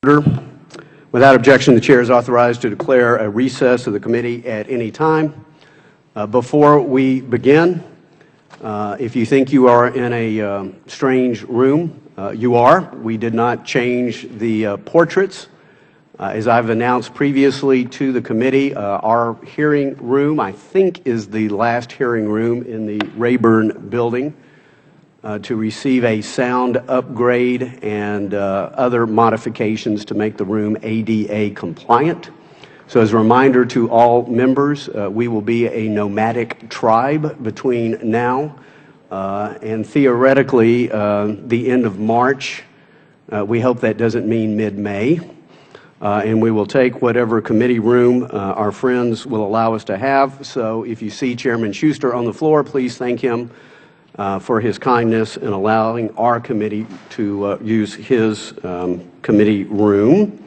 Order. Without objection, the Chair is authorized to declare a recess of the committee at any time. Before we begin, if you think you are in a strange room, you are. We did not change the portraits. As I've announced previously to the committee, our hearing room, I think, is the last hearing room in the Rayburn building. To receive a sound upgrade and other modifications to make the room ADA compliant. So as a reminder to all members, we will be a nomadic tribe between now and theoretically the end of March. We hope that doesn't mean mid-May. And we will take whatever committee room our friends will allow us to have. So if you see Chairman Schuster on the floor, please thank him for his kindness in allowing our committee to use his committee room.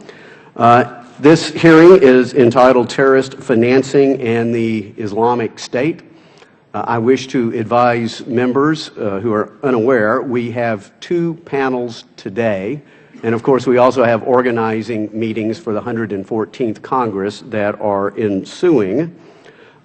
This hearing is entitled Terrorist Financing and the Islamic State. I wish to advise members who are unaware, we have two panels today, and of course we also have organizing meetings for the 114th Congress that are ensuing.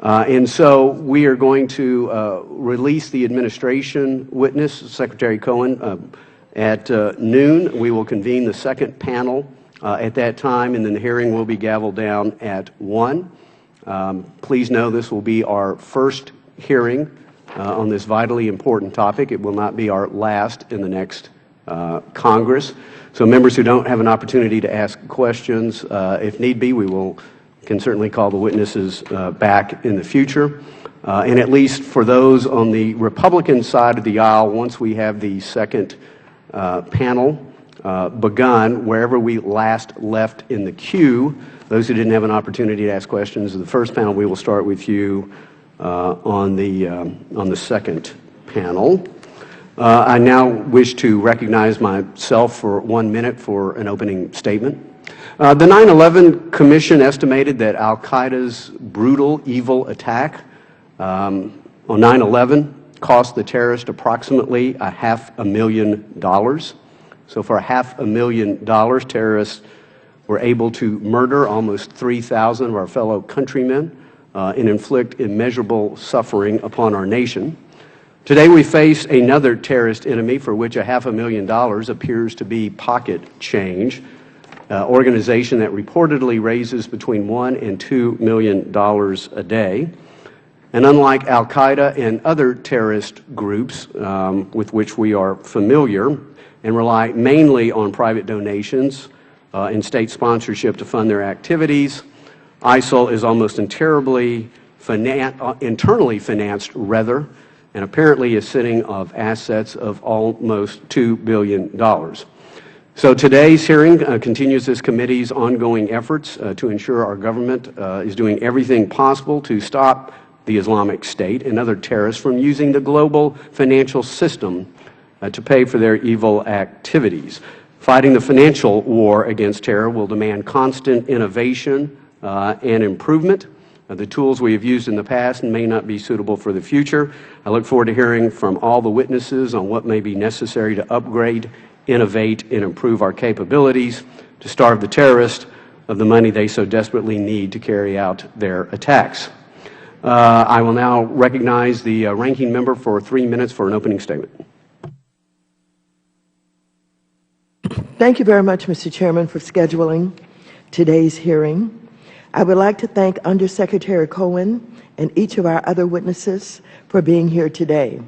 And so we are going to release the administration witness, Secretary Cohen, at noon. We will convene the second panel at that time, and then the hearing will be gavelled down at 1. Please know this will be our first hearing on this vitally important topic. It will not be our last in the next Congress. So members who don't have an opportunity to ask questions, if need be, we can certainly call the witnesses back in the future. And at least for those on the Republican side of the aisle, once we have the second panel begun, wherever we last left in the queue, those who didn't have an opportunity to ask questions in the first panel, we will start with you on the second panel. I now wish to recognize myself for 1 minute for an opening statement. The 9/11 Commission estimated that al-Qaeda's brutal, evil attack on 9/11 cost the terrorists approximately $500,000. So for $500,000, terrorists were able to murder almost 3,000 of our fellow countrymen and inflict immeasurable suffering upon our nation. Today we face another terrorist enemy for which $500,000 appears to be pocket change. Organization that reportedly raises between $1 and $2 million a day. And unlike al-Qaeda and other terrorist groups with which we are familiar and rely mainly on private donations and state sponsorship to fund their activities, ISIL is almost internally financed, and apparently is sitting of assets of almost $2 billion. So today's hearing continues this committee's ongoing efforts to ensure our government is doing everything possible to stop the Islamic State and other terrorists from using the global financial system to pay for their evil activities. Fighting the financial war against terror will demand constant innovation and improvement. The tools we have used in the past may not be suitable for the future. I look forward to hearing from all the witnesses on what may be necessary to upgrade, innovate, and improve our capabilities to starve the terrorists of the money they so desperately need to carry out their attacks. I will now recognize the ranking member for 3 minutes for an opening statement. Thank you very much, Mr. Chairman, for scheduling today's hearing. I would like to thank Undersecretary Cohen and each of our other witnesses for being here today.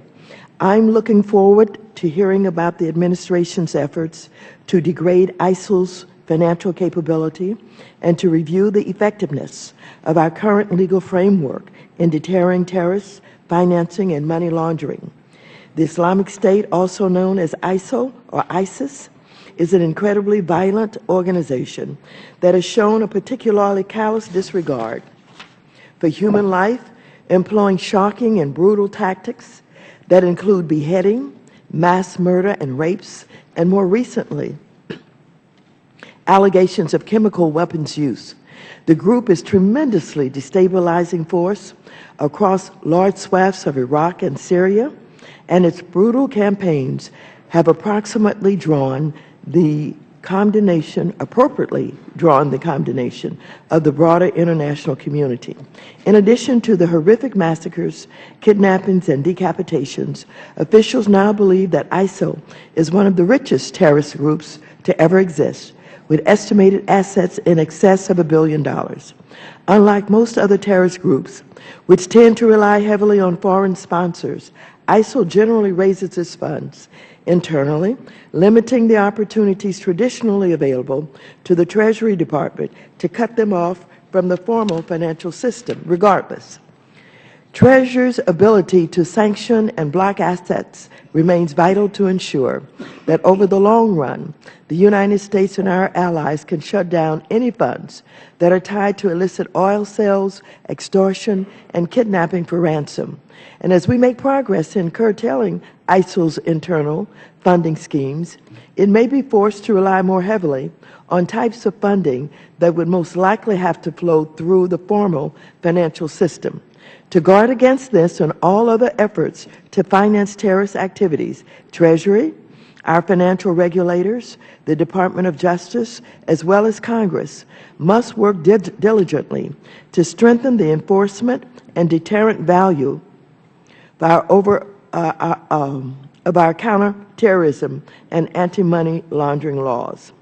I'm looking forward to hearing about the administration's efforts to degrade ISIL's financial capability and to review the effectiveness of our current legal framework in deterring terrorists, financing, and money laundering. The Islamic State, also known as ISIL or ISIS, is an incredibly violent organization that has shown a particularly callous disregard for human life, employing shocking and brutal tactics that include beheading, mass murder and rapes, and more recently, allegations of chemical weapons use. The group is tremendously destabilizing force across large swaths of Iraq and Syria, and its brutal campaigns have approximately drawn the appropriately drawn the condemnation of the broader international community. In addition to the horrific massacres, kidnappings, and decapitations, officials now believe that ISIL is one of the richest terrorist groups to ever exist, with estimated assets in excess of $1 billion. Unlike most other terrorist groups, which tend to rely heavily on foreign sponsors, ISIL generally raises its funds internally, limiting the opportunities traditionally available to the Treasury Department to cut them off from the formal financial system, regardless. Treasury's ability to sanction and block assets remains vital to ensure that over the long run, the United States and our allies can shut down any funds that are tied to illicit oil sales, extortion, and kidnapping for ransom. And as we make progress in curtailing ISIL's internal funding schemes, it may be forced to rely more heavily on types of funding that would most likely have to flow through the formal financial system. To guard against this and all other efforts to finance terrorist activities, Treasury, our financial regulators, the Department of Justice, as well as Congress, must work diligently to strengthen the enforcement and deterrent value of our counterterrorism and anti-money laundering laws.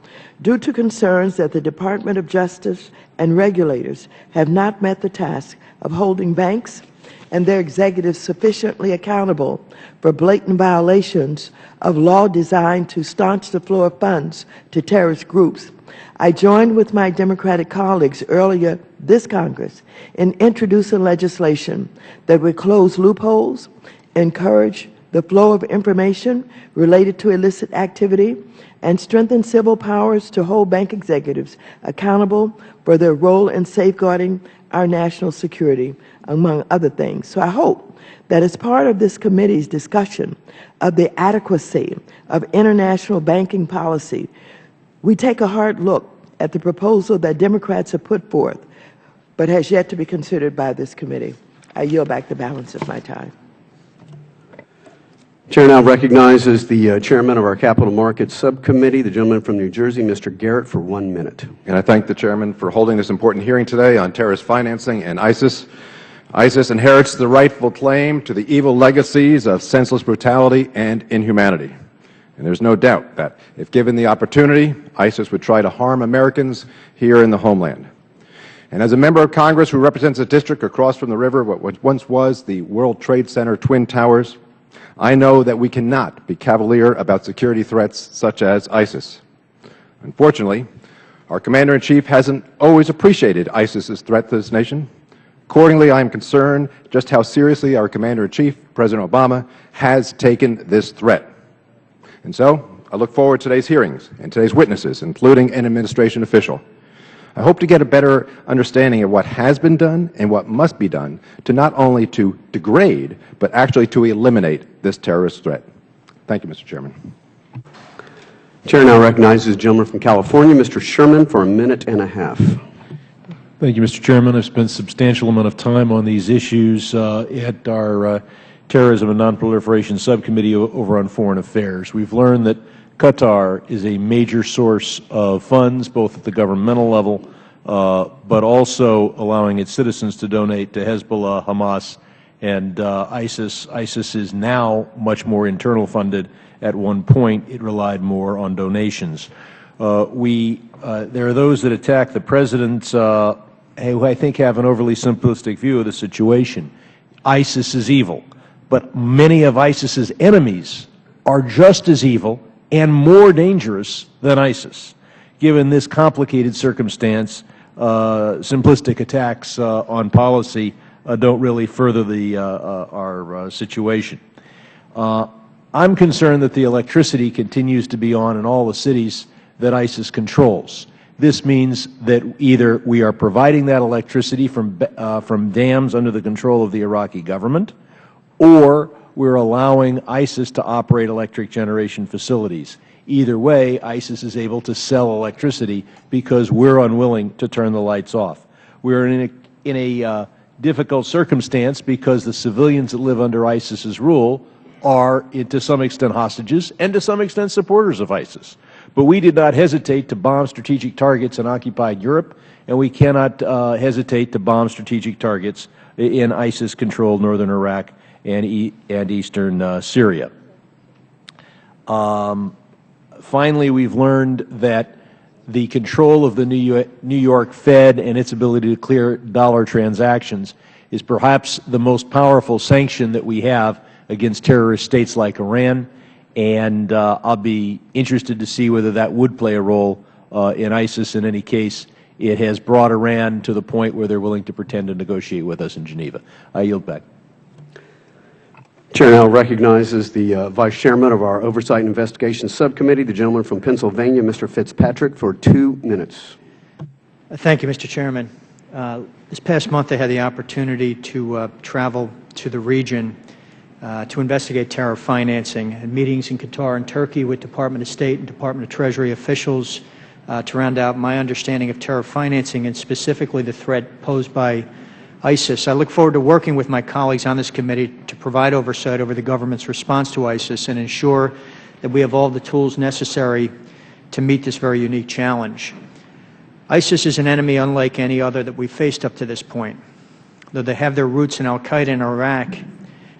Due to concerns that the Department of Justice and regulators have not met the task of holding banks and their executives sufficiently accountable for blatant violations of law designed to staunch the flow of funds to terrorist groups, I joined with my Democratic colleagues earlier this Congress in introducing legislation that would close loopholes, encourage the flow of information related to illicit activity, and strengthen civil powers to hold bank executives accountable for their role in safeguarding our national security, among other things. So I hope that as part of this committee's discussion of the adequacy of international banking policy, we take a hard look at the proposal that Democrats have put forth, but has yet to be considered by this committee. I yield back the balance of my time. Chair now recognizes the chairman of our Capital Markets Subcommittee, the gentleman from New Jersey, Mr. Garrett, for 1 minute. And I thank the chairman for holding this important hearing today on terrorist financing and ISIS. ISIS inherits the rightful claim to the evil legacies of senseless brutality and inhumanity. And there's no doubt that if given the opportunity, ISIS would try to harm Americans here in the homeland. And as a member of Congress who represents a district across from the river, what once was the World Trade Center Twin Towers, I know that we cannot be cavalier about security threats such as ISIS. Unfortunately, our Commander-in-Chief hasn't always appreciated ISIS's threat to this nation. Accordingly, I am concerned just how seriously our Commander-in-Chief, President Obama, has taken this threat. And so, I look forward to today's hearings and today's witnesses, including an administration official. I hope to get a better understanding of what has been done and what must be done to not only to degrade, but actually to eliminate this terrorist threat. Thank you, Mr. Chairman. Chair now recognizes the gentleman from California, Mr. Sherman, for 1.5 minutes. Thank you, Mr. Chairman. I've spent a substantial amount of time on these issues at our Terrorism and Nonproliferation Subcommittee over on Foreign Affairs. We've learned that Qatar is a major source of funds, both at the governmental level, but also allowing its citizens to donate to Hezbollah, Hamas, and ISIS. ISIS is now much more internal funded. At one point, it relied more on donations. There are those that attack the President who I think have an overly simplistic view of the situation. ISIS is evil, but many of ISIS's enemies are just as evil and more dangerous than ISIS. Given this complicated circumstance, simplistic attacks on policy don't really further our situation. I'm concerned that the electricity continues to be on in all the cities that ISIS controls. This means that either we are providing that electricity from dams under the control of the Iraqi government, or we're allowing ISIS to operate electric generation facilities. Either way, ISIS is able to sell electricity because we're unwilling to turn the lights off. We're in a difficult circumstance because the civilians that live under ISIS's rule are, to some extent, hostages and to some extent supporters of ISIS. But we did not hesitate to bomb strategic targets in occupied Europe, and we cannot hesitate to bomb strategic targets in ISIS-controlled northern Iraq and eastern Syria. Finally, we've learned that the control of the New York Fed and its ability to clear dollar transactions is perhaps the most powerful sanction that we have against terrorist states like Iran, and I'll be interested to see whether that would play a role in ISIS. In any case, it has brought Iran to the point where they're willing to pretend to negotiate with us in Geneva. I yield back. Chair now recognizes the Vice Chairman of our Oversight and Investigations Subcommittee, the gentleman from Pennsylvania, Mr. Fitzpatrick, for 2 minutes. Thank you, Mr. Chairman. This past month I had the opportunity to travel to the region to investigate terror financing, and meetings in Qatar and Turkey with Department of State and Department of Treasury officials to round out my understanding of terror financing and specifically the threat posed by ISIS. I look forward to working with my colleagues on this committee to provide oversight over the government's response to ISIS and ensure that we have all the tools necessary to meet this very unique challenge. ISIS is an enemy unlike any other that we've faced up to this point. Though they have their roots in al-Qaeda in Iraq,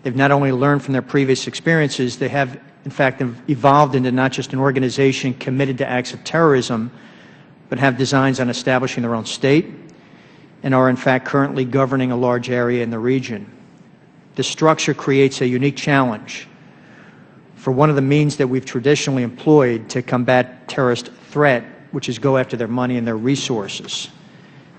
they've not only learned from their previous experiences, they have in fact evolved into not just an organization committed to acts of terrorism, but have designs on establishing their own state and are in fact currently governing a large area in the region. This structure creates a unique challenge for one of the means that we've traditionally employed to combat terrorist threat, which is go after their money and their resources.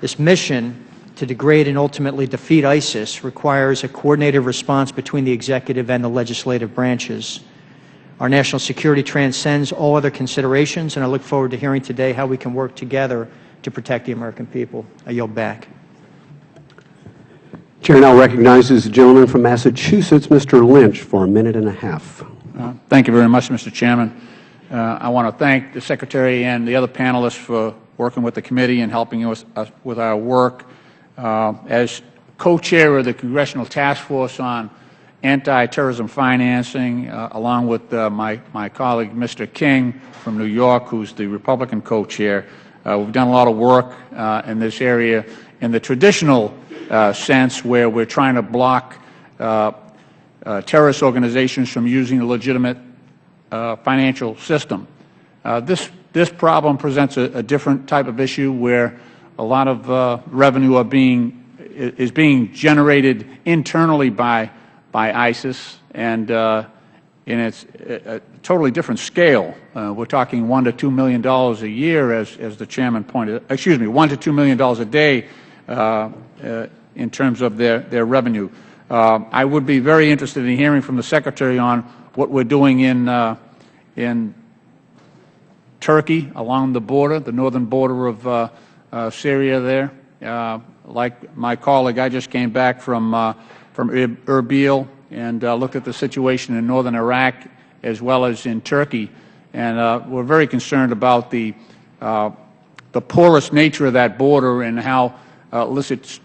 This mission to degrade and ultimately defeat ISIS requires a coordinated response between the executive and the legislative branches. Our national security transcends all other considerations, and I look forward to hearing today how we can work together to protect the American people. I yield back. Chair now recognizes the gentleman from Massachusetts, Mr. Lynch, for 1.5 minutes. Thank you very much, Mr. Chairman. I want to thank the Secretary and the other panelists for working with the committee and helping us with our work. As co-chair of the Congressional Task Force on Anti-Terrorism Financing, along with my colleague, Mr. King from New York, who's the Republican co-chair, we've done a lot of work in this area in the traditional sense where we're trying to block terrorist organizations from using a legitimate financial system. This problem presents a different type of issue where a lot of revenue is being generated internally by ISIS, and it's a totally different scale. We're talking $1 to $2 million a year, as the chairman pointed. Excuse me, $1 to $2 million a day in terms of their revenue. I would be very interested in hearing from the Secretary on what we're doing in Turkey along the border, the northern border of Syria there. Like my colleague, I just came back from Erbil and looked at the situation in northern Iraq as well as in Turkey, and we're very concerned about the porous nature of that border and how illicit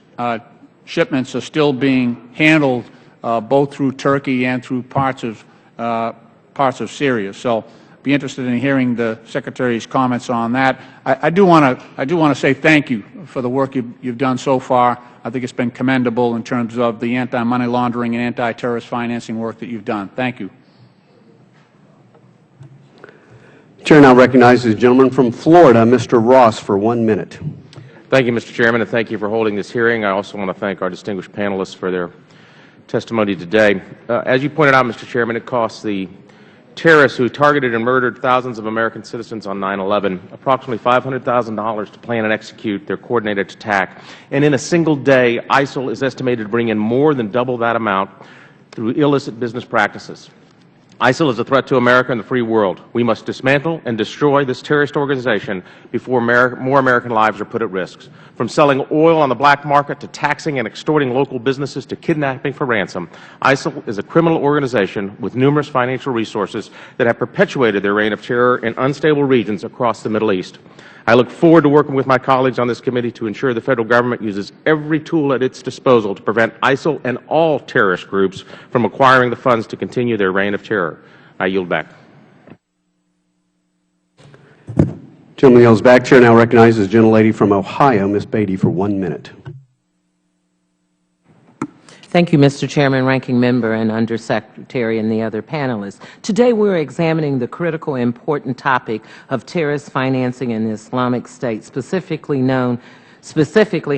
shipments are still being handled both through Turkey and through parts of Syria. So, be interested in hearing the Secretary's comments on that. I do want to say thank you for the work you've done so far. I think it's been commendable in terms of the anti-money laundering and anti-terrorist financing work that you've done. Thank you. Chair now recognizes the gentleman from Florida, Mr. Ross, for 1 minute. Thank you, Mr. Chairman, and thank you for holding this hearing. I also want to thank our distinguished panelists for their testimony today. As you pointed out, Mr. Chairman, it costs the terrorists who targeted and murdered thousands of American citizens on 9/11 approximately $500,000 to plan and execute their coordinated attack. And in a single day, ISIL is estimated to bring in more than double that amount through illicit business practices. ISIL is a threat to America and the free world. We must dismantle and destroy this terrorist organization before more American lives are put at risk. From selling oil on the black market to taxing and extorting local businesses to kidnapping for ransom, ISIL is a criminal organization with numerous financial resources that have perpetuated their reign of terror in unstable regions across the Middle East. I look forward to working with my colleagues on this committee to ensure the Federal Government uses every tool at its disposal to prevent ISIL and all terrorist groups from acquiring the funds to continue their reign of terror. I yield back. Gentleman yields back. Chair now recognizes the gentlelady from Ohio, Ms. Beatty, for 1 minute. Thank you, Mr. Chairman, Ranking Member, and Undersecretary, and the other panelists. Today we're examining the critical, important topic of terrorist financing in the Islamic State, specifically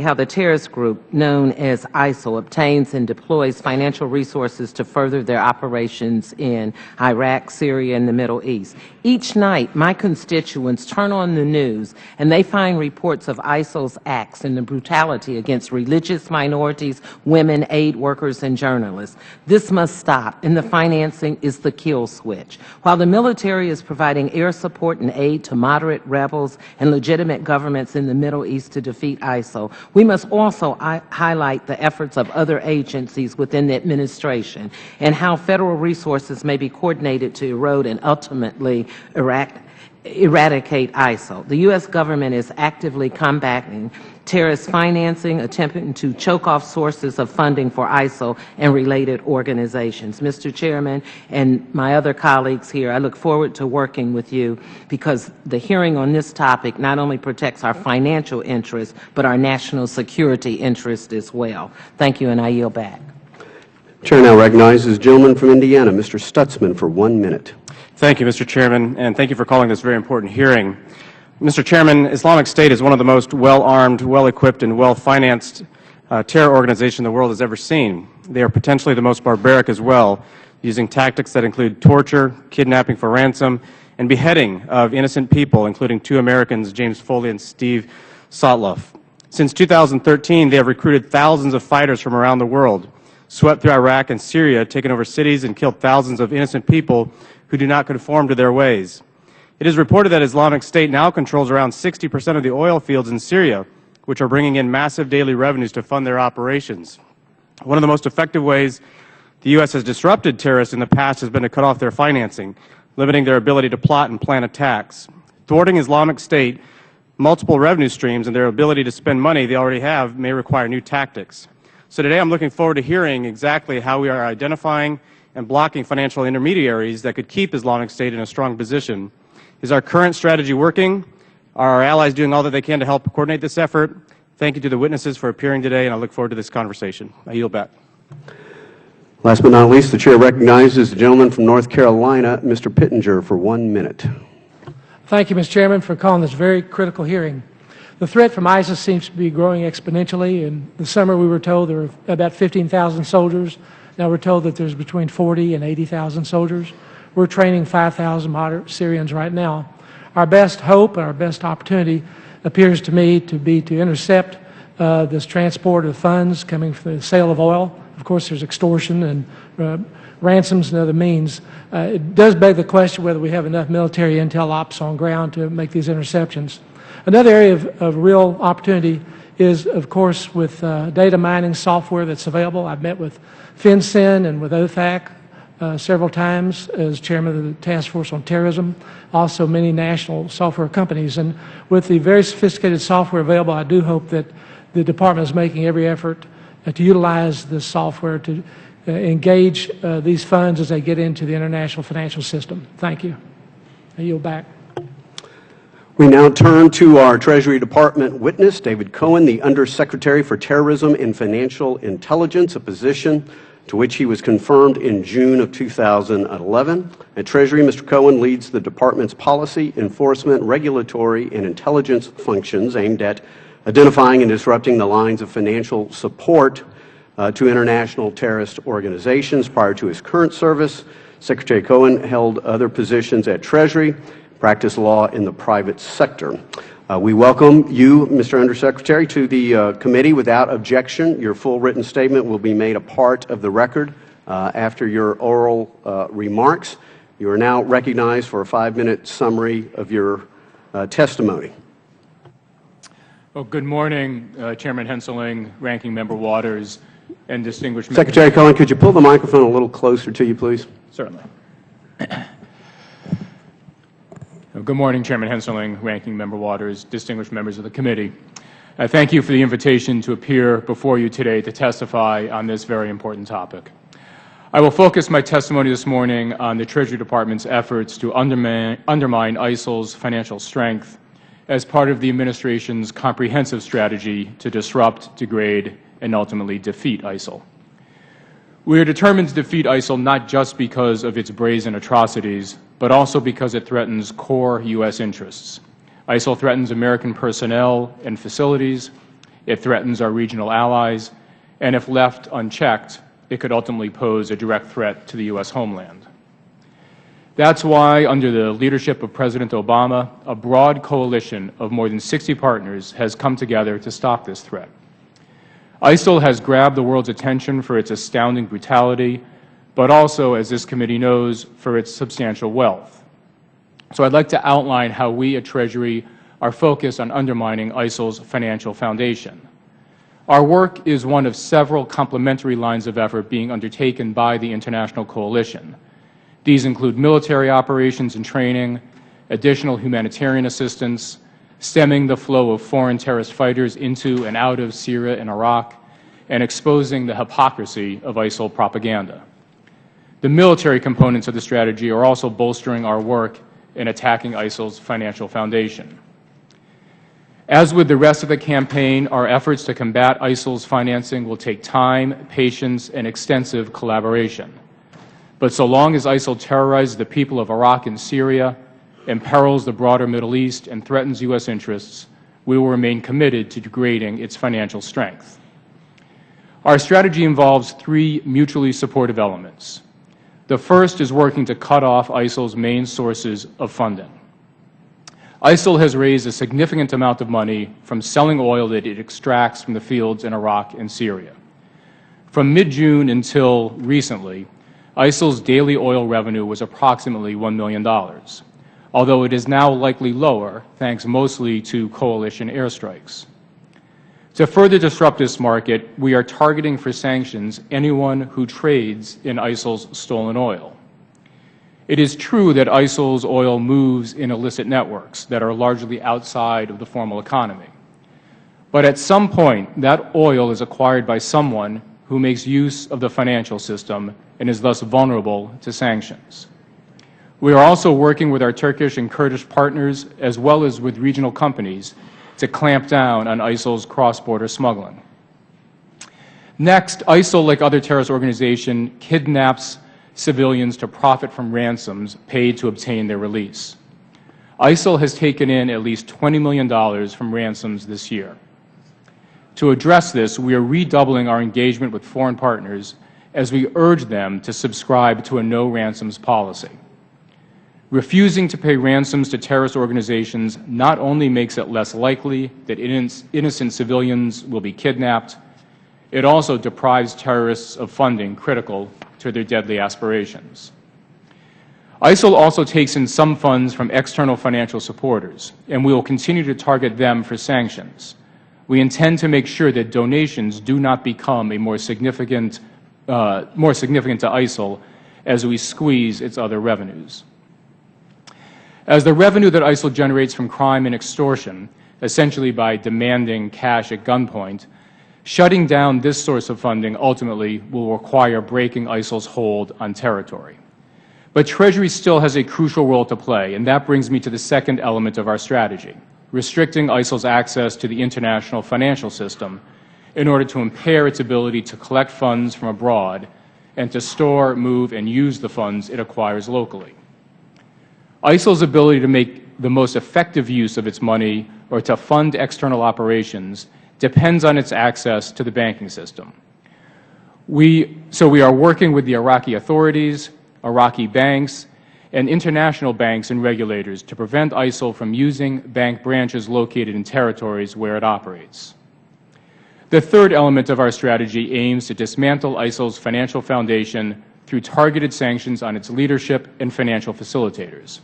how the terrorist group known as ISIL obtains and deploys financial resources to further their operations in Iraq, Syria, and the Middle East. Each night, my constituents turn on the news and they find reports of ISIL's acts and the brutality against religious minorities, women, aid workers, and journalists. This must stop, and the financing is the kill switch. While the military is providing air support and aid to moderate rebels and legitimate governments in the Middle East to defeat ISIL, we must also highlight the efforts of other agencies within the administration and how federal resources may be coordinated to erode and ultimately eradicate ISIL. The U.S. government is actively combating terrorist financing, attempting to choke off sources of funding for ISIL and related organizations. Mr. Chairman and my other colleagues here, I look forward to working with you because the hearing on this topic not only protects our financial interests, but our national security interests as well. Thank you, and I yield back. Chair now recognizes the gentleman from Indiana, Mr. Stutzman, for 1 minute. Thank you, Mr. Chairman, and thank you for calling this very important hearing. Mr. Chairman, Islamic State is one of the most well-armed, well-equipped, and well-financed terror organizations the world has ever seen. They are potentially the most barbaric as well, using tactics that include torture, kidnapping for ransom, and beheading of innocent people, including 2 Americans, James Foley and Steve Sotloff. Since 2013, they have recruited thousands of fighters from around the world, swept through Iraq and Syria, taken over cities, and killed thousands of innocent people who do not conform to their ways. It is reported that Islamic State now controls around 60% of the oil fields in Syria, which are bringing in massive daily revenues to fund their operations. One of the most effective ways the U.S. has disrupted terrorists in the past has been to cut off their financing, limiting their ability to plot and plan attacks. Thwarting Islamic State, multiple revenue streams, and their ability to spend money they already have may require new tactics. So today I'm looking forward to hearing exactly how we are identifying and blocking financial intermediaries that could keep Islamic State in a strong position. Is our current strategy working? Are our allies doing all that they can to help coordinate this effort? Thank you to the witnesses for appearing today, and I look forward to this conversation. I yield back. Last but not least, the Chair recognizes the gentleman from North Carolina, Mr. Pittenger, for 1 minute. Thank you, Mr. Chairman, for calling this very critical hearing. The threat from ISIS seems to be growing exponentially. In the summer, we were told there were about 15,000 soldiers. Now we're told that there's between 40 and 80,000 soldiers. We're training 5,000 moderate Syrians right now. Our best hope and our best opportunity appears to me to be to intercept this transport of funds coming from the sale of oil. Of course, there's extortion and ransoms and other means. It does beg the question whether we have enough military intel ops on ground to make these interceptions. Another area of real opportunity is, of course, with data mining software that's available. I've met with FinCEN and with OFAC several times as chairman of the Task Force on Terrorism, also many national software companies. And with the very sophisticated software available, I do hope that the Department is making every effort to utilize this software to engage these funds as they get into the international financial system. Thank you. I yield back. We now turn to our Treasury Department witness, David Cohen, the Undersecretary for Terrorism and Financial Intelligence, a position to which he was confirmed in June of 2011. At Treasury, Mr. Cohen leads the Department's policy, enforcement, regulatory, and intelligence functions aimed at identifying and disrupting the lines of financial support to international terrorist organizations. Prior to his current service, Secretary Cohen held other positions at Treasury, practiced law in the private sector. We welcome you, Mr. Undersecretary, to the committee. Without objection, your full written statement will be made a part of the record after your oral remarks. You are now recognized for a 5-minute summary of your testimony. Well, good morning, Chairman Henseling, Ranking Member Waters, and distinguished members. Secretary Cohen, could you pull the microphone a little closer to you, please? Certainly. Good morning, Chairman Henseling, Ranking Member Waters, distinguished members of the committee. I thank you for the invitation to appear before you today to testify on this very important topic. I will focus my testimony this morning on the Treasury Department's efforts to undermine ISIL's financial strength as part of the administration's comprehensive strategy to disrupt, degrade, and ultimately defeat ISIL. We are determined to defeat ISIL not just because of its brazen atrocities, but also because it threatens core U.S. interests. ISIL threatens American personnel and facilities, it threatens our regional allies, and if left unchecked, it could ultimately pose a direct threat to the U.S. homeland. That's why, under the leadership of President Obama, a broad coalition of more than 60 partners has come together to stop this threat. ISIL has grabbed the world's attention for its astounding brutality, but also, as this committee knows, for its substantial wealth. So I'd like to outline how we at Treasury are focused on undermining ISIL's financial foundation. Our work is one of several complementary lines of effort being undertaken by the international coalition. These include military operations and training, additional humanitarian assistance, stemming the flow of foreign terrorist fighters into and out of Syria and Iraq, and exposing the hypocrisy of ISIL propaganda. The military components of the strategy are also bolstering our work in attacking ISIL's financial foundation. As with the rest of the campaign, our efforts to combat ISIL's financing will take time, patience, and extensive collaboration. But so long as ISIL terrorizes the people of Iraq and Syria, imperils the broader Middle East, and threatens U.S. interests, we will remain committed to degrading its financial strength. Our strategy involves three mutually supportive elements. The first is working to cut off ISIL's main sources of funding. ISIL has raised a significant amount of money from selling oil that it extracts from the fields in Iraq and Syria. From mid-June until recently, ISIL's daily oil revenue was approximately $1 million, although it is now likely lower, thanks mostly to coalition airstrikes. To further disrupt this market, we are targeting for sanctions anyone who trades in ISIL's stolen oil. It is true that ISIL's oil moves in illicit networks that are largely outside of the formal economy. But at some point, that oil is acquired by someone who makes use of the financial system and is thus vulnerable to sanctions. We are also working with our Turkish and Kurdish partners, as well as with regional companies, to clamp down on ISIL's cross-border smuggling. Next, ISIL, like other terrorist organizations, kidnaps civilians to profit from ransoms paid to obtain their release. ISIL has taken in at least $20 million from ransoms this year. To address this, we are redoubling our engagement with foreign partners as we urge them to subscribe to a no-ransoms policy. Refusing to pay ransoms to terrorist organizations not only makes it less likely that innocent civilians will be kidnapped, it also deprives terrorists of funding critical to their deadly aspirations. ISIL also takes in some funds from external financial supporters, and we will continue to target them for sanctions. We intend to make sure that donations do not become a more significant to ISIL as we squeeze its other revenues. As the revenue that ISIL generates from crime and extortion, essentially by demanding cash at gunpoint, shutting down this source of funding ultimately will require breaking ISIL's hold on territory. But Treasury still has a crucial role to play, and that brings me to the second element of our strategy, restricting ISIL's access to the international financial system in order to impair its ability to collect funds from abroad and to store, move, and use the funds it acquires locally. ISIL's ability to make the most effective use of its money or to fund external operations depends on its access to the banking system. So we are working with the Iraqi authorities, Iraqi banks, and international banks and regulators to prevent ISIL from using bank branches located in territories where it operates. The third element of our strategy aims to dismantle ISIL's financial foundation through targeted sanctions on its leadership and financial facilitators.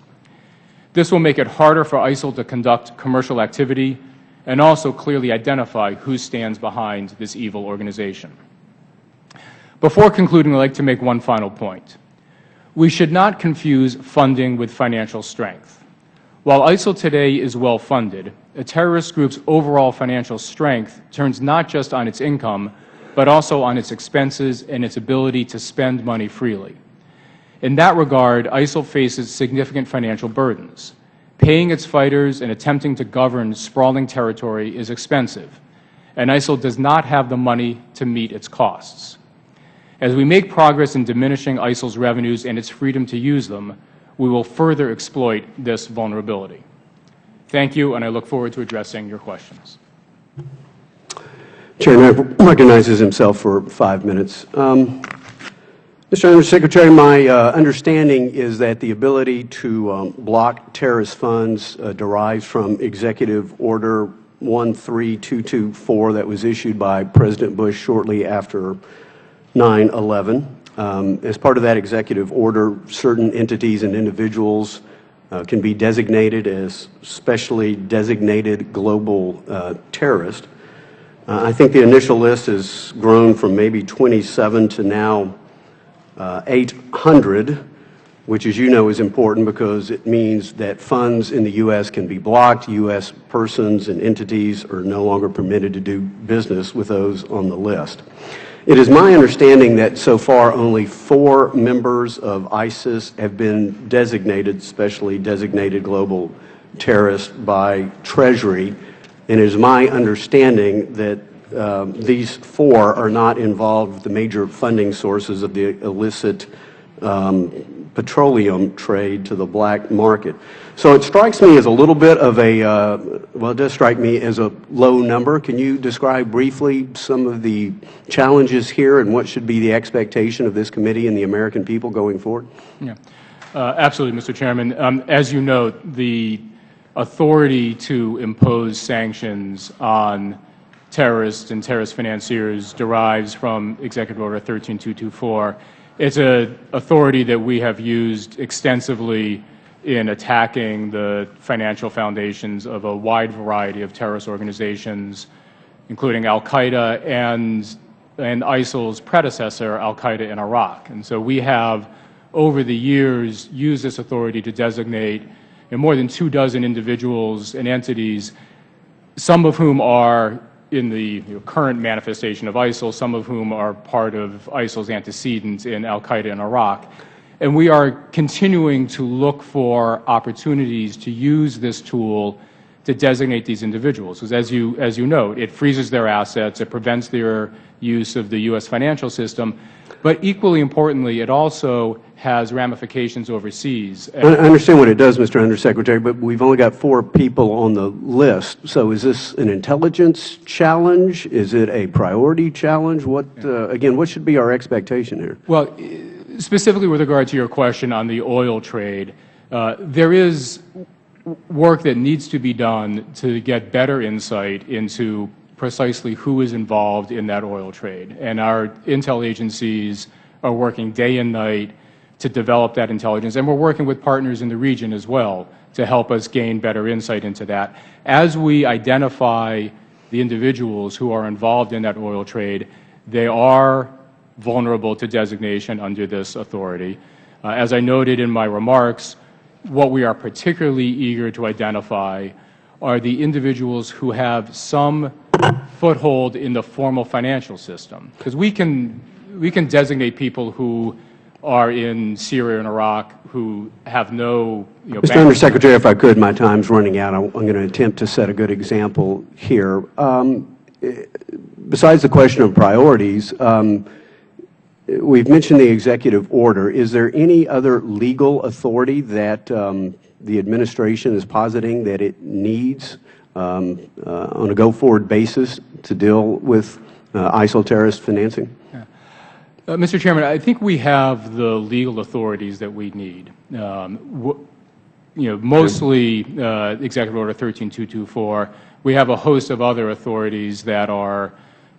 This will make it harder for ISIL to conduct commercial activity and also clearly identify who stands behind this evil organization. Before concluding, I'd like to make one final point. We should not confuse funding with financial strength. While ISIL today is well funded, a terrorist group's overall financial strength turns not just on its income, but also on its expenses and its ability to spend money freely. In that regard, ISIL faces significant financial burdens. Paying its fighters and attempting to govern sprawling territory is expensive, and ISIL does not have the money to meet its costs. As we make progress in diminishing ISIL's revenues and its freedom to use them, we will further exploit this vulnerability. Thank you, and I look forward to addressing your questions. Chairman recognizes himself for 5 minutes. Mr. Undersecretary, my understanding is that the ability to block terrorist funds derives from Executive Order 13224 that was issued by President Bush shortly after 9/11. As part of that executive order, certain entities and individuals can be designated as specially designated global terrorists. I think the initial list has grown from maybe 27 to now 800, which, as you know, is important because it means that funds in the U.S. can be blocked. U.S. persons and entities are no longer permitted to do business with those on the list. It is my understanding that so far only 4 members of ISIS have been designated, specially designated global terrorists by Treasury, and it is my understanding that these 4 are not involved with the major funding sources of the illicit petroleum trade to the black market. So it strikes me as a little bit of a, well, it does strike me as a low number. Can you describe briefly some of the challenges here and what should be the expectation of this committee and the American people going forward? Yeah. Absolutely, Mr. Chairman. As you note, the authority to impose sanctions on terrorists and terrorist financiers derives from Executive Order 13224. It's an authority that we have used extensively in attacking the financial foundations of a wide variety of terrorist organizations, including al-Qaeda and ISIL's predecessor, al-Qaeda in Iraq. And so we have, over the years, used this authority to designate more than 24 individuals and entities, some of whom are in the current manifestation of ISIL, some of whom are part of ISIL's antecedents in al-Qaeda in Iraq. And we are continuing to look for opportunities to use this tool to designate these individuals. Because as you note, it freezes their assets, it prevents their use of the U.S. financial system, but equally importantly, it also has ramifications overseas. I understand what it does, Mr. Undersecretary, but we've only got 4 people on the list. So is this an intelligence challenge? Is it a priority challenge? What, again, what should be our expectation here? Well, specifically with regard to your question on the oil trade, there is work that needs to be done to get better insight into precisely who is involved in that oil trade. And our intel agencies are working day and night to develop that intelligence, and we're working with partners in the region as well to help us gain better insight into that. As we identify the individuals who are involved in that oil trade, they are vulnerable to designation under this authority. As I noted in my remarks, what we are particularly eager to identify are the individuals who have some foothold in the formal financial system. Because we can designate people who are in Syria and Iraq who have no, Mr. Undersecretary, if I could, my time's running out. I'm going to attempt to set a good example here. Besides the question of priorities, we've mentioned the executive order. Is there any other legal authority that the administration is positing that it needs on a go-forward basis to deal with ISIL terrorist financing? Mr. Chairman, I think we have the legal authorities that we need. Mostly Executive Order 13224. We have a host of other authorities that are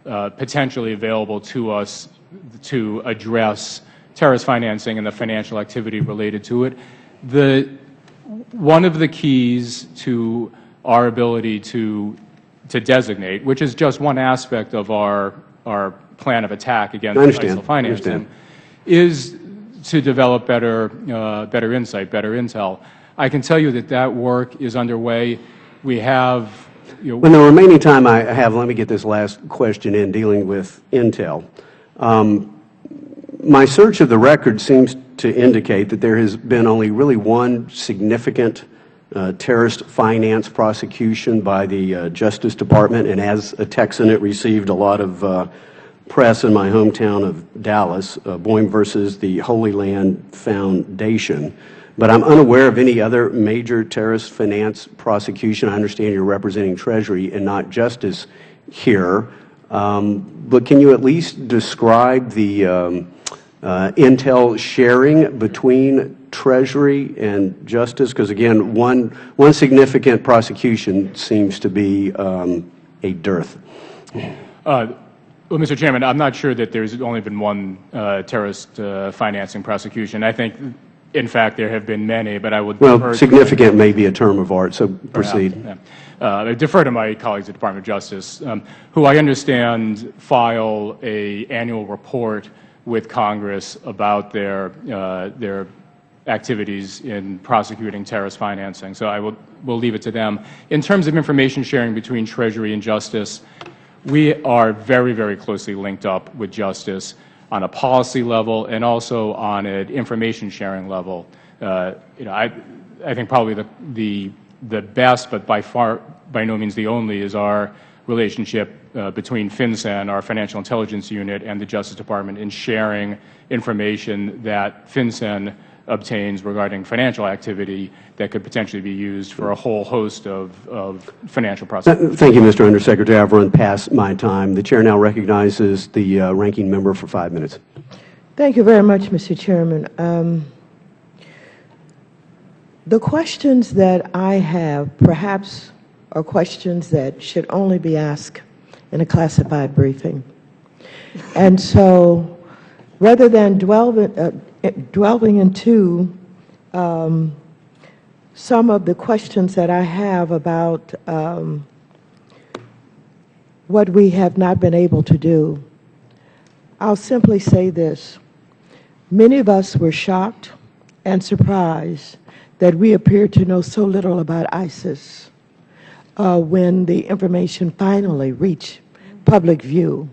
potentially available to us to address terrorist financing and the financial activity related to it. One of the keys to our ability to designate, which is just one aspect of our plan of attack against ISIL financing, is to develop better insight, better intel. I can tell you that that work is underway. We have, When the remaining time I have, let me get this last question in dealing with intel. My search of the record seems to indicate that there has been only really one significant terrorist finance prosecution by the Justice Department, and as a Texan, it received a lot of press in my hometown of Dallas, Boeing versus the Holy Land Foundation. But I'm unaware of any other major terrorist finance prosecution. I understand you're representing Treasury and not Justice here. But can you at least describe the intel sharing between Treasury and Justice? Because, again, one significant prosecution seems to be a dearth. Well, Mr. Chairman, I'm not sure that there's only been one terrorist financing prosecution. I think, in fact, there have been many, but I would Well, significant may be a term of art, so proceed. I defer to my colleagues at the Department of Justice, who I understand file an annual report with Congress about their activities in prosecuting terrorist financing. So we'll leave it to them. In terms of information sharing between Treasury and Justice, we are very, very closely linked up with Justice on a policy level and also on an information sharing level. I think probably the best, but by no means the only, is our relationship between FinCEN, our Financial Intelligence Unit, and the Justice Department in sharing information that FinCEN obtains regarding financial activity that could potentially be used for a whole host of financial prosecutions. Thank you, Mr. Undersecretary. I've run past my time. The Chair now recognizes the ranking member for 5 minutes. Thank you very much, Mr. Chairman. The questions that I have perhaps are questions that should only be asked in a classified briefing. And so rather than delving into some of the questions that I have about what we have not been able to do, I'll simply say this. Many of us were shocked and surprised that we appeared to know so little about ISIS when the information finally reached public view.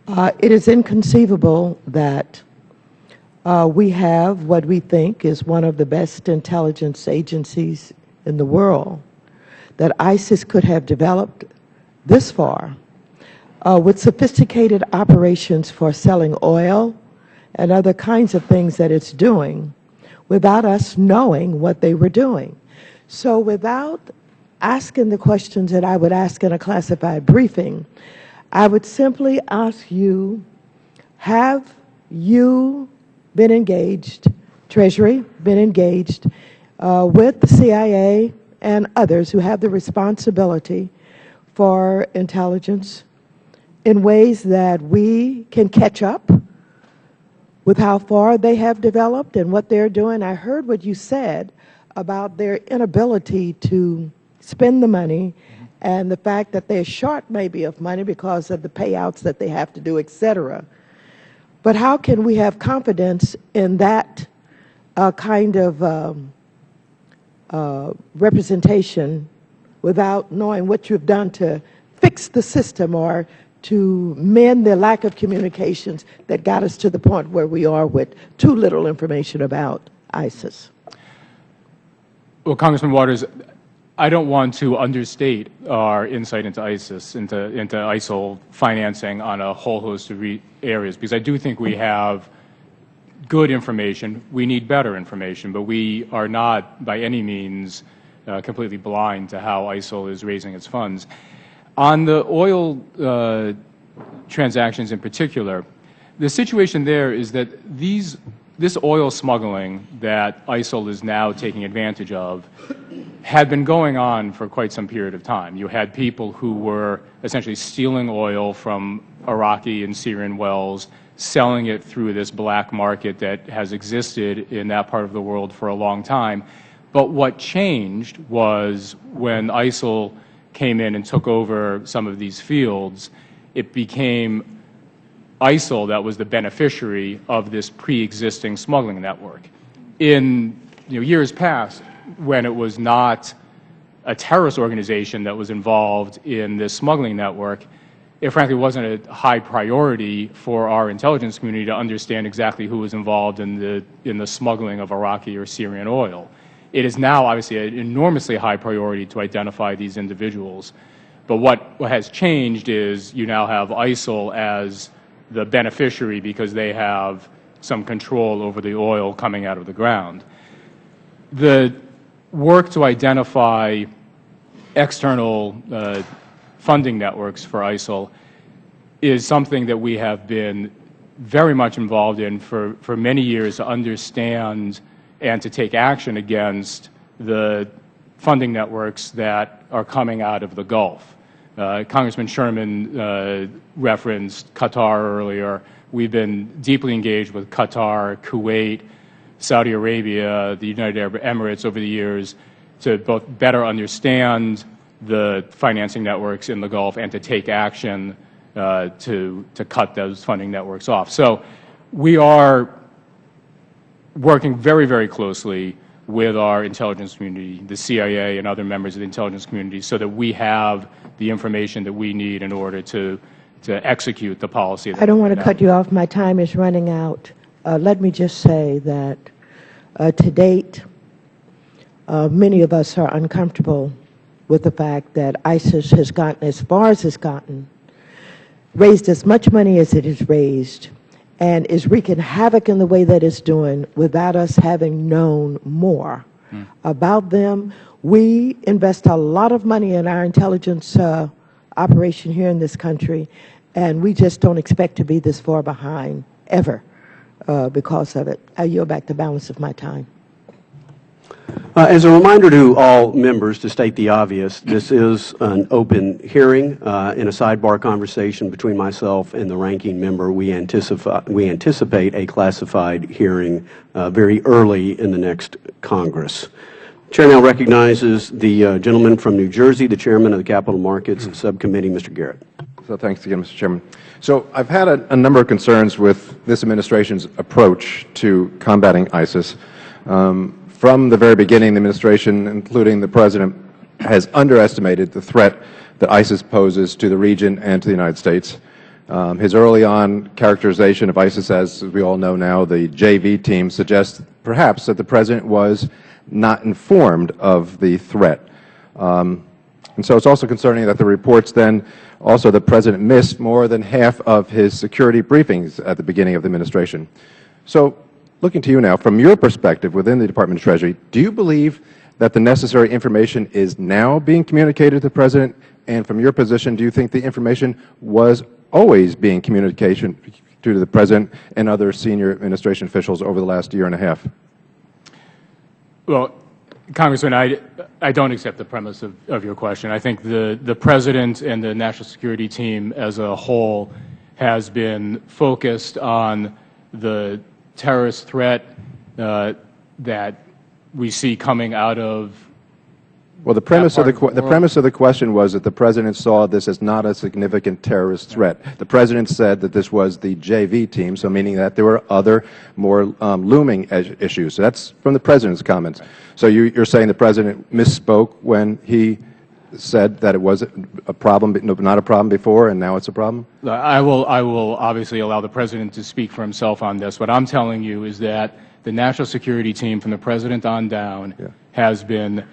It is inconceivable that we have what we think is one of the best intelligence agencies in the world, that ISIS could have developed this far with sophisticated operations for selling oil and other kinds of things that it's doing without us knowing what they were doing. So without asking the questions that I would ask in a classified briefing, I would simply ask you, have you been engaged, Treasury, been engaged with the CIA and others who have the responsibility for intelligence in ways that we can catch up with how far they have developed and what they're doing? I heard what you said about their inability to spend the money and the fact that they're short maybe of money because of the payouts that they have to do, et cetera. But how can we have confidence in that kind of representation without knowing what you've done to fix the system or to mend the lack of communications that got us to the point where we are with too little information about ISIS? Well, Congressman Waters, I don't want to understate our insight into ISIS, into ISIL financing on a whole host of areas, because I do think we have good information. We need better information, but we are not by any means completely blind to how ISIL is raising its funds. On the oil transactions in particular, the situation there is that this oil smuggling that ISIL is now taking advantage of had been going on for quite some period of time. You had people who were essentially stealing oil from Iraqi and Syrian wells, selling it through this black market that has existed in that part of the world for a long time. But what changed was when ISIL came in and took over some of these fields, it became ISIL that was the beneficiary of this pre-existing smuggling network. In years past, when it was not a terrorist organization that was involved in this smuggling network, it frankly wasn't a high priority for our intelligence community to understand exactly who was involved in the smuggling of Iraqi or Syrian oil. It is now obviously an enormously high priority to identify these individuals. But what has changed is you now have ISIL as the beneficiary because they have some control over the oil coming out of the ground. The work to identify external funding networks for ISIL is something that we have been very much involved in for many years to understand and to take action against the funding networks that are coming out of the Gulf. Congressman Sherman referenced Qatar earlier. We've been deeply engaged with Qatar, Kuwait, Saudi Arabia, the United Arab Emirates over the years to both better understand the financing networks in the Gulf and to take action to cut those funding networks off. So we are working very, very closely with our intelligence community, the CIA and other members of the intelligence community, so that we have the information that we need in order to execute the policy. That I don't want to cut you off. My time is running out. Let me just say that to date, many of us are uncomfortable with the fact that ISIS has gotten as far as it's gotten, raised as much money as it has raised, and is wreaking havoc in the way that it's doing without us having known more about them. We invest a lot of money in our intelligence operation here in this country, and we just don't expect to be this far behind, ever, because of it. I yield back the balance of my time. As a reminder to all members, to state the obvious, this is an open hearing. In a sidebar conversation between myself and the ranking member, we anticipate a classified hearing very early in the next Congress. The Chair now recognizes the gentleman from New Jersey, the Chairman of the Capital Markets Subcommittee, Mr. Garrett. So thanks again, Mr. Chairman. So I've had a number of concerns with this administration's approach to combating ISIS. From the very beginning, the administration, including the President, has underestimated the threat that ISIS poses to the region and to the United States. His early-on characterization of ISIS, as we all know now, the JV team, suggests perhaps that the President was not informed of the threat. And so it's also concerning that the reports then also the President missed more than half of his security briefings at the beginning of the administration. So looking to you now, from your perspective within the Department of Treasury, do you believe that the necessary information is now being communicated to the President? And from your position, do you think the information was always being communicated to the President and other senior administration officials over the last year and a half? Well, Congressman, I don't accept the premise of your question. I think the President and the National Security Team as a whole has been focused on the terrorist threat that we see coming out of. Well, the premise of the question was that the President saw this as not a significant terrorist threat. The President said that this was the JV team, so meaning that there were other more looming issues. So that's from the President's comments. So you're saying the President misspoke when he said that it was a problem, not a problem before, and now it's a problem? I will obviously allow the President to speak for himself on this. What I'm telling you is that the National Security Team, from the President on down, has been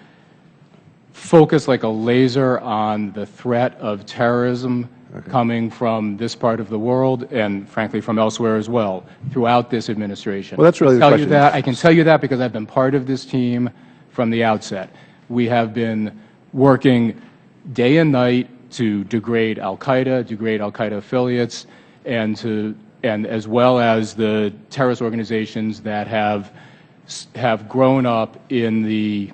focused like a laser on the threat of terrorism coming from this part of the world and, frankly, from elsewhere as well throughout this administration. Well, that's really the question. I can tell you that because I've been part of this team from the outset. We have been working day and night to degrade al-Qaeda, degrade al-Qaeda affiliates, and as well as the terrorist organizations that have grown up in the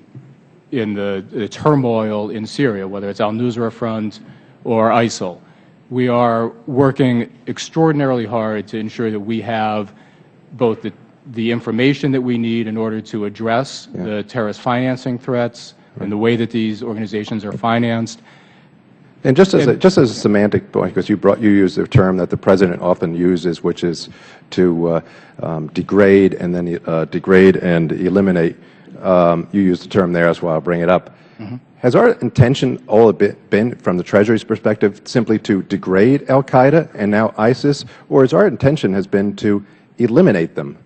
turmoil in Syria, whether it's al-Nusra Front or ISIL. We are working extraordinarily hard to ensure that we have both the information that we need in order to address the terrorist financing threats and the way that these organizations are financed. And just as a semantic point, because you used the term that the President often uses, which is to degrade and then degrade and eliminate. You used the term there, that's why I'll bring it up. Has our intention all been, from the Treasury's perspective, simply to degrade al-Qaeda and now ISIS, or has our intention has been to eliminate them?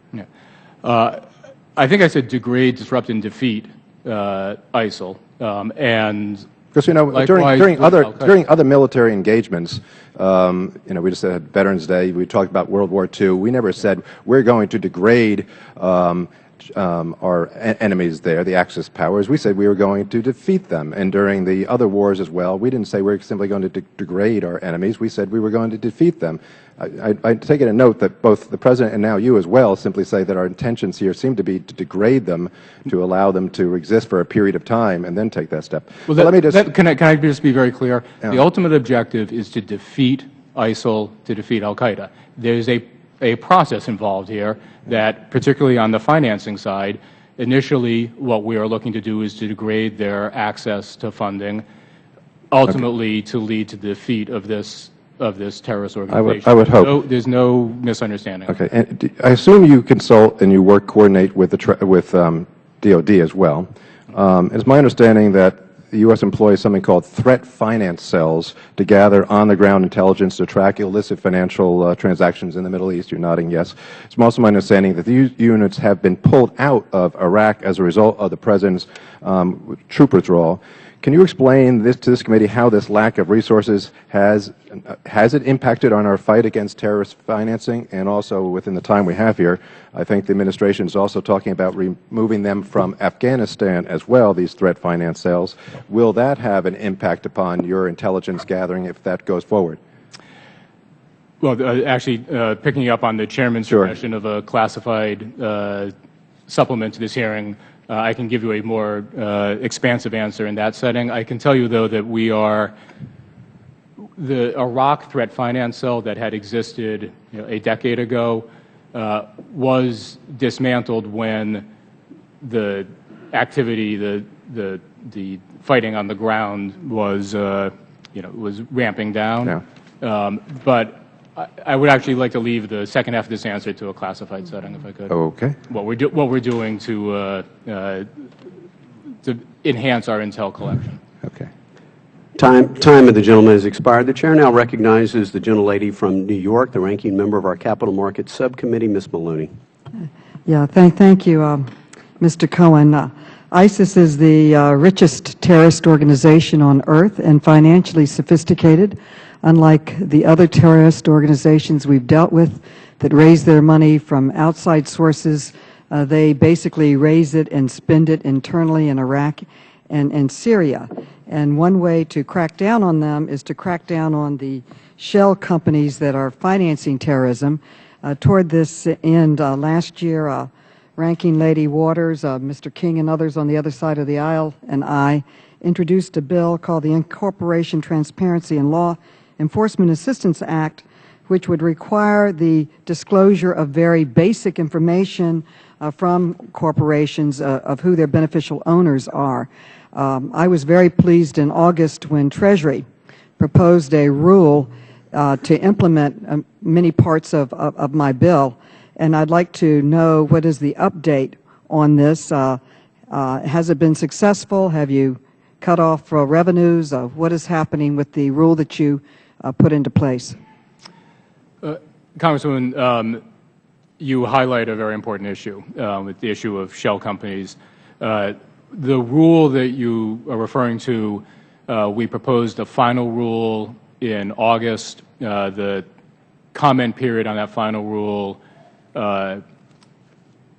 I think I said degrade, disrupt, and defeat. ISIL. And because, you know, likewise during other military engagements, we just had Veterans Day, we talked about World War II. We never said we're going to degrade our enemies there, the Axis powers. We said we were going to defeat them. And during the other wars as well, we didn't say we're simply going to degrade our enemies. We said we were going to defeat them. I take it a note that both the President and now you as well simply say that our intentions here seem to be to degrade them, to allow them to exist for a period of time, and then take that step. Well, let me just can I just be very clear? Yeah. The ultimate objective is to defeat ISIL, to defeat al-Qaeda. There's a process involved here that, particularly on the financing side, initially what we are looking to do is to degrade their access to funding, ultimately to lead to the defeat of this terrorist organization. I would hope. There's no misunderstanding. Okay. And I assume you consult and you coordinate with DOD as well. It's my understanding that the U.S. employs something called threat finance cells to gather on-the-ground intelligence to track illicit financial transactions in the Middle East. You're nodding yes. It's also my understanding that these units have been pulled out of Iraq as a result of the President's troop withdrawal. Can you explain this to this committee, how this lack of resources has it impacted on our fight against terrorist financing? And also, within the time we have here, I think the administration is also talking about removing them from Afghanistan as well, these threat finance cells. Will that have an impact upon your intelligence gathering if that goes forward? Well, actually, picking up on the Chairman's suggestion of a classified supplement to this hearing, I can give you a more expansive answer in that setting. I can tell you, though, that the Iraq threat finance cell that had existed a decade ago was dismantled when the activity, the fighting on the ground was was ramping down. Yeah. But I would actually like to leave the second half of this answer to a classified setting, if I could. Okay. What we're doing to enhance our intel collection. Okay. Time of the gentleman has expired. The Chair now recognizes the gentlelady from New York, the ranking member of our Capital Markets Subcommittee, Ms. Maloney. Yeah, thank you, Mr. Cohen. ISIS is the richest terrorist organization on earth and financially sophisticated. Unlike the other terrorist organizations we've dealt with that raise their money from outside sources, they basically raise it and spend it internally in Iraq and Syria. And one way to crack down on them is to crack down on the shell companies that are financing terrorism. Toward this end, last year, Ranking Lady Waters, Mr. King and others on the other side of the aisle, and I introduced a bill called the Incorporation Transparency and Law Enforcement Assistance Act, which would require the disclosure of very basic information from corporations of who their beneficial owners are. I was very pleased in August when Treasury proposed a rule to implement many parts of my bill, and I'd like to know what is the update on this. Has it been successful? Have you cut off revenues? What is happening with the rule that you put into place? Congresswoman, you highlight a very important issue, with the issue of shell companies. The rule that you are referring to, we proposed a final rule in August. The comment period on that final rule,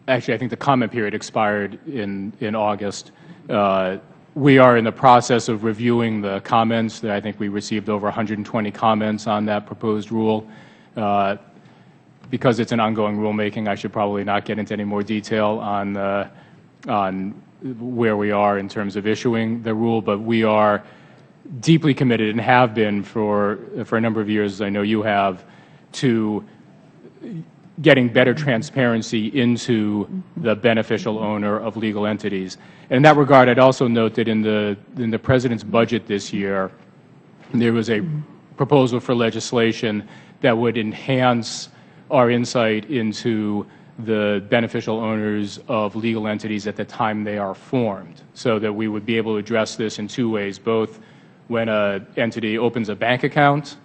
actually I think the comment period expired in August. We are in the process of reviewing the comments. I think we received over 120 comments on that proposed rule. Because it's an ongoing rulemaking, I should probably not get into any more detail on where we are in terms of issuing the rule, but we are deeply committed and have been for a number of years, as I know you have, to getting better transparency into the beneficial owner of legal entities. And in that regard, I'd also note that in the President's budget this year, there was a proposal for legislation that would enhance our insight into the beneficial owners of legal entities at the time they are formed, so that we would be able to address this in two ways. Both when an entity opens a bank account,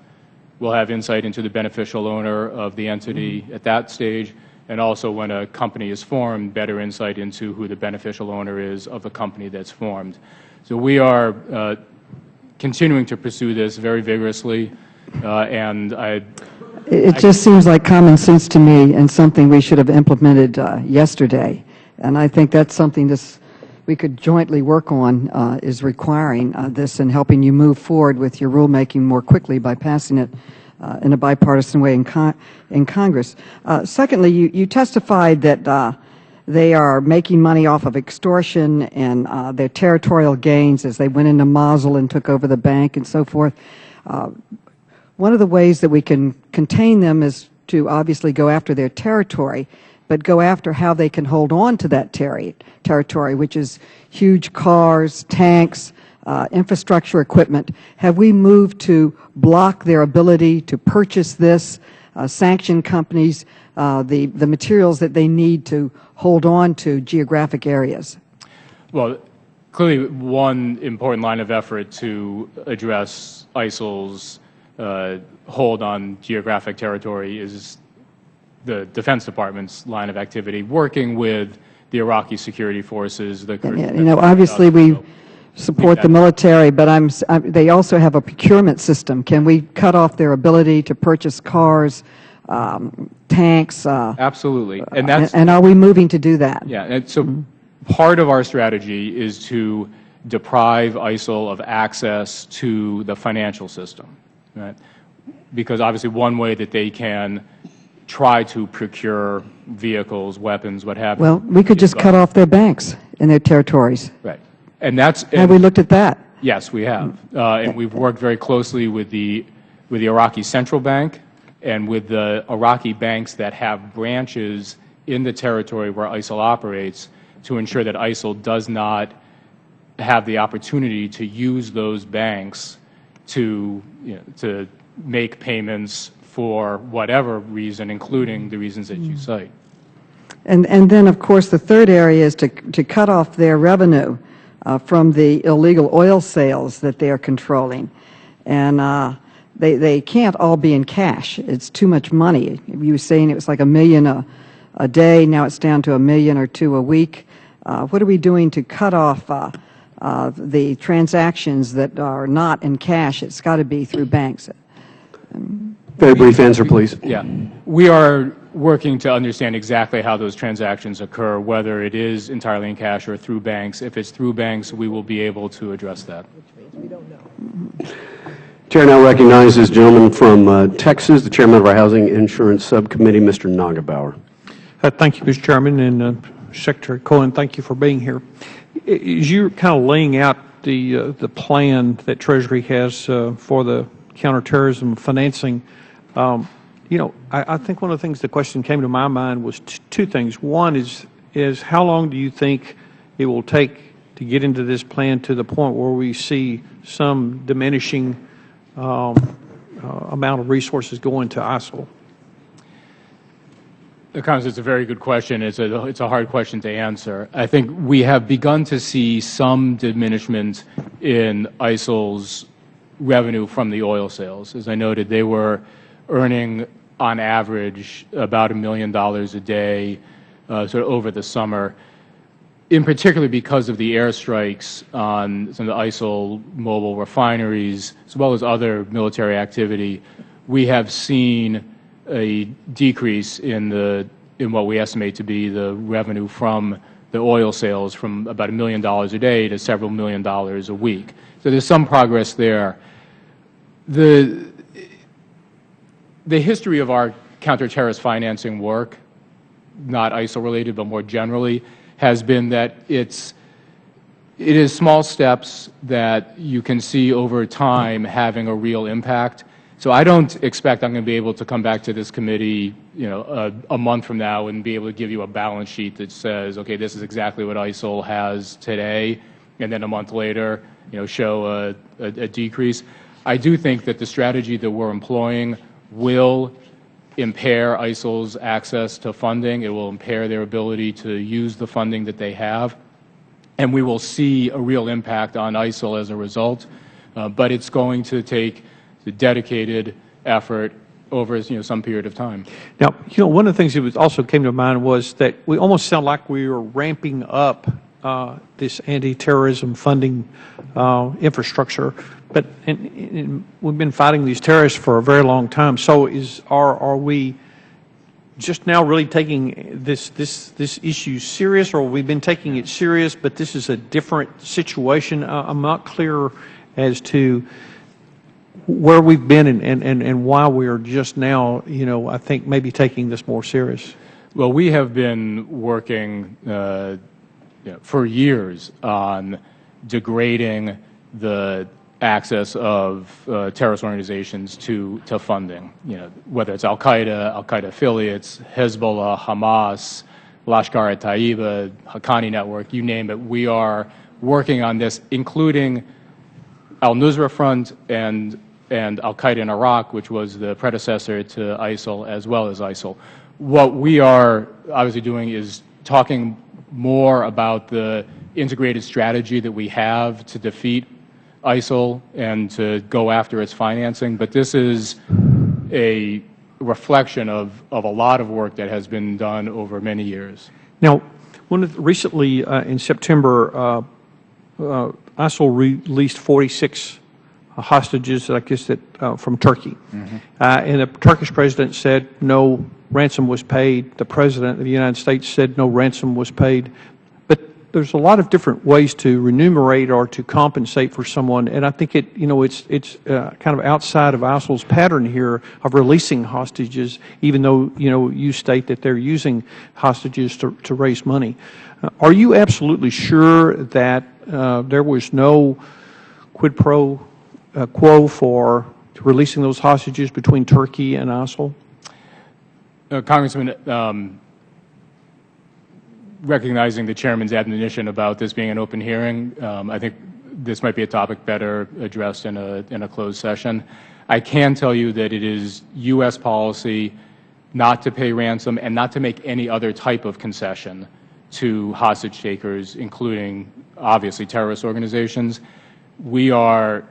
we'll have insight into the beneficial owner of the entity at that stage, and also when a company is formed, better insight into who the beneficial owner is of the company that's formed. So we are continuing to pursue this very vigorously, and It just seems like common sense to me and something we should have implemented yesterday. And I think that's something we could jointly work on, is requiring this and helping you move forward with your rulemaking more quickly by passing it in a bipartisan way in Congress. Secondly, you testified that they are making money off of extortion and their territorial gains as they went into Mosul and took over the bank and so forth. One of the ways that we can contain them is to obviously go after their territory, but go after how they can hold on to that territory, which is huge cars, tanks, infrastructure equipment. Have we moved to block their ability to purchase this, sanction companies, the materials that they need to hold on to geographic areas? Well, clearly one important line of effort to address ISIL's hold on geographic territory is the Defense Department's line of activity, working with the Iraqi security forces. Obviously we support the military, but they also have a procurement system. Can we cut off their ability to purchase cars, tanks? Absolutely. And are we moving to do that? Yeah. And so part of our strategy is to deprive ISIL of access to the financial system, right? Because obviously one way that they can try to procure vehicles, weapons, what have you. Well, we could just cut off their banks in their territories. Right. And have we looked at that? Yes, we have. And we've worked very closely with the Iraqi Central Bank and with the Iraqi banks that have branches in the territory where ISIL operates to ensure that ISIL does not have the opportunity to use those banks to make payments for whatever reason, including the reasons that you cite. And then, of course, the third area is to cut off their revenue from the illegal oil sales that they are controlling. And they can't all be in cash. It's too much money. You were saying it was like $1 million a day. Now it's down to $1 million or $2 million a week. What are we doing to cut off the transactions that are not in cash? It's got to be through banks. Very brief answer, please. Yeah. We are working to understand exactly how those transactions occur, whether it is entirely in cash or through banks. If it's through banks, we will be able to address that. Which means we don't know. Chair now recognizes the gentleman from Texas, the chairman of our Housing Insurance Subcommittee, Mr. Nagelbauer. Thank you, Mr. Chairman, and Secretary Cohen, thank you for being here. As you're kind of laying out the plan that Treasury has for the counterterrorism financing, I think one of the things, the question came to my mind was two things. One is how long do you think it will take to get into this plan to the point where we see some diminishing amount of resources going to ISIL? Congressman, it's a very good question. It's a hard question to answer. I think we have begun to see some diminishment in ISIL's revenue from the oil sales. As I noted, they were earning on average about $1 million a day sort of over the summer, in particular because of the airstrikes on some of the ISIL mobile refineries, as well as other military activity. We have seen a decrease in what we estimate to be the revenue from the oil sales from about $1 million a day to several $1 million a week. So there's some progress there. The history of our counterterrorist financing work, not ISIL related but more generally, has been that it is small steps that you can see over time having a real impact. So I don't expect I'm going to be able to come back to this committee, a month from now and be able to give you a balance sheet that says, okay, this is exactly what ISIL has today, and then a month later, show a decrease. I do think that the strategy that we're employing will impair ISIL's access to funding. It will impair their ability to use the funding that they have, and we will see a real impact on ISIL as a result. But it's going to take the dedicated effort over some period of time. Now, one of the things that also came to mind was that we almost sound like we were ramping up this anti-terrorism funding infrastructure, but we've been fighting these terrorists for a very long time. So are we just now really taking this issue serious, or we've been taking it serious, but this is a different situation? I'm not clear as to where we've been and why we are just now, I think maybe taking this more serious. Well, we have been working for years on degrading the access of terrorist organizations to funding, whether it's Al-Qaeda affiliates, Hezbollah, Hamas, Lashkar-e-Taiba, Haqqani Network, you name it. We are working on this, including Al-Nusra Front and Al-Qaeda in Iraq, which was the predecessor to ISIL, as well as ISIL. What we are obviously doing is talking more about the integrated strategy that we have to defeat ISIL and to go after its financing, but this is a reflection of a lot of work that has been done over many years. Now, recently in September, ISIL released 46 hostages, I guess, from Turkey. And the Turkish president said no ransom was paid. The president of the United States said no ransom was paid. But there's a lot of different ways to remunerate or to compensate for someone, and I think it's kind of outside of ISIL's pattern here of releasing hostages, even though you state that they're using hostages to raise money. Are you absolutely sure that there was no quid pro quo for releasing those hostages between Turkey and ISIL? Congressman, recognizing the Chairman's admonition about this being an open hearing, I think this might be a topic better addressed in a closed session. I can tell you that it is U.S. policy not to pay ransom and not to make any other type of concession to hostage takers, including, obviously, terrorist organizations. We are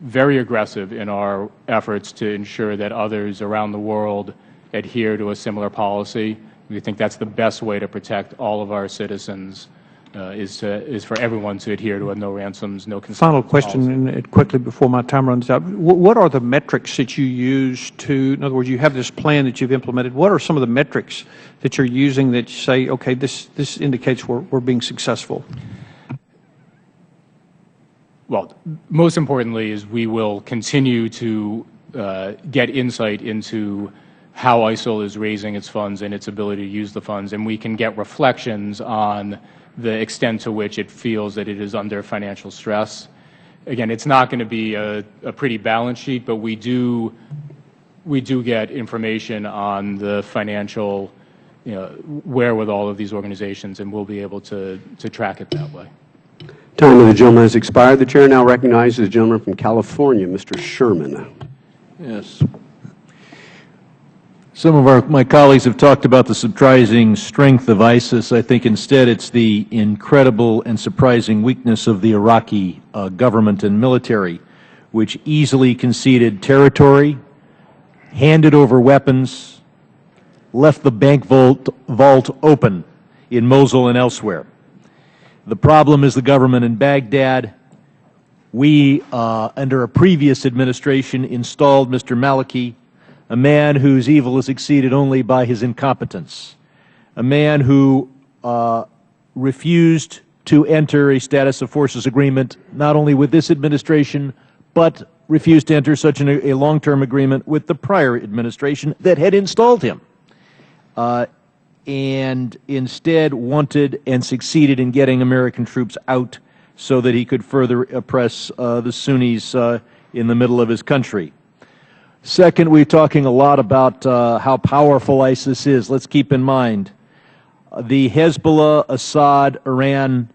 very aggressive in our efforts to ensure that others around the world adhere to a similar policy. We think that's the best way to protect all of our citizens, is for everyone to adhere to a no ransoms, no concessions Final question, and quickly before my time runs out. What are the metrics that you use to, in other words, you have this plan that you've implemented. What are some of the metrics that you're using that you say, okay, this indicates we're being successful? Well, most importantly is we will continue to get insight into how ISIL is raising its funds and its ability to use the funds, and we can get reflections on the extent to which it feels that it is under financial stress. Again, it's not going to be a pretty balance sheet, but we do get information on the financial wherewithal of these organizations, and we'll be able to track it that way. Time of the gentleman has expired. The Chair now recognizes the gentleman from California, Mr. Sherman. Yes. Some of my colleagues have talked about the surprising strength of ISIS. I think instead it's the incredible and surprising weakness of the Iraqi government and military, which easily conceded territory, handed over weapons, left the bank vault open in Mosul and elsewhere. The problem is the government in Baghdad. We, under a previous administration, installed Mr. Maliki, a man whose evil is exceeded only by his incompetence, a man who refused to enter a status of forces agreement not only with this administration, but refused to enter such a long-term agreement with the prior administration that had installed him, and instead wanted and succeeded in getting American troops out so that he could further oppress the Sunnis in the middle of his country. Second, we're talking a lot about how powerful ISIS is. Let's keep in mind the Hezbollah, Assad, Iran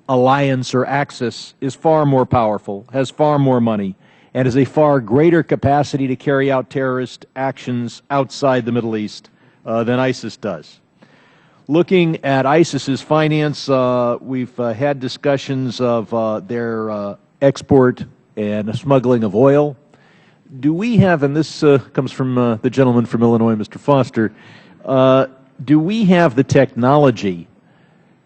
alliance or axis is far more powerful, has far more money, and has a far greater capacity to carry out terrorist actions outside the Middle East than ISIS does. Looking at ISIS's finance, we've had discussions of their export and smuggling of oil. do we have, and this comes from the gentleman from Illinois, Mr. Foster, do we have the technology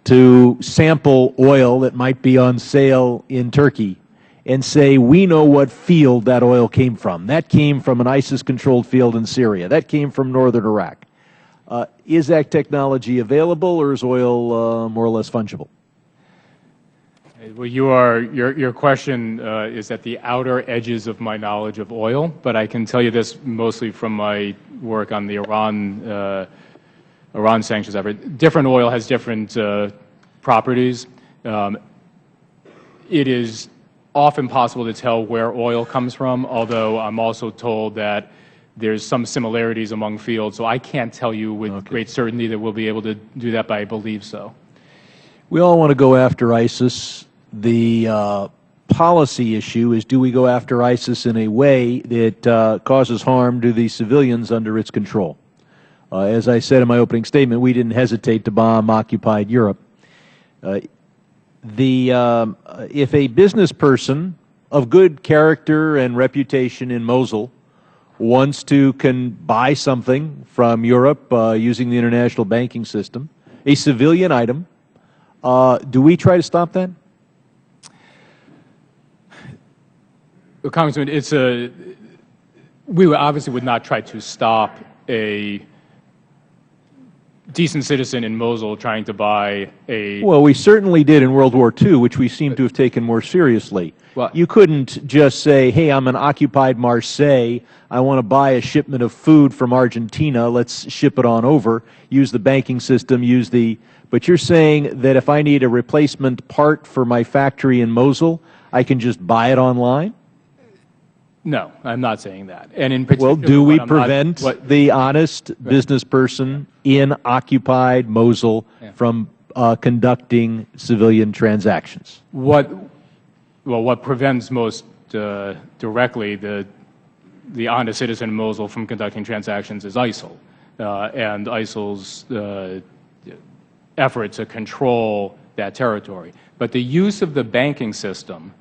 to sample oil that might be on sale in Turkey and say, we know what field that oil came from? That came from an ISIS-controlled field in Syria. That came from northern Iraq. Is that technology available, or is oil more or less fungible? Well, your question is at the outer edges of my knowledge of oil, but I can tell you this mostly from my work on the Iran sanctions effort. Different oil has different properties. It is often possible to tell where oil comes from, although I'm also told that there's some similarities among fields, so I can't tell you with great certainty that we'll be able to do that, but I believe so. We all want to go after ISIS. The policy issue is, do we go after ISIS in a way that causes harm to the civilians under its control? As I said in my opening statement, we didn't hesitate to bomb occupied Europe. If a business person of good character and reputation in Mosul wants to buy something from Europe using the international banking system, a civilian item, do we try to stop that? Well, Congressman, we obviously would not try to stop a decent citizen in Mosul trying to buy a... Well, we certainly did in World War II, which we seem to have taken more seriously. Well, you couldn't just say, hey, I'm an occupied Marseille, I want to buy a shipment of food from Argentina, let's ship it on over, use the banking system, but you're saying that if I need a replacement part for my factory in Mosul, I can just buy it online? No, I'm not saying that. And in particular, well, do we prevent the honest business person in occupied Mosul from conducting civilian transactions? What prevents most directly the honest citizen in Mosul from conducting transactions is ISIL and ISIL's effort to control that territory. But the use of the banking system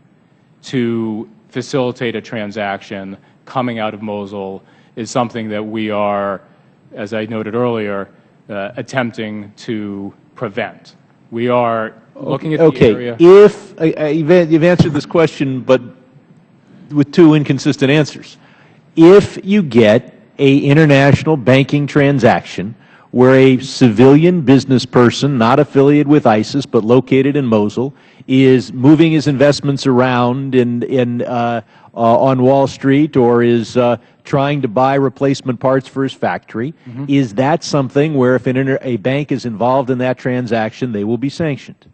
to facilitate a transaction coming out of Mosul is something that we are, as I noted earlier, attempting to prevent. We are looking at the area. You've answered this question, but with two inconsistent answers. If you get an international banking transaction where a civilian business person, not affiliated with ISIS but located in Mosul, is moving his investments around on Wall Street or is trying to buy replacement parts for his factory, is that something where if a bank is involved in that transaction, they will be sanctioned?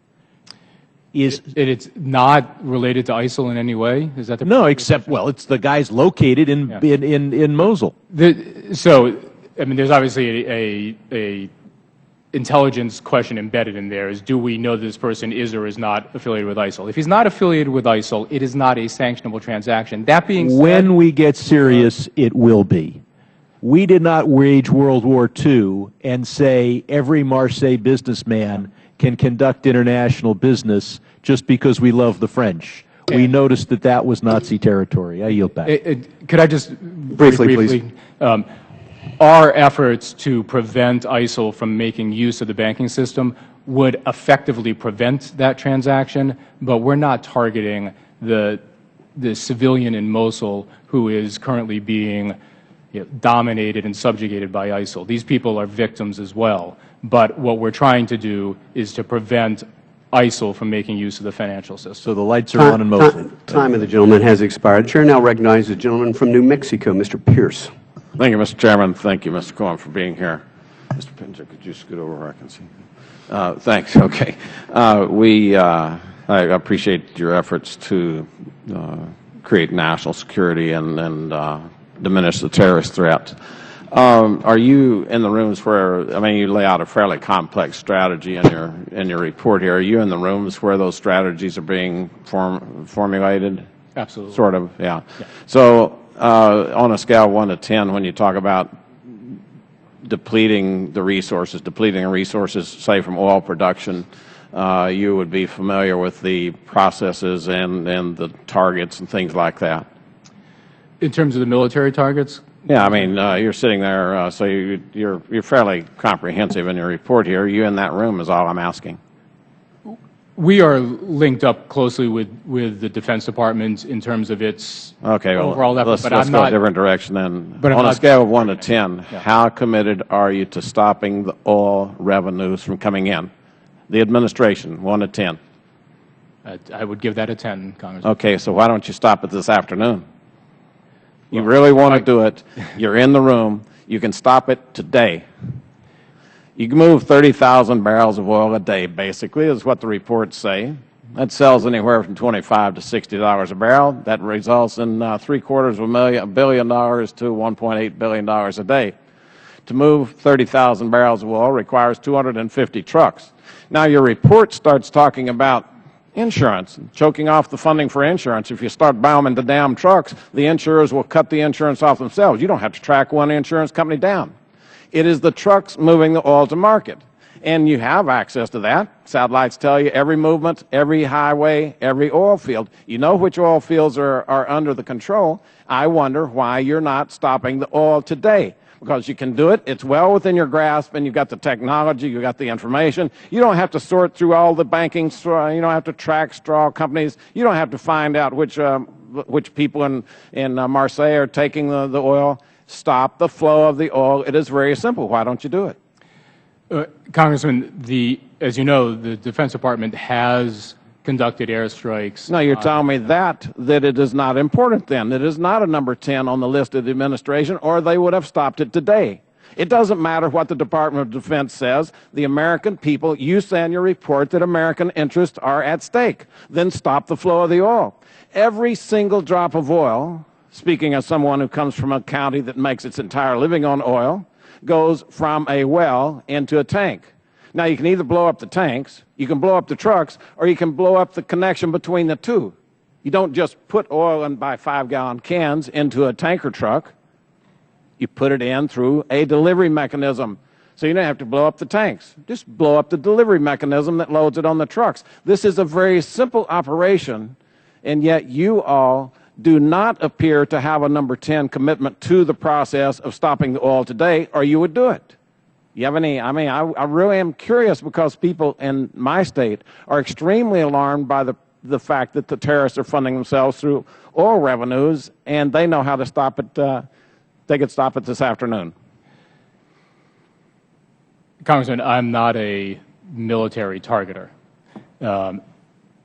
It's not related to ISIL in any way? Is that the No, except, well, it's the guy's located in Mosul. So, I mean, there's obviously a intelligence question embedded in there, is do we know that this person is or is not affiliated with ISIL? If he's not affiliated with ISIL, it is not a sanctionable transaction. That being said, when we get serious, it will be. We did not wage World War II and say every Marseille businessman can conduct international business just because we love the French. We noticed that that was Nazi territory. I yield back. Could I just briefly please? Our efforts to prevent ISIL from making use of the banking system would effectively prevent that transaction, but we're not targeting the civilian in Mosul who is currently being dominated and subjugated by ISIL. These people are victims as well, but what we're trying to do is to prevent ISIL from making use of the financial system. So the lights are on in Mosul. Time of the gentleman has expired. The Chair now recognizes the gentleman from New Mexico, Mr. Pierce. Thank you, Mr. Chairman. Thank you, Mr. Cohen, for being here. Mr. Pinter, could you scoot over where I can see? Thanks. Okay. I appreciate your efforts to create national security and diminish the terrorist threat. Are you in the rooms where, I mean, you lay out a fairly complex strategy in your report here. Are you in the rooms where those strategies are being formulated? Absolutely. Sort of, yeah. So on a scale of 1 to 10, when you talk about depleting resources, say, from oil production, you would be familiar with the processes and the targets and things like that? In terms of the military targets? Yeah, I mean, you're sitting there, so you're fairly comprehensive in your report here. You in that room is all I'm asking. We are linked up closely with the Defense Department in terms of its overall effort. Let's go a different direction then. But on a scale of 1 to 10, how committed are you to stopping the oil revenues from coming in? The administration, 1 to 10. I would give that a 10, Congressman. Okay, so why don't you stop it this afternoon? You really want to do it. You're in the room. You can stop it today. You can move 30,000 barrels of oil a day, basically, is what the reports say. That sells anywhere from $25 to $60 a barrel. That results in $750 million to $1.8 billion a day. To move 30,000 barrels of oil requires 250 trucks. Now, your report starts talking about insurance, choking off the funding for insurance. If you start bombing the damn trucks, the insurers will cut the insurance off themselves. You don't have to track one insurance company down. It is the trucks moving the oil to market. And you have access to that. Satellites tell you every movement, every highway, every oil field. You know which oil fields are under the control. I wonder why you're not stopping the oil today. Because you can do it. It's well within your grasp, and you've got the technology, you've got the information. You don't have to sort through all the banking, you don't have to track straw companies. You don't have to find out which people in Marseille are taking the oil. Stop the flow of the oil. It is very simple. Why don't you do it? Congressman, as you know, the Defense Department has conducted airstrikes. No, you're telling me that it is not important then. It is not a number 10 on the list of the administration, or they would have stopped it today. It doesn't matter what the Department of Defense says. The American people, you say in your report that American interests are at stake. Then stop the flow of the oil. Every single drop of oil, speaking as someone who comes from a county that makes its entire living on oil, goes from a well into a tank. Now, you can either blow up the tanks, you can blow up the trucks, or you can blow up the connection between the two. You don't just put oil in by 5-gallon cans into a tanker truck. You put it in through a delivery mechanism. So you don't have to blow up the tanks. Just blow up the delivery mechanism that loads it on the trucks. This is a very simple operation, and yet you all do not appear to have a number 10 commitment to the process of stopping the oil today, or you would do it. You have any, I mean, I really am curious because people in my state are extremely alarmed by the fact that the terrorists are funding themselves through oil revenues, and they know how to stop it. They could stop it this afternoon. Congressman, I'm not a military targeter.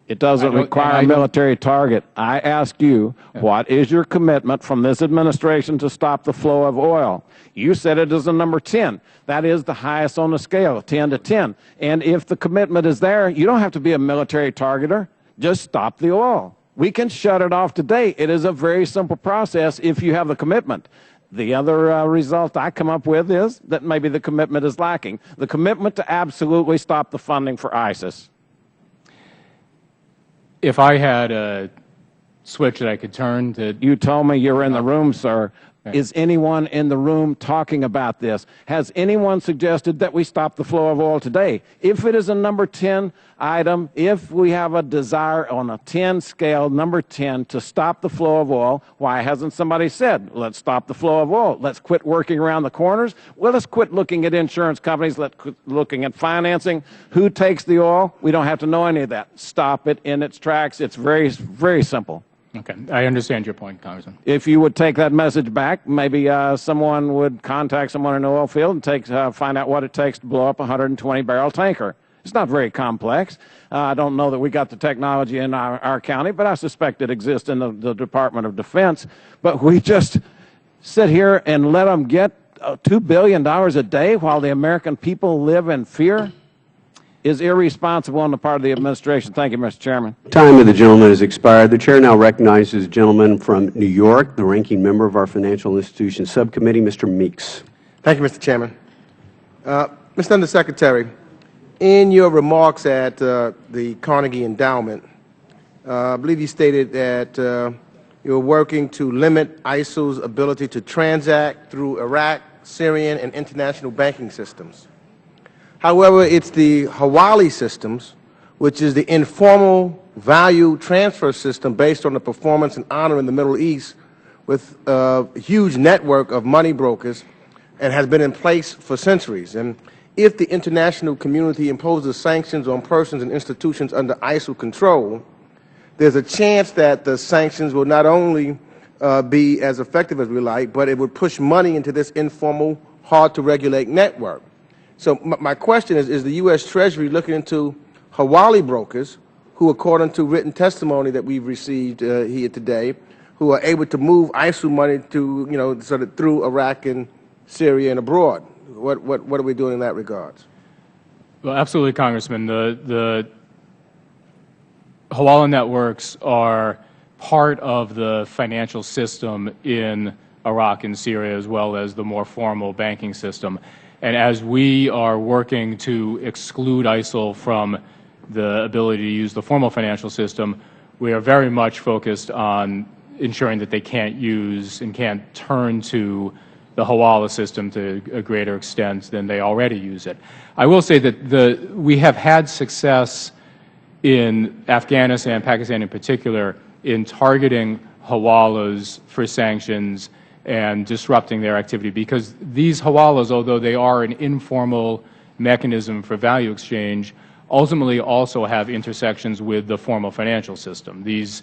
It doesn't require a military target. I ask you, what is your commitment from this administration to stop the flow of oil? You said it is a number 10. That is the highest on the scale, 10 to 10. And if the commitment is there, you don't have to be a military targeter. Just stop the oil. We can shut it off today. It is a very simple process if you have the commitment. The other result I come up with is that maybe the commitment is lacking. The commitment to absolutely stop the funding for ISIS. If I had a switch that I could turn to... You told me you're in the room, sir. Is anyone in the room talking about this? Has anyone suggested that we stop the flow of oil today? If it is a number 10 item, if we have a desire on a 10 scale, number 10, to stop the flow of oil, why hasn't somebody said, let's stop the flow of oil? Let's quit working around the corners. Well, let's quit looking at insurance companies. Let's quit looking at financing. Who takes the oil? We don't have to know any of that. Stop it in its tracks. It's very, very simple. Okay. I understand your point, Congressman. If you would take that message back, maybe someone would contact someone in the oil field and find out what it takes to blow up a 120-barrel tanker. It's not very complex. I don't know that we got the technology in our county, but I suspect it exists in the Department of Defense. But we just sit here and let them get $2 billion a day while the American people live in fear? Is irresponsible on the part of the administration. Thank you, Mr. Chairman. Time of the gentleman has expired. The Chair now recognizes the gentleman from New York, the ranking member of our Financial Institutions Subcommittee, Mr. Meeks. Thank you, Mr. Chairman. Mr. Undersecretary, in your remarks at the Carnegie Endowment, I believe you stated that you're working to limit ISIL's ability to transact through Iraq, Syrian, and international banking systems. However, it's the Hawali systems, which is the informal value transfer system based on the performance and honor in the Middle East, with a huge network of money brokers and has been in place for centuries. And if the international community imposes sanctions on persons and institutions under ISIL control, there's a chance that the sanctions will not only be as effective as we like, but it would push money into this informal, hard-to-regulate network. So my question is the U.S. Treasury looking into Hawali brokers who, according to written testimony that we've received here today, who are able to move ISIL money to, sort of through Iraq and Syria and abroad? What are we doing in that regard? Well, absolutely, Congressman. The Hawala networks are part of the financial system in Iraq and Syria, as well as the more formal banking system. And as we are working to exclude ISIL from the ability to use the formal financial system, we are very much focused on ensuring that they can't use and can't turn to the Hawala system to a greater extent than they already use it. I will say that we have had success in Afghanistan and Pakistan in particular in targeting Hawalas for sanctions and disrupting their activity, because these Hawalas, although they are an informal mechanism for value exchange, ultimately also have intersections with the formal financial system. These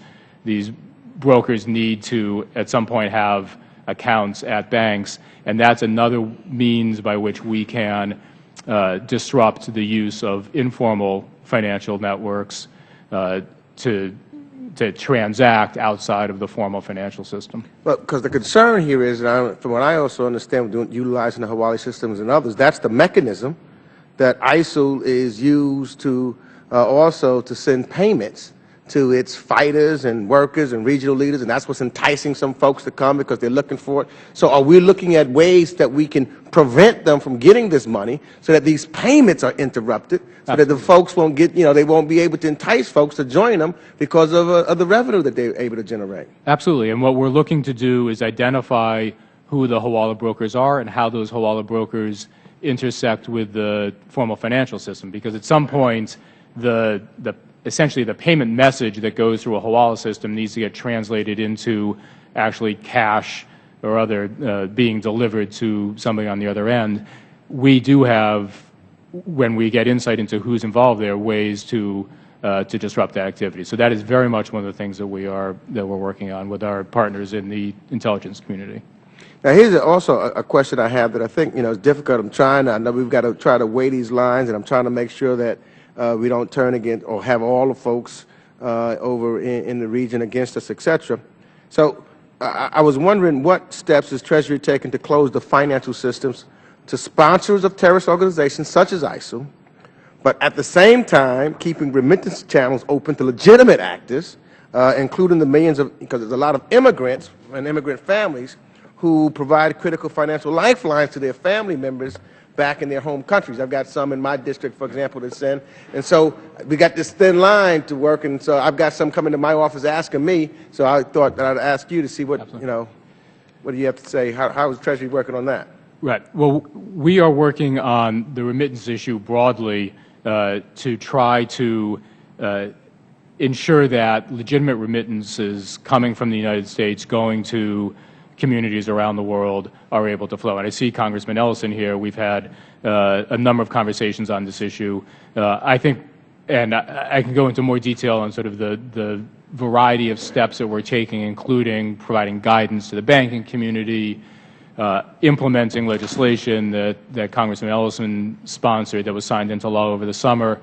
brokers need to, at some point, have accounts at banks, and that's another means by which we can disrupt the use of informal financial networks to transact outside of the formal financial system. Well, because the concern here is, from what I also understand, utilizing the Hawali systems and others, that's the mechanism that ISIL is used to also to send payments to its fighters and workers and regional leaders, and that's what's enticing some folks to come because they're looking for it. So are we looking at ways that we can prevent them from getting this money so that these payments are interrupted, so that the folks won't get, they won't be able to entice folks to join them because of the revenue that they're able to generate? Absolutely. And what we're looking to do is identify who the Hawala brokers are and how those Hawala brokers intersect with the formal financial system, because at some point essentially the payment message that goes through a Hawala system needs to get translated into actually cash or other being delivered to somebody on the other end. We do have, when we get insight into who's involved there, ways to disrupt that activity. So that is very much one of the things that we're working on with our partners in the intelligence community. Now, here's also a question I have that I think is difficult. I know we've got to try to weigh these lines, and I'm trying to make sure that we don't turn against or have all the folks over in the region against us, etc. So I was wondering, what steps is Treasury taking to close the financial systems to sponsors of terrorist organizations such as ISIL, but at the same time keeping remittance channels open to legitimate actors, including the millions of, because there's a lot of immigrants and immigrant families who provide critical financial lifelines to their family members back in their home countries. I've got some in my district, for example, that send. And so we got this thin line to work, and so I've got some coming to my office asking me, so I thought that I'd ask you to see what, what do you have to say? How is Treasury working on that? Right. Well, we are working on the remittance issue broadly to try to ensure that legitimate remittances coming from the United States going to communities around the world are able to flow. And I see Congressman Ellison here. We've had a number of conversations on this issue. I think, and I can go into more detail on sort of the variety of steps that we're taking, including providing guidance to the banking community, implementing legislation that Congressman Ellison sponsored that was signed into law over the summer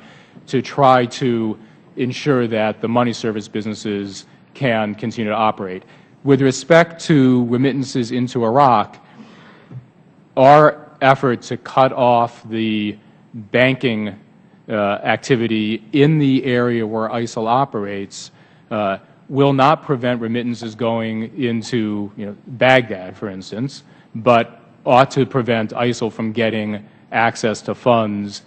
to try to ensure that the money service businesses can continue to operate. With respect to remittances into Iraq, our effort to cut off the banking activity in the area where ISIL operates will not prevent remittances going into Baghdad, for instance, but ought to prevent ISIL from getting access to funds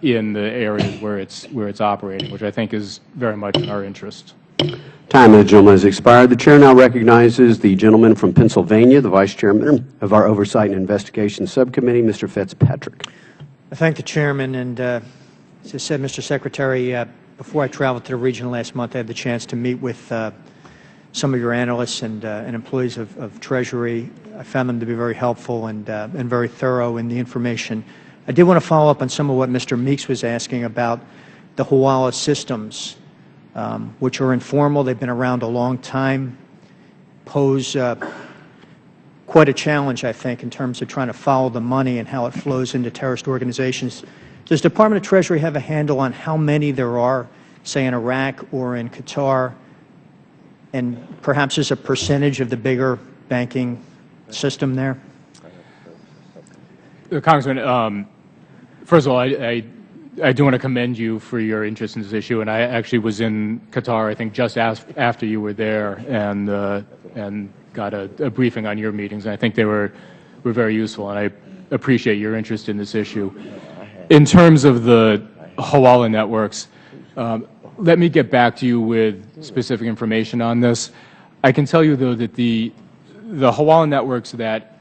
in the areas where it's operating, which I think is very much in our interest. Time of the gentleman has expired. The Chair now recognizes the gentleman from Pennsylvania, the Vice Chairman of our Oversight and Investigation Subcommittee, Mr. Fitzpatrick. I thank the Chairman, and as I said, Mr. Secretary, before I traveled to the region last month, I had the chance to meet with some of your analysts and employees of Treasury. I found them to be very helpful and very thorough in the information. I did want to follow up on some of what Mr. Meeks was asking about the Hawala systems, which are informal. They've been around a long time, pose quite a challenge, I think, in terms of trying to follow the money and how it flows into terrorist organizations. Does the Department of Treasury have a handle on how many there are, say, in Iraq or in Qatar, and perhaps as a percentage of the bigger banking system there? Congressman, first of all, I do want to commend you for your interest in this issue, and I actually was in Qatar, I think, just after you were there, and got a briefing on your meetings, and I think they were very useful, and I appreciate your interest in this issue. In terms of the Hawala networks, let me get back to you with specific information on this. I can tell you, though, that the Hawala networks that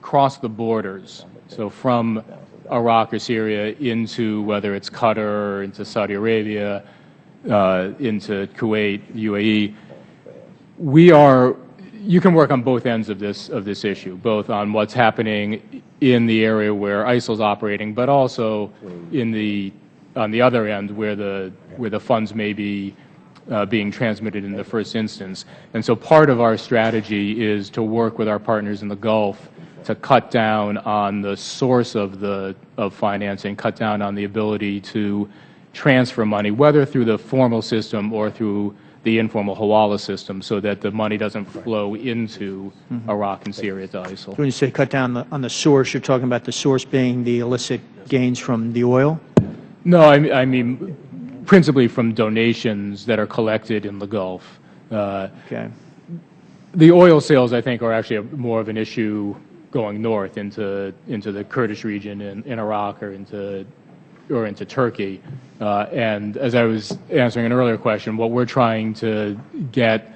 cross the borders, so from Iraq or Syria into whether it's Qatar or into Saudi Arabia, into Kuwait, UAE, you can work on both ends of this issue, both on what's happening in the area where ISIL is operating, but also on the other end where the funds may be being transmitted in the first instance. And so part of our strategy is to work with our partners in the Gulf to cut down on the source of financing, cut down on the ability to transfer money, whether through the formal system or through the informal Hawala system, so that the money doesn't flow into Iraq and Syria to ISIL. When you say cut down on the source, you're talking about the source being the illicit gains from the oil? No, I mean principally from donations that are collected in the Gulf. Okay. The oil sales, I think, are actually more of an issue going north into the Kurdish region in Iraq or into Turkey. And as I was answering an earlier question, what we're trying to get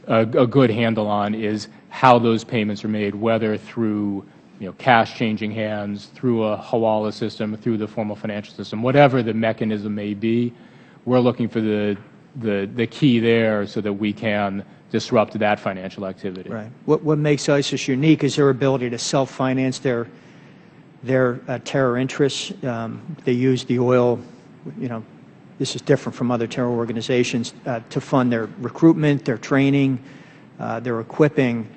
a good handle on is how those payments are made, whether through cash changing hands, through a Hawala system, through the formal financial system, whatever the mechanism may be. We're looking for the key there so that we can disrupt that financial activity. Right. What makes ISIS unique is their ability to self-finance their terror interests. They use the oil, this is different from other terror organizations, to fund their recruitment, their training, their equipping.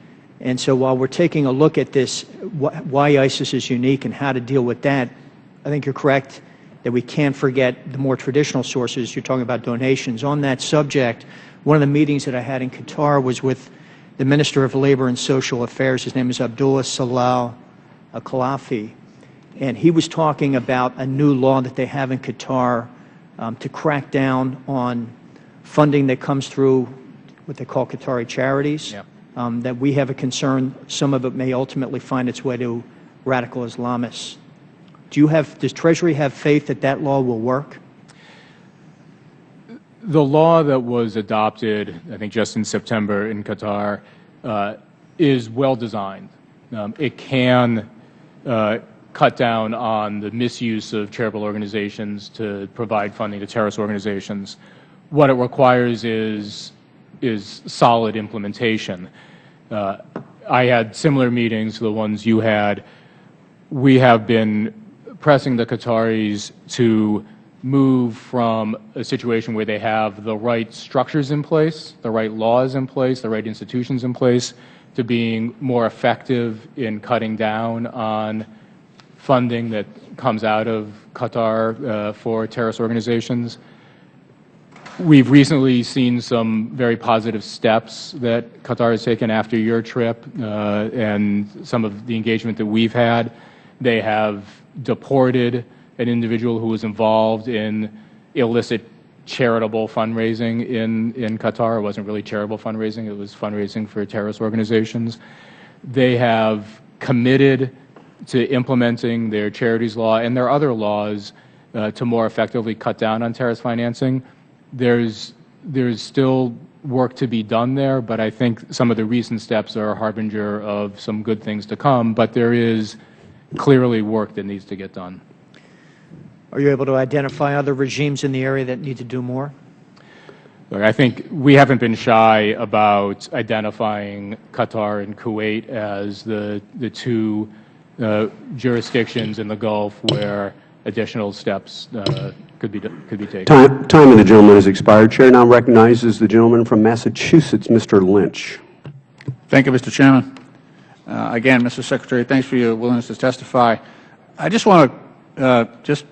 And so while we're taking a look at this, why ISIS is unique and how to deal with that, I think you're correct that we can't forget the more traditional sources. You're talking about donations. On that subject, one of the meetings that I had in Qatar was with the Minister of Labor and Social Affairs. His name is Abdullah Salah Al-Khalafi. And he was talking about a new law that they have in Qatar to crack down on funding that comes through what they call Qatari charities. Yep. That we have a concern some of it may ultimately find its way to radical Islamists. Does Treasury have faith that that law will work? The law that was adopted, I think just in September in Qatar, is well designed. It can cut down on the misuse of charitable organizations to provide funding to terrorist organizations. What it requires is solid implementation. I had similar meetings to the ones you had. We have been pressing the Qataris to move from a situation where they have the right structures in place, the right laws in place, the right institutions in place, to being more effective in cutting down on funding that comes out of Qatar for terrorist organizations. We've recently seen some very positive steps that Qatar has taken after your trip and some of the engagement that we've had. They have deported an individual who was involved in illicit charitable fundraising in Qatar. It wasn't really charitable fundraising. It was fundraising for terrorist organizations. They have committed to implementing their charities law and their other laws to more effectively cut down on terrorist financing. There's still work to be done there, but I think some of the recent steps are a harbinger of some good things to come, but there is clearly work that needs to get done. Are you able to identify other regimes in the area that need to do more? Look, I think we haven't been shy about identifying Qatar and Kuwait as the two jurisdictions in the Gulf where additional steps could be taken. Time of the gentleman has expired. Chair now recognizes the gentleman from Massachusetts, Mr. Lynch. Thank you, Mr. Chairman. Again, Mr. Secretary, thanks for your willingness to testify. I just want to just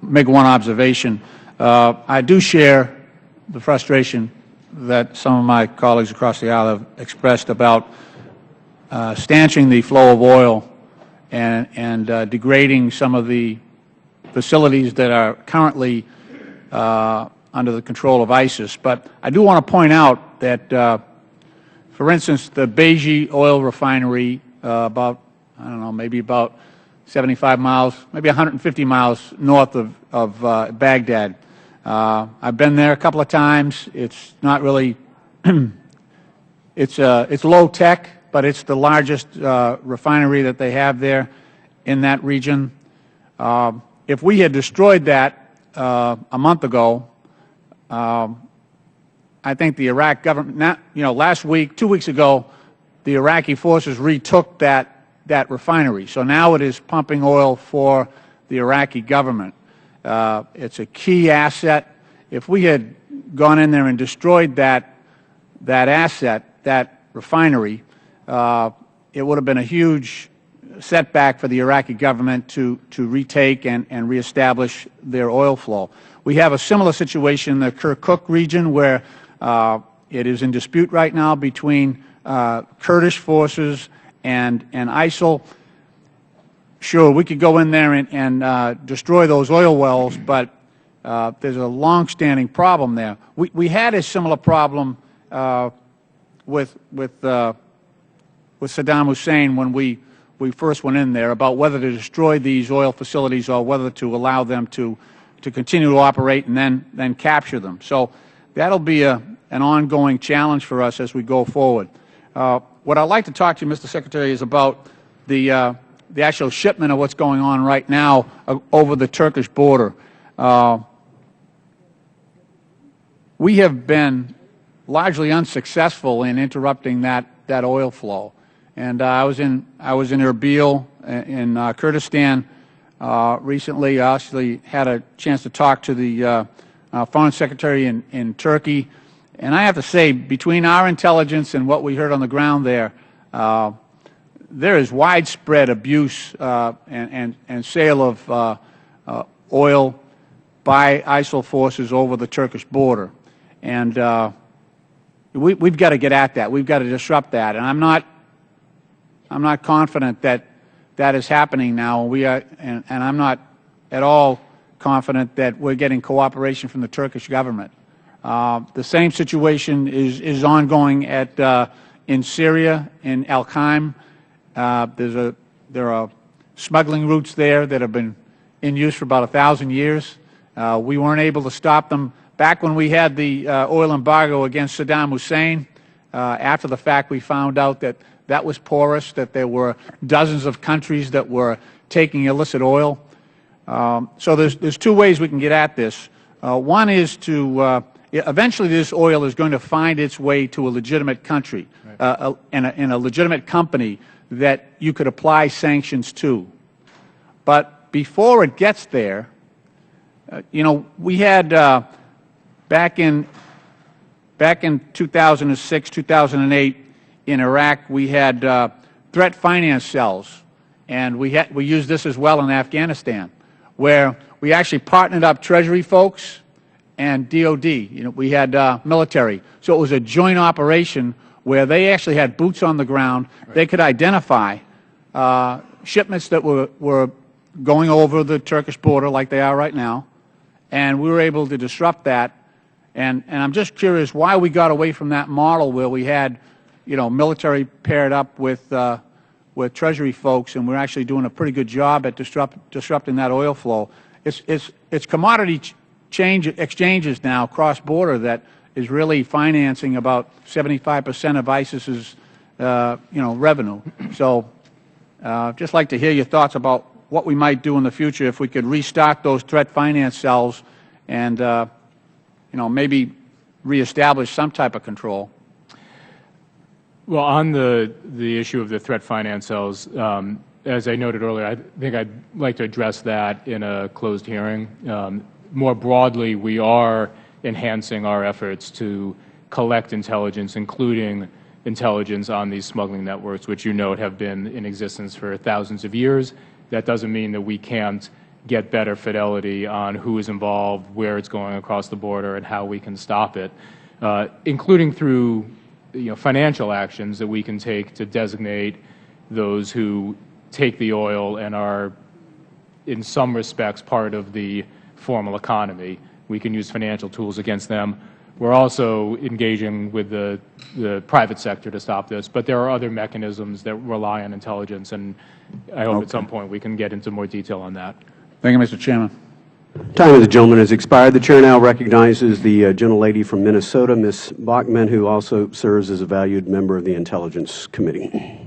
make one observation. I do share the frustration that some of my colleagues across the aisle have expressed about stanching the flow of oil and degrading some of the facilities that are currently under the control of ISIS. But I do want to point out that, for instance, the Beji oil refinery, about, I don't know, maybe about 75 miles, maybe 150 miles north of Baghdad. I've been there a couple of times. It's not really, it's low tech, but it's the largest refinery that they have there in that region. If we had destroyed that a month ago, I think the Iraq government, last week, 2 weeks ago, the Iraqi forces retook that refinery. So now it is pumping oil for the Iraqi government. It's a key asset. If we had gone in there and destroyed that asset, that refinery, it would have been a huge setback for the Iraqi government to retake and reestablish their oil flow. We have a similar situation in the Kirkuk region where it is in dispute right now between Kurdish forces and ISIL. Sure, we could go in there and destroy those oil wells, but there's a long-standing problem there. We had a similar problem with Saddam Hussein when we first went in there about whether to destroy these oil facilities or whether to allow them to continue to operate and then capture them. So that'll be an ongoing challenge for us as we go forward. What I'd like to talk to you, Mr. Secretary, is about the actual shipment of what's going on right now over the Turkish border. We have been largely unsuccessful in interrupting that oil flow. And I was in Erbil in Kurdistan recently. I actually had a chance to talk to the Foreign Secretary in Turkey. And I have to say, between our intelligence and what we heard on the ground there is widespread abuse and sale of oil by ISIL forces over the Turkish border. And we've got to get at that. We've got to disrupt that. And I'm not confident that that is happening now. And I'm not at all confident that we're getting cooperation from the Turkish government. The same situation is ongoing in Syria, in Al-Qaim. There are smuggling routes there that have been in use for about 1,000 years. We weren't able to stop them. Back when we had the oil embargo against Saddam Hussein, after the fact we found out that that was porous, that there were dozens of countries that were taking illicit oil. So there's two ways we can get at this. One is to eventually this oil is going to find its way to a legitimate country, and a legitimate company that you could apply sanctions to. But before it gets there, we had back in 2006, 2008 in Iraq, we had threat finance cells, and we used this as well in Afghanistan, where we actually partnered up Treasury folks and DOD. We had military. So it was a joint operation where they actually had boots on the ground. Right. They could identify shipments that were going over the Turkish border like they are right now, and we were able to disrupt that. And I'm just curious why we got away from that model where we had, military paired up with Treasury folks, and we're actually doing a pretty good job at disrupting that oil flow. It's commodity exchanges now cross-border that is really financing about 75% of ISIS's revenue. So just like to hear your thoughts about what we might do in the future if we could restock those threat finance cells and maybe reestablish some type of control. Well, on the issue of the threat finance cells, as I noted earlier, I think I'd like to address that in a closed hearing. More broadly, we are enhancing our efforts to collect intelligence, including intelligence on these smuggling networks, which you note have been in existence for thousands of years. That doesn't mean that we can't get better fidelity on who is involved, where it's going across the border, and how we can stop it, including through financial actions that we can take to designate those who take the oil and are, in some respects, part of the formal economy. We can use financial tools against them. We're also engaging with the private sector to stop this, but there are other mechanisms that rely on intelligence, and I hope at some point we can get into more detail on that. Thank you, Mr. Chairman. Time of the gentleman has expired. The Chair now recognizes the gentlelady from Minnesota, Ms. Bachman, who also serves as a valued member of the Intelligence Committee.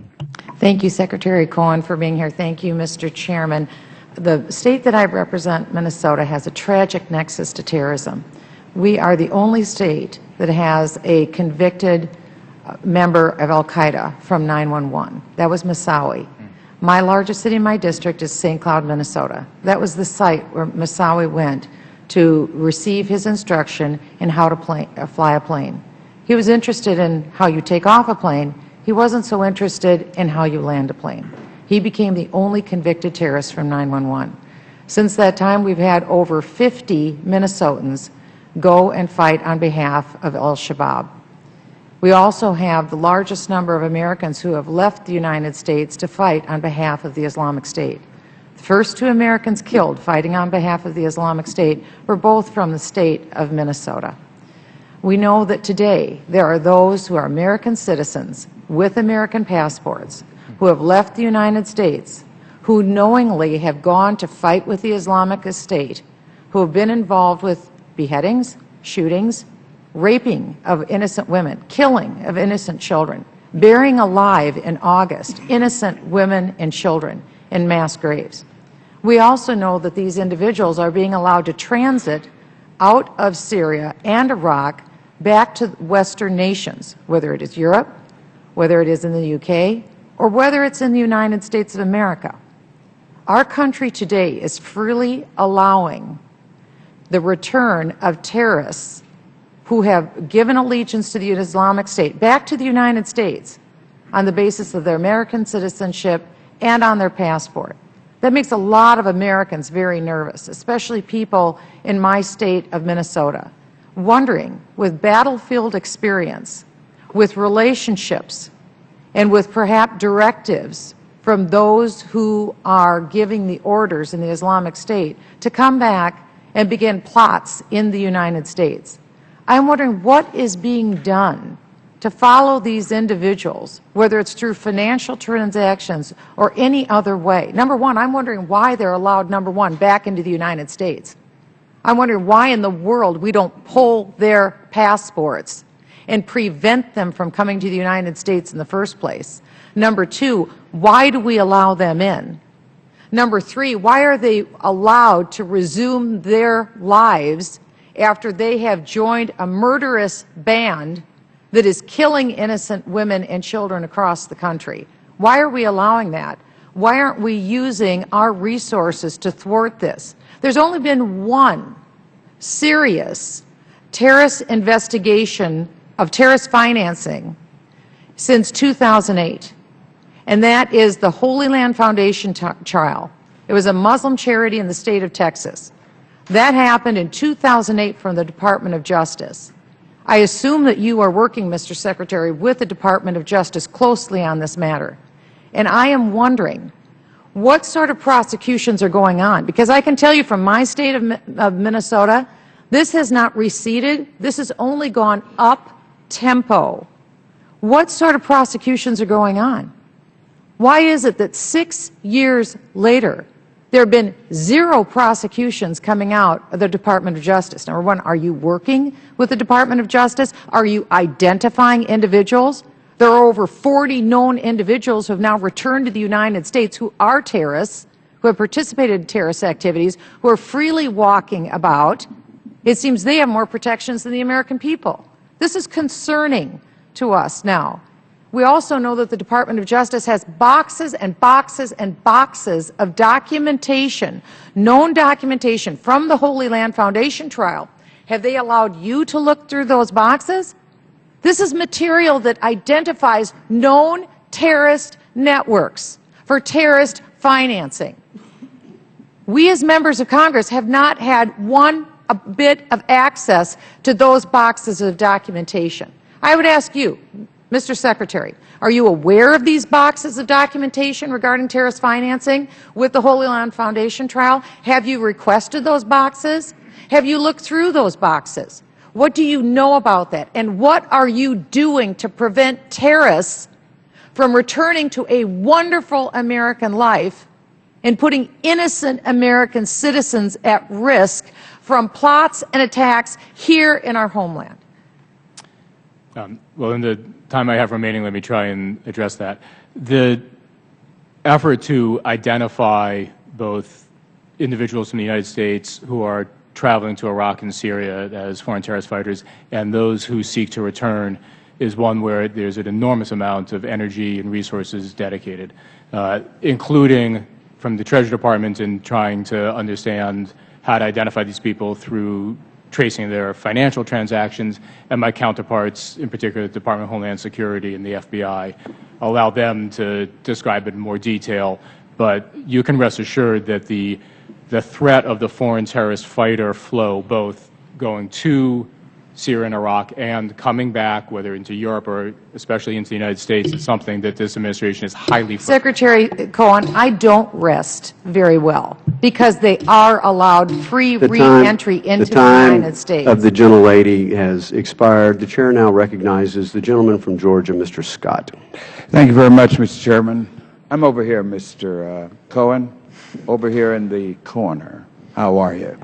Thank you, Secretary Cohen, for being here. Thank you, Mr. Chairman. The state that I represent, Minnesota, has a tragic nexus to terrorism. We are the only state that has a convicted member of al-Qaeda from 9/11. That was Moussaoui. My largest city in my district is St. Cloud, Minnesota. That was the site where Moussaoui went to receive his instruction in how to fly a plane. He was interested in how you take off a plane. He wasn't so interested in how you land a plane. He became the only convicted terrorist from 9/11. Since that time, we've had over 50 Minnesotans go and fight on behalf of al-Shabaab. We also have the largest number of Americans who have left the United States to fight on behalf of the Islamic State. The first 2 Americans killed fighting on behalf of the Islamic State were both from the state of Minnesota. We know that today there are those who are American citizens with American passports who have left the United States, who knowingly have gone to fight with the Islamic State, who have been involved with beheadings, shootings, raping of innocent women, killing of innocent children, burying alive in August innocent women and children in mass graves. We also know that these individuals are being allowed to transit out of Syria and Iraq back to Western nations, whether it is Europe, whether it is in the UK, or whether it's in the United States of America. Our country today is freely allowing the return of terrorists who have given allegiance to the Islamic State back to the United States on the basis of their American citizenship and on their passport. That makes a lot of Americans very nervous, especially people in my state of Minnesota, wondering, with battlefield experience, with relationships, and with perhaps directives from those who are giving the orders in the Islamic State to come back and begin plots in the United States. I'm wondering what is being done to follow these individuals, whether it's through financial transactions or any other way. Number one, I'm wondering why they're allowed, number one, back into the United States. I'm wondering why in the world we don't pull their passports and prevent them from coming to the United States in the first place. Number two, why do we allow them in? Number three, why are they allowed to resume their lives after they have joined a murderous band that is killing innocent women and children across the country? Why are we allowing that? Why aren't we using our resources to thwart this? There's only been one serious terrorist investigation of terrorist financing since 2008, and that is the Holy Land Foundation trial. It was a Muslim charity in the state of Texas. That happened in 2008 from the Department of Justice. I assume that you are working, Mr. Secretary, with the Department of Justice closely on this matter. And I am wondering what sort of prosecutions are going on, because I can tell you from my state of Minnesota, this has not receded. This has only gone up tempo. What sort of prosecutions are going on? Why is it that 6 years later, there have been 0 prosecutions coming out of the Department of Justice? Number one, are you working with the Department of Justice? Are you identifying individuals? There are over 40 known individuals who have now returned to the United States who are terrorists, who have participated in terrorist activities, who are freely walking about It seems they have more protections than the American people. This is concerning to us now. We also know that the Department of Justice has boxes and boxes and boxes of documentation, known documentation from the Holy Land Foundation trial. Have they allowed you to look through those boxes? This is material that identifies known terrorist networks for terrorist financing. We as members of Congress have not had one bit of access to those boxes of documentation. I would ask you, Mr. Secretary, are you aware of these boxes of documentation regarding terrorist financing with the Holy Land Foundation trial? Have you requested those boxes? Have you looked through those boxes? What do you know about that? And what are you doing to prevent terrorists from returning to a wonderful American life and putting innocent American citizens at risk from plots and attacks here in our homeland? Well, in the time I have remaining, let me try and address that. The effort to identify both individuals from the United States who are traveling to Iraq and Syria as foreign terrorist fighters and those who seek to return is one where there's an enormous amount of energy and resources dedicated, including from the Treasury Department in trying to understand how to identify these people through tracing their financial transactions, and my counterparts, in particular the Department of Homeland Security and the FBI, allow them to describe it in more detail. But you can rest assured that the threat of the foreign terrorist fighter flow, both going to Syria and Iraq and coming back, whether into Europe or especially into the United States, is something that this administration is highly focused on. Secretary Cohen, I don't rest very well because they are allowed free re-entry into the United States. The time of the gentlelady has expired. The Chair now recognizes the gentleman from Georgia, Mr. Scott. Thank you very much, Mr. Chairman. I'm over here, Mr. Cohen, over here in the corner. How are you?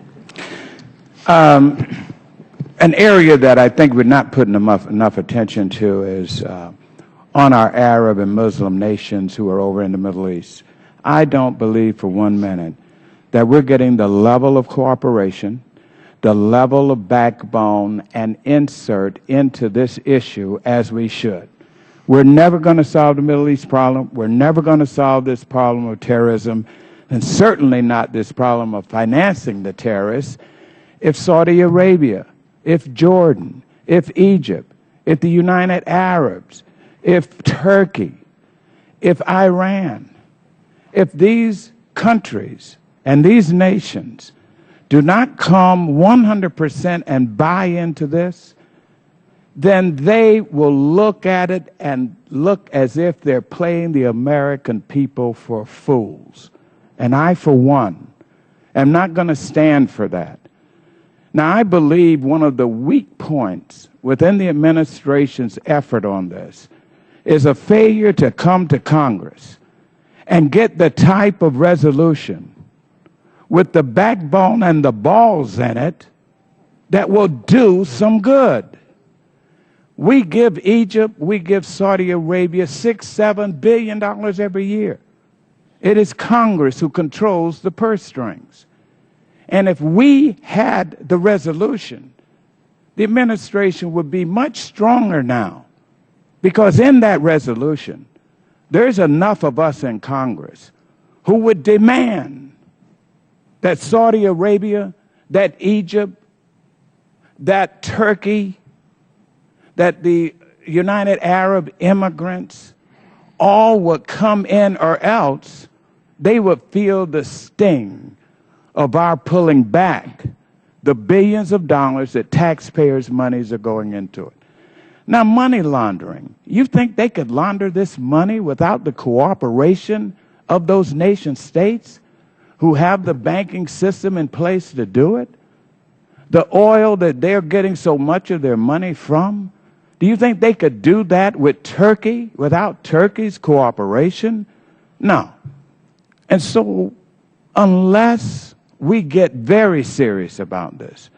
An area that I think we're not putting enough attention to is on our Arab and Muslim nations who are over in the Middle East. I don't believe for 1 minute that we're getting the level of cooperation, the level of backbone and insert into this issue as we should. We're never going to solve the Middle East problem. We're never going to solve this problem of terrorism, and certainly not this problem of financing the terrorists, if Saudi Arabia, if Jordan, if Egypt, if the United Arabs, if Turkey, if Iran, if these countries and these nations do not come 100% and buy into this, then they will look at it and look as if they're playing the American people for fools. And I, for one, am not going to stand for that. Now, I believe one of the weak points within the administration's effort on this is a failure to come to Congress and get the type of resolution with the backbone and the balls in it that will do some good. We give Egypt, we give Saudi Arabia $6–7 billion every year. It is Congress who controls the purse strings. And if we had the resolution, the administration would be much stronger now, because in that resolution, there's enough of us in Congress who would demand that Saudi Arabia, that Egypt, that Turkey, that the United Arab immigrants all would come in, or else they would feel the sting of our pulling back the billions of dollars that taxpayers' monies are going into it. Now, money laundering. You think they could launder this money without the cooperation of those nation states who have the banking system in place to do it? The oil that they're getting so much of their money from? Do you think they could do that with Turkey without Turkey's cooperation? No. And so, unless we get very serious about this,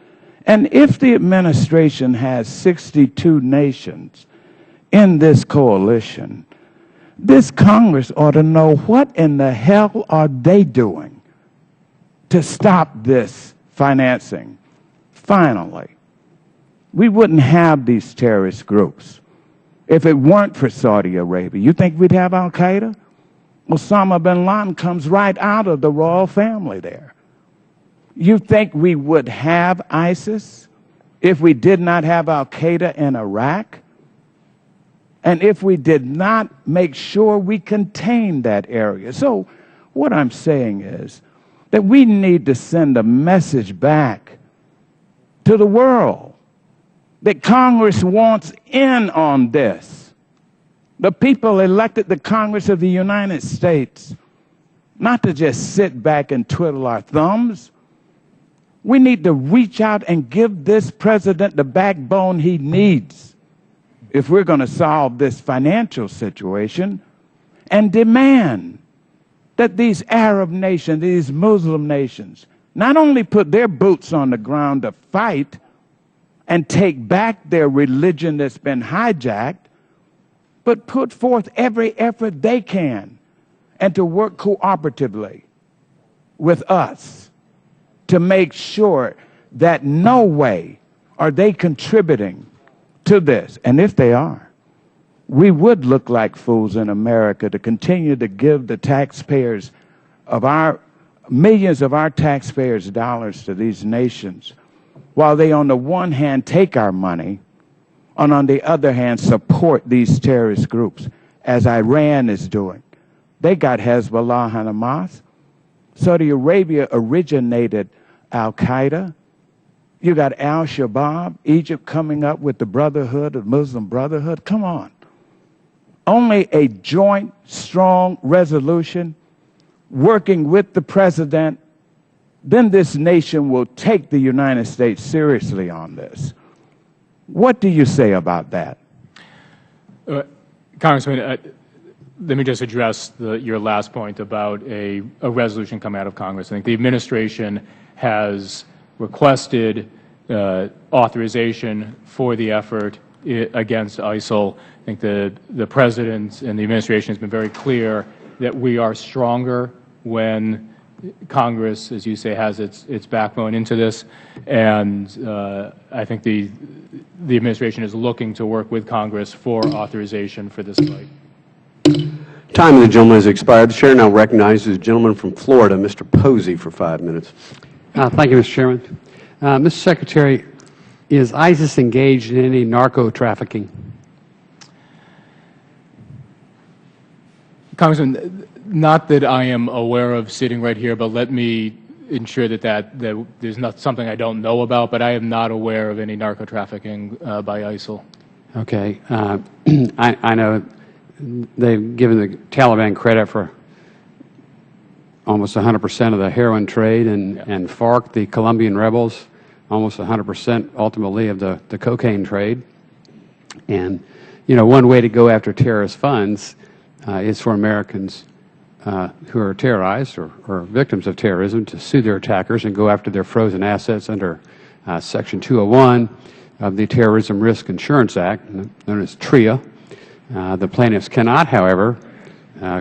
and if the administration has 62 nations in this coalition, this Congress ought to know what in the hell are they doing to stop this financing finally, we wouldn't have these terrorist groups if it weren't for Saudi Arabia. You think we'd have al-Qaeda? Osama bin Laden comes right out of the royal family there. You think we would have ISIS if we did not have al-Qaeda in Iraq? And if we did not make sure we contained that area? So what I'm saying is that we need to send a message back to the world that Congress wants in on this. The people elected the Congress of the United States not to just sit back and twiddle our thumbs. We need to reach out and give this president the backbone he needs if we're going to solve this financial situation, and demand that these Arab nations, these Muslim nations, not only put their boots on the ground to fight and take back their religion that's been hijacked, but put forth every effort they can and to work cooperatively with us to make sure that no way are they contributing to this. And if they are, we would look like fools in America to continue to give the taxpayers of our millions of our taxpayers' dollars to these nations, while they on the one hand take our money and on the other hand support these terrorist groups, as Iran is doing. They got Hezbollah and Hamas. Saudi Arabia originated al-Qaeda. You got al-Shabaab, Egypt coming up with the Brotherhood, the Muslim Brotherhood. Come on. Only a joint, strong resolution, working with the president, then this nation will take the United States seriously on this. What do you say about that? Congressman, let me just address your last point about a resolution coming out of Congress. I think the administration has requested authorization for the effort against ISIL. I think the President and the administration has been very clear that we are stronger when Congress, as you say, has its backbone into this. And I think the administration is looking to work with Congress for authorization for this fight. Time of the gentleman has expired. The Chair now recognizes the gentleman from Florida, Mr. Posey, for 5 minutes. Thank you, Mr. Chairman. Mr. Secretary, is ISIS engaged in any narco-trafficking? Congressman, not that I am aware of sitting right here, but let me ensure that there's not something I don't know about, but I am not aware of any narco-trafficking by ISIL. Okay. I know they've given the Taliban credit for almost 100% of the heroin trade, and FARC, the Colombian rebels, almost 100% ultimately of the cocaine trade. And, you know, one way to go after terrorist funds is for Americans who are terrorized or victims of terrorism to sue their attackers and go after their frozen assets under Section 201 of the Terrorism Risk Insurance Act, known as TRIA. The plaintiffs cannot, however,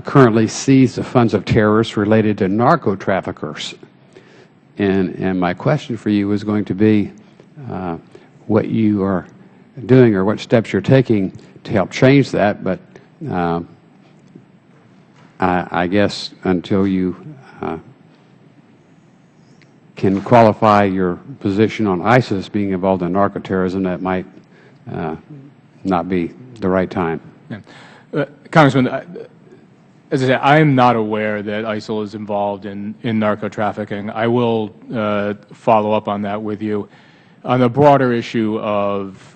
currently seize the funds of terrorists related to narco-traffickers. And my question for you is going to be what you are doing or what steps you're taking to help change that. But I guess until you can qualify your position on ISIS being involved in narco-terrorism, that might not be the right time. Yeah. Congressman, as I said, I am not aware that ISIL is involved in narco-trafficking. I will follow up on that with you. On the broader issue of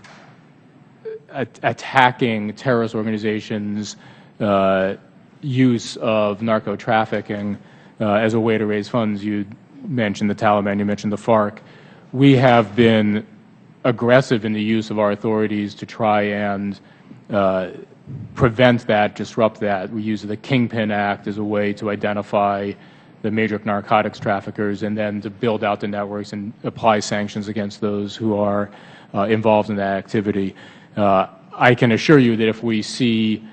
attacking terrorist organizations' use of narco-trafficking as a way to raise funds, you mentioned the Taliban, you mentioned the FARC. We have been aggressive in the use of our authorities to try and prevent that, disrupt that. We use the Kingpin Act as a way to identify the major narcotics traffickers and then to build out the networks and apply sanctions against those who are involved in that activity. I can assure you that if we see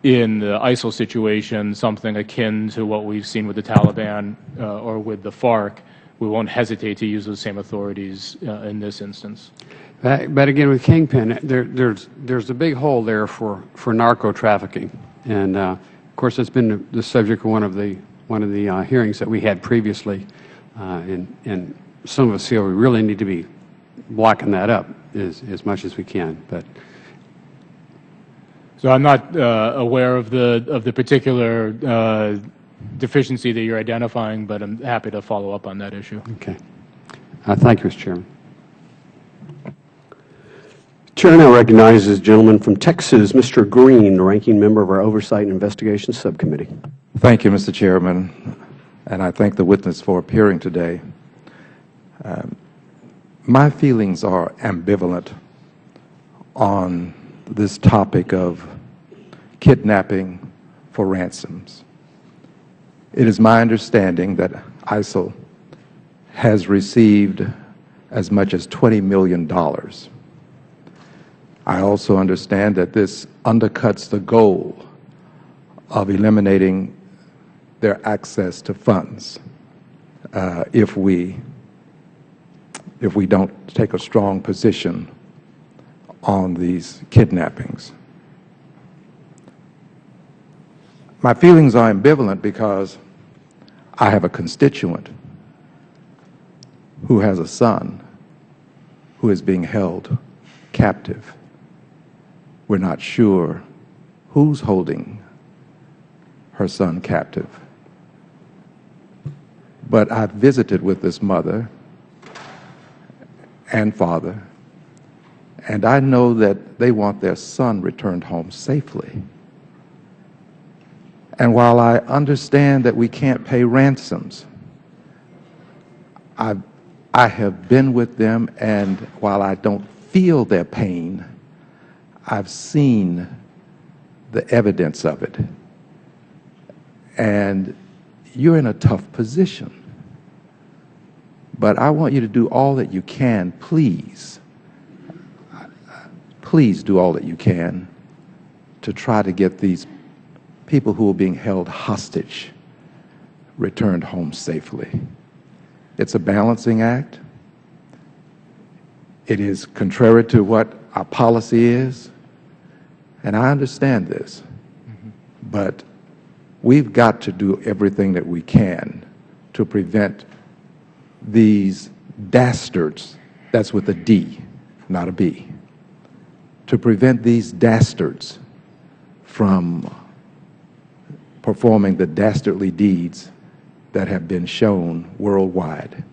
in the ISIL situation something akin to what we've seen with the Taliban or with the FARC, we won't hesitate to use those same authorities in this instance. But again, with Kingpin, there's a big hole there for narco trafficking, and of course, it's been the subject of one of the hearings that we had previously, and some of us feel we really need to be blocking that up as much as we can. But so I'm not aware of the particular deficiency that you're identifying, but I'm happy to follow up on that issue. Okay. Thank you, Mr. Chairman. Chair now recognizes the gentleman from Texas, Mr. Green, the ranking member of our Oversight and Investigations Subcommittee. Thank you, Mr. Chairman, and I thank the witness for appearing today. My feelings are ambivalent on this topic of kidnapping for ransoms. It is my understanding that ISIL has received as much as $20 million. I also understand that this undercuts the goal of eliminating their access to funds if we don't take a strong position on these kidnappings. My feelings are ambivalent because I have a constituent who has a son who is being held captive. We're not sure who's holding her son captive. But I've visited with this mother and father, and I know that they want their son returned home safely. And while I understand that we can't pay ransoms, I have been with them, and while I don't feel their pain, I've seen the evidence of it. And you're in a tough position. But I want you to do all that you can, please. Please do all that you can to try to get these people who are being held hostage returned home safely. It's a balancing act. It is contrary to what our policy is, and I understand this, but we've got to do everything that we can to prevent these dastards, that's with a D, not a B, to prevent these dastards from performing the dastardly deeds that have been shown worldwide.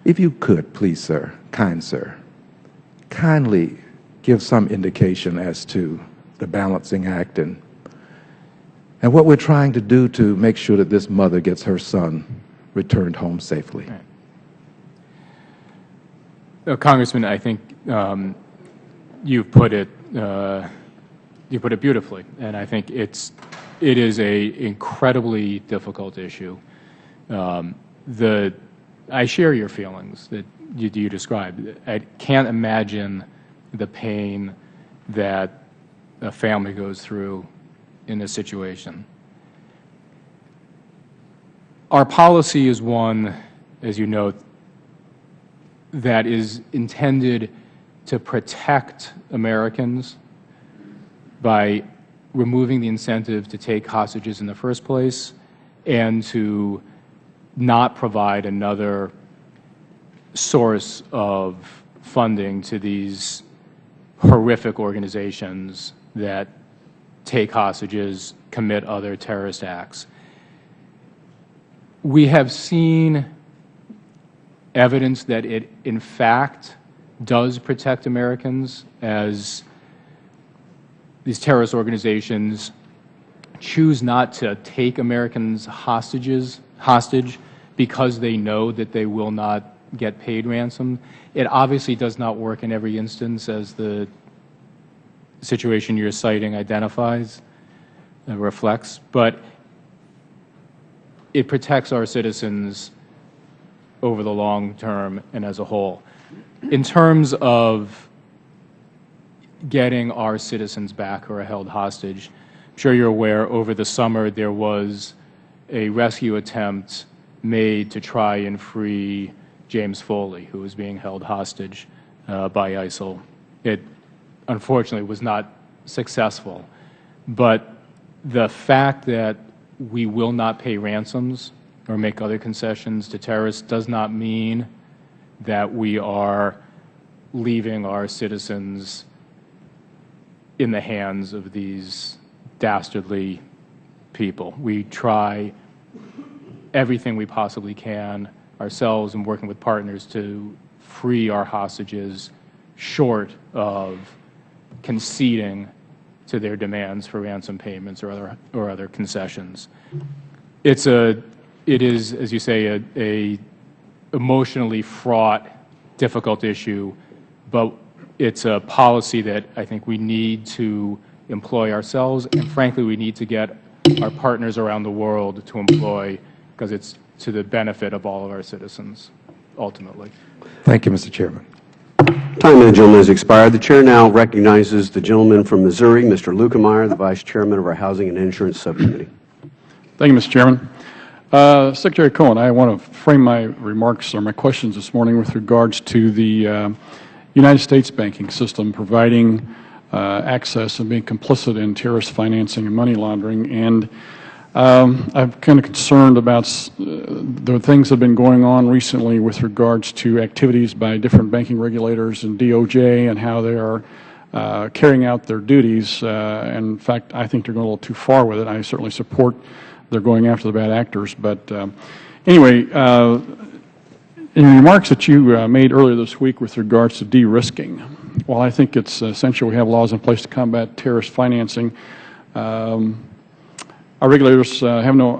If you could, please, sir, kindly give some indication as to the balancing act and what we're trying to do to make sure that this mother gets her son returned home safely. Congressman, I think you've put it beautifully, and I think it is a incredibly difficult issue. I share your feelings that you described. I can't imagine the pain that a family goes through in this situation. Our policy is one, as you know, that is intended to protect Americans by removing the incentive to take hostages in the first place and to not provide another source of funding to these horrific organizations that take hostages, commit other terrorist acts. We have seen evidence that it, in fact, does protect Americans as these terrorist organizations choose not to take Americans hostage because they know that they will not get paid ransom. It obviously does not work in every instance, as the situation you're citing identifies, reflects, but it protects our citizens over the long term and as a whole. In terms of getting our citizens back who are held hostage, I'm sure you're aware over the summer there was a rescue attempt made to try and free James Foley, who was being held hostage by ISIL. It unfortunately was not successful. But the fact that we will not pay ransoms or make other concessions to terrorists does not mean that we are leaving our citizens in the hands of these dastardly people. We try everything we possibly can ourselves and working with partners to free our hostages short of conceding to their demands for ransom payments or other concessions. It is, as you say, a emotionally fraught, difficult issue, but it's a policy that I think we need to employ ourselves, and frankly, we need to get our partners around the world to employ, because it's to the benefit of all of our citizens, ultimately. Thank you, Mr. Chairman. Time of the gentleman has expired. The Chair now recognizes the gentleman from Missouri, Mr. Lukemeyer, the Vice Chairman of our Housing and Insurance Subcommittee. Thank you, Mr. Chairman. Secretary Cohen, I want to frame my remarks or my questions this morning with regards to the United States banking system providing access and being complicit in terrorist financing and money laundering. And I'm kind of concerned about the things that have been going on recently with regards to activities by different banking regulators and DOJ and how they are carrying out their duties. And in fact, I think they're going a little too far with it. I certainly support they're going after the bad actors. But anyway, in remarks that you made earlier this week with regards to de-risking, while I think it's essential we have laws in place to combat terrorist financing, our regulators have no,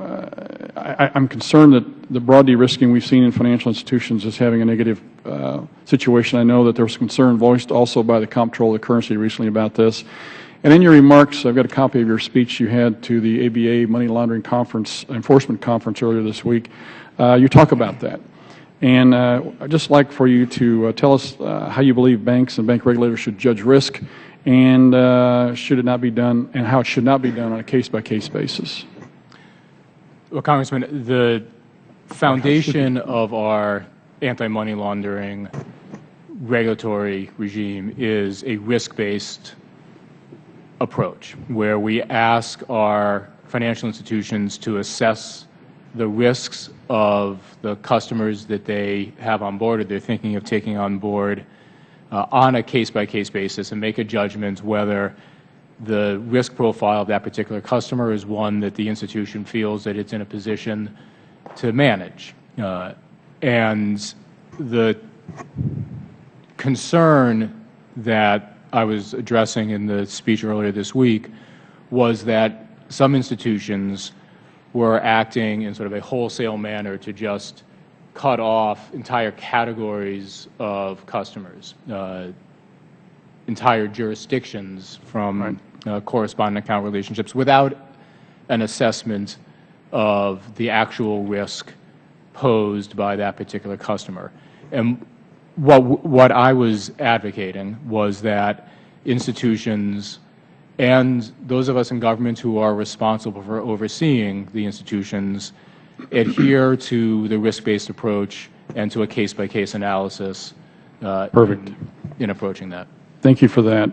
I'm concerned that the broad de-risking we've seen in financial institutions is having a negative situation. I know that there was concern voiced also by the Comptroller of the Currency recently about this. And in your remarks, I've got a copy of your speech you had to the ABA Money Laundering Conference, Enforcement Conference earlier this week. You talk about that. And I'd just like for you to tell us how you believe banks and bank regulators should judge risk, and should it not be done, and how it should not be done on a case-by-case basis. Well, Congressman, the foundation of our anti-money laundering regulatory regime is a risk-based approach, where we ask our financial institutions to assess the risks of the customers that they have on board or they're thinking of taking on board on a case-by-case basis, and make a judgment whether the risk profile of that particular customer is one that the institution feels that it's in a position to manage. And the concern that I was addressing in the speech earlier this week was that some institutions were acting in sort of a wholesale manner to just cut off entire categories of customers, entire jurisdictions from correspondent account relationships without an assessment of the actual risk posed by that particular customer. And what I was advocating was that institutions and those of us in government who are responsible for overseeing the institutions adhere to the risk-based approach and to a case-by-case analysis in approaching that. Thank you for that.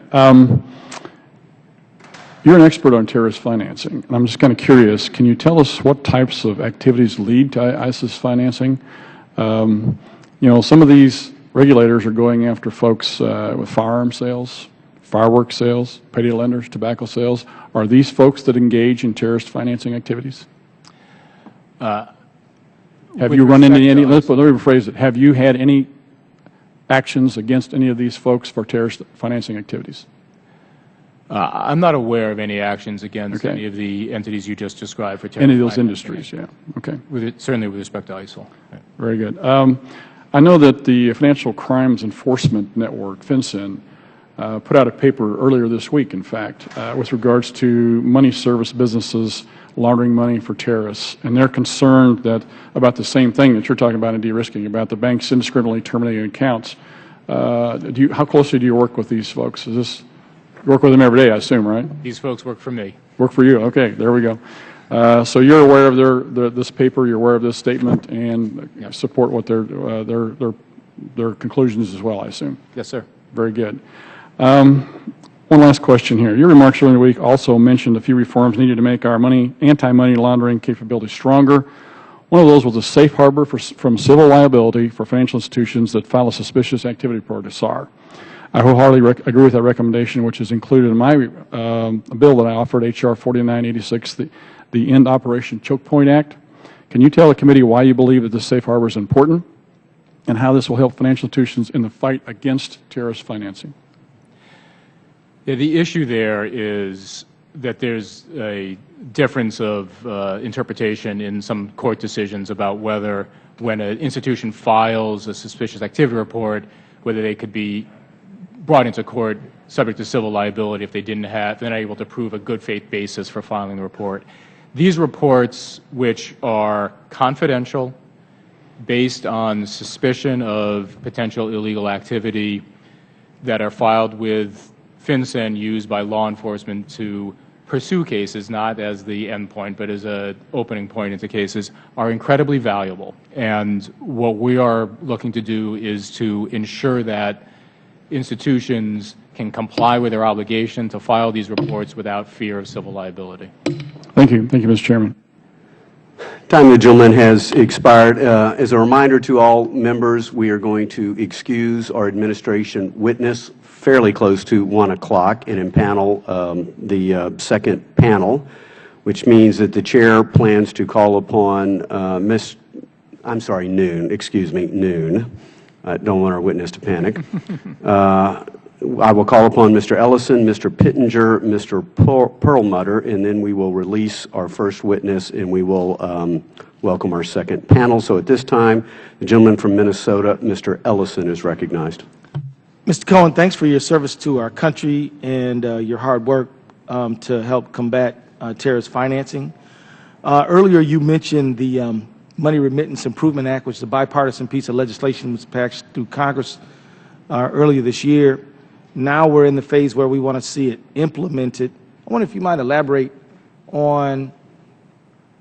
You're an expert on terrorist financing, and I'm just kind of curious, can you tell us what types of activities lead to ISIS financing? You know, some of these regulators are going after folks with firearm sales, fireworks sales, petty lenders, tobacco sales. Are these folks that engage in terrorist financing activities? Have you run into any, let me rephrase it, have you had any actions against any of these folks for terrorist financing activities? I'm not aware of any actions against any of the entities you just described for terrorist Any of those financing. industries, yeah. Okay. Certainly with respect to ISIL. Right. Very good. I know that the Financial Crimes Enforcement Network, FinCEN, put out a paper earlier this week, in fact, with regards to money service businesses laundering money for terrorists. And they're concerned that about the same thing that you're talking about in de-risking, about the banks indiscriminately terminating accounts. How closely do you work with these folks? You work with them every day, I assume, right? These folks work for me. Work for you. Okay, there we go. So you're aware of this paper, you're aware of this statement, and support what their conclusions as well, I assume? Yes, sir. Very good. One last question here. Your remarks earlier in the week also mentioned a few reforms needed to make our anti-money laundering capabilities stronger. One of those was a safe harbor from civil liability for financial institutions that file a suspicious activity report to SAR. I wholeheartedly agree with that recommendation, which is included in my bill that I offered, H.R. 4986, the End Operation Choke Point Act. Can you tell the committee why you believe that this safe harbor is important and how this will help financial institutions in the fight against terrorist financing? Yeah, the issue there is that there's a difference of interpretation in some court decisions about whether, when an institution files a suspicious activity report, whether they could be brought into court subject to civil liability if they're not able to prove a good faith basis for filing the report. These reports, which are confidential, based on suspicion of potential illegal activity, that are filed with FinCEN used by law enforcement to pursue cases, not as the end point, but as an opening point into cases, are incredibly valuable. And what we are looking to do is to ensure that institutions can comply with their obligation to file these reports without fear of civil liability. Thank you. Thank you, Mr. Chairman. Time of the gentleman has expired. As a reminder to all members, we are going to excuse our administration witness fairly close to 1 o'clock and impanel the second panel, which means that the chair plans to call upon noon. Don't want our witness to panic. I will call upon Mr. Ellison, Mr. Pittenger, Mr. Perlmutter, and then we will release our first witness and we will welcome our second panel. So at this time, the gentleman from Minnesota, Mr. Ellison, is recognized. Mr. Cohen, thanks for your service to our country and your hard work to help combat terrorist financing. Earlier you mentioned the Money Remittance Improvement Act, which is a bipartisan piece of legislation that was passed through Congress earlier this year. Now we're in the phase where we want to see it implemented. I wonder if you might elaborate on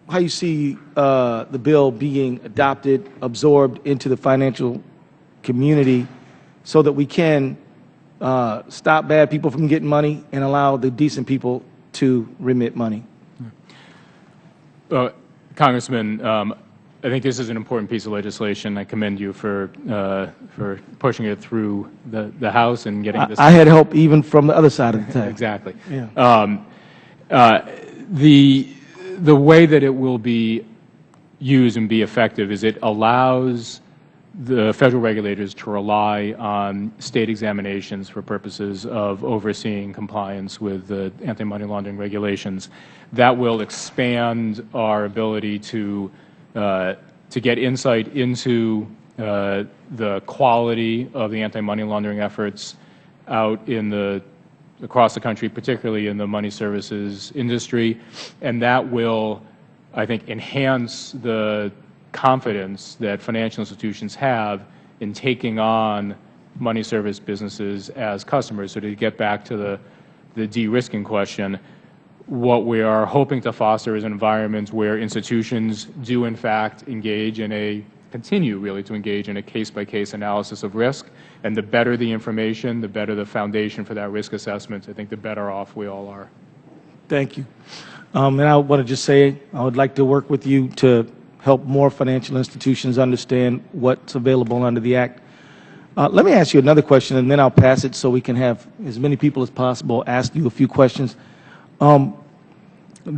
how you see the bill being adopted, absorbed into the financial community so that we can stop bad people from getting money and allow the decent people to remit money. Congressman, I think this is an important piece of legislation. I commend you for pushing it through the House and getting this. I had help even from the other side of the table. Exactly. Yeah. The way that it will be used and be effective is it allows the federal regulators to rely on state examinations for purposes of overseeing compliance with the anti-money laundering regulations. That will expand our ability to get insight into the quality of the anti-money laundering efforts out in across the country, particularly in the money services industry, and that will, I think, enhance the confidence that financial institutions have in taking on money service businesses as customers. So to get back to the de-risking question, what we are hoping to foster is an environment where institutions do in fact continue really to engage in a case-by-case analysis of risk, and the better the information, the better the foundation for that risk assessment, I think the better off we all are. Thank you. And I want to just say I would like to work with you to help more financial institutions understand what's available under the Act. Let me ask you another question, and then I'll pass it so we can have as many people as possible ask you a few questions. Do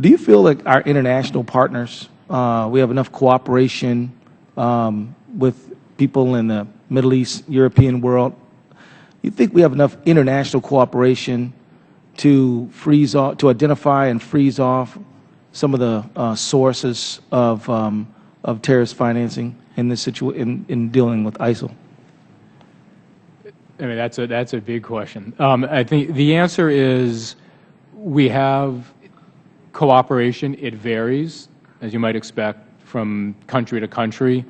you feel like our international partners, we have enough cooperation with people in the Middle East, European world? You think we have enough international cooperation to identify and freeze off some of the sources of terrorist financing in this in dealing with ISIL? I mean, that's a big question. I think the answer is we have cooperation. It varies, as you might expect, from country to country.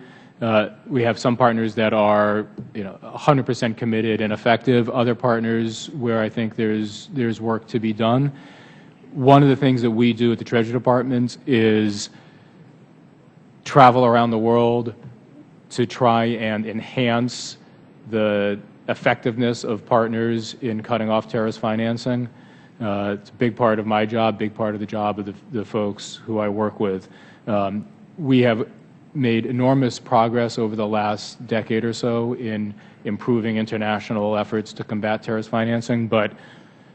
We have some partners that are 100% committed and effective, other partners where I think there's work to be done. one of the things that we do at the Treasury Department is travel around the world to try and enhance the effectiveness of partners in cutting off terrorist financing. It's a big part of my job, big part of the job of the folks who I work with. We have made enormous progress over the last decade or so in improving international efforts to combat terrorist financing, but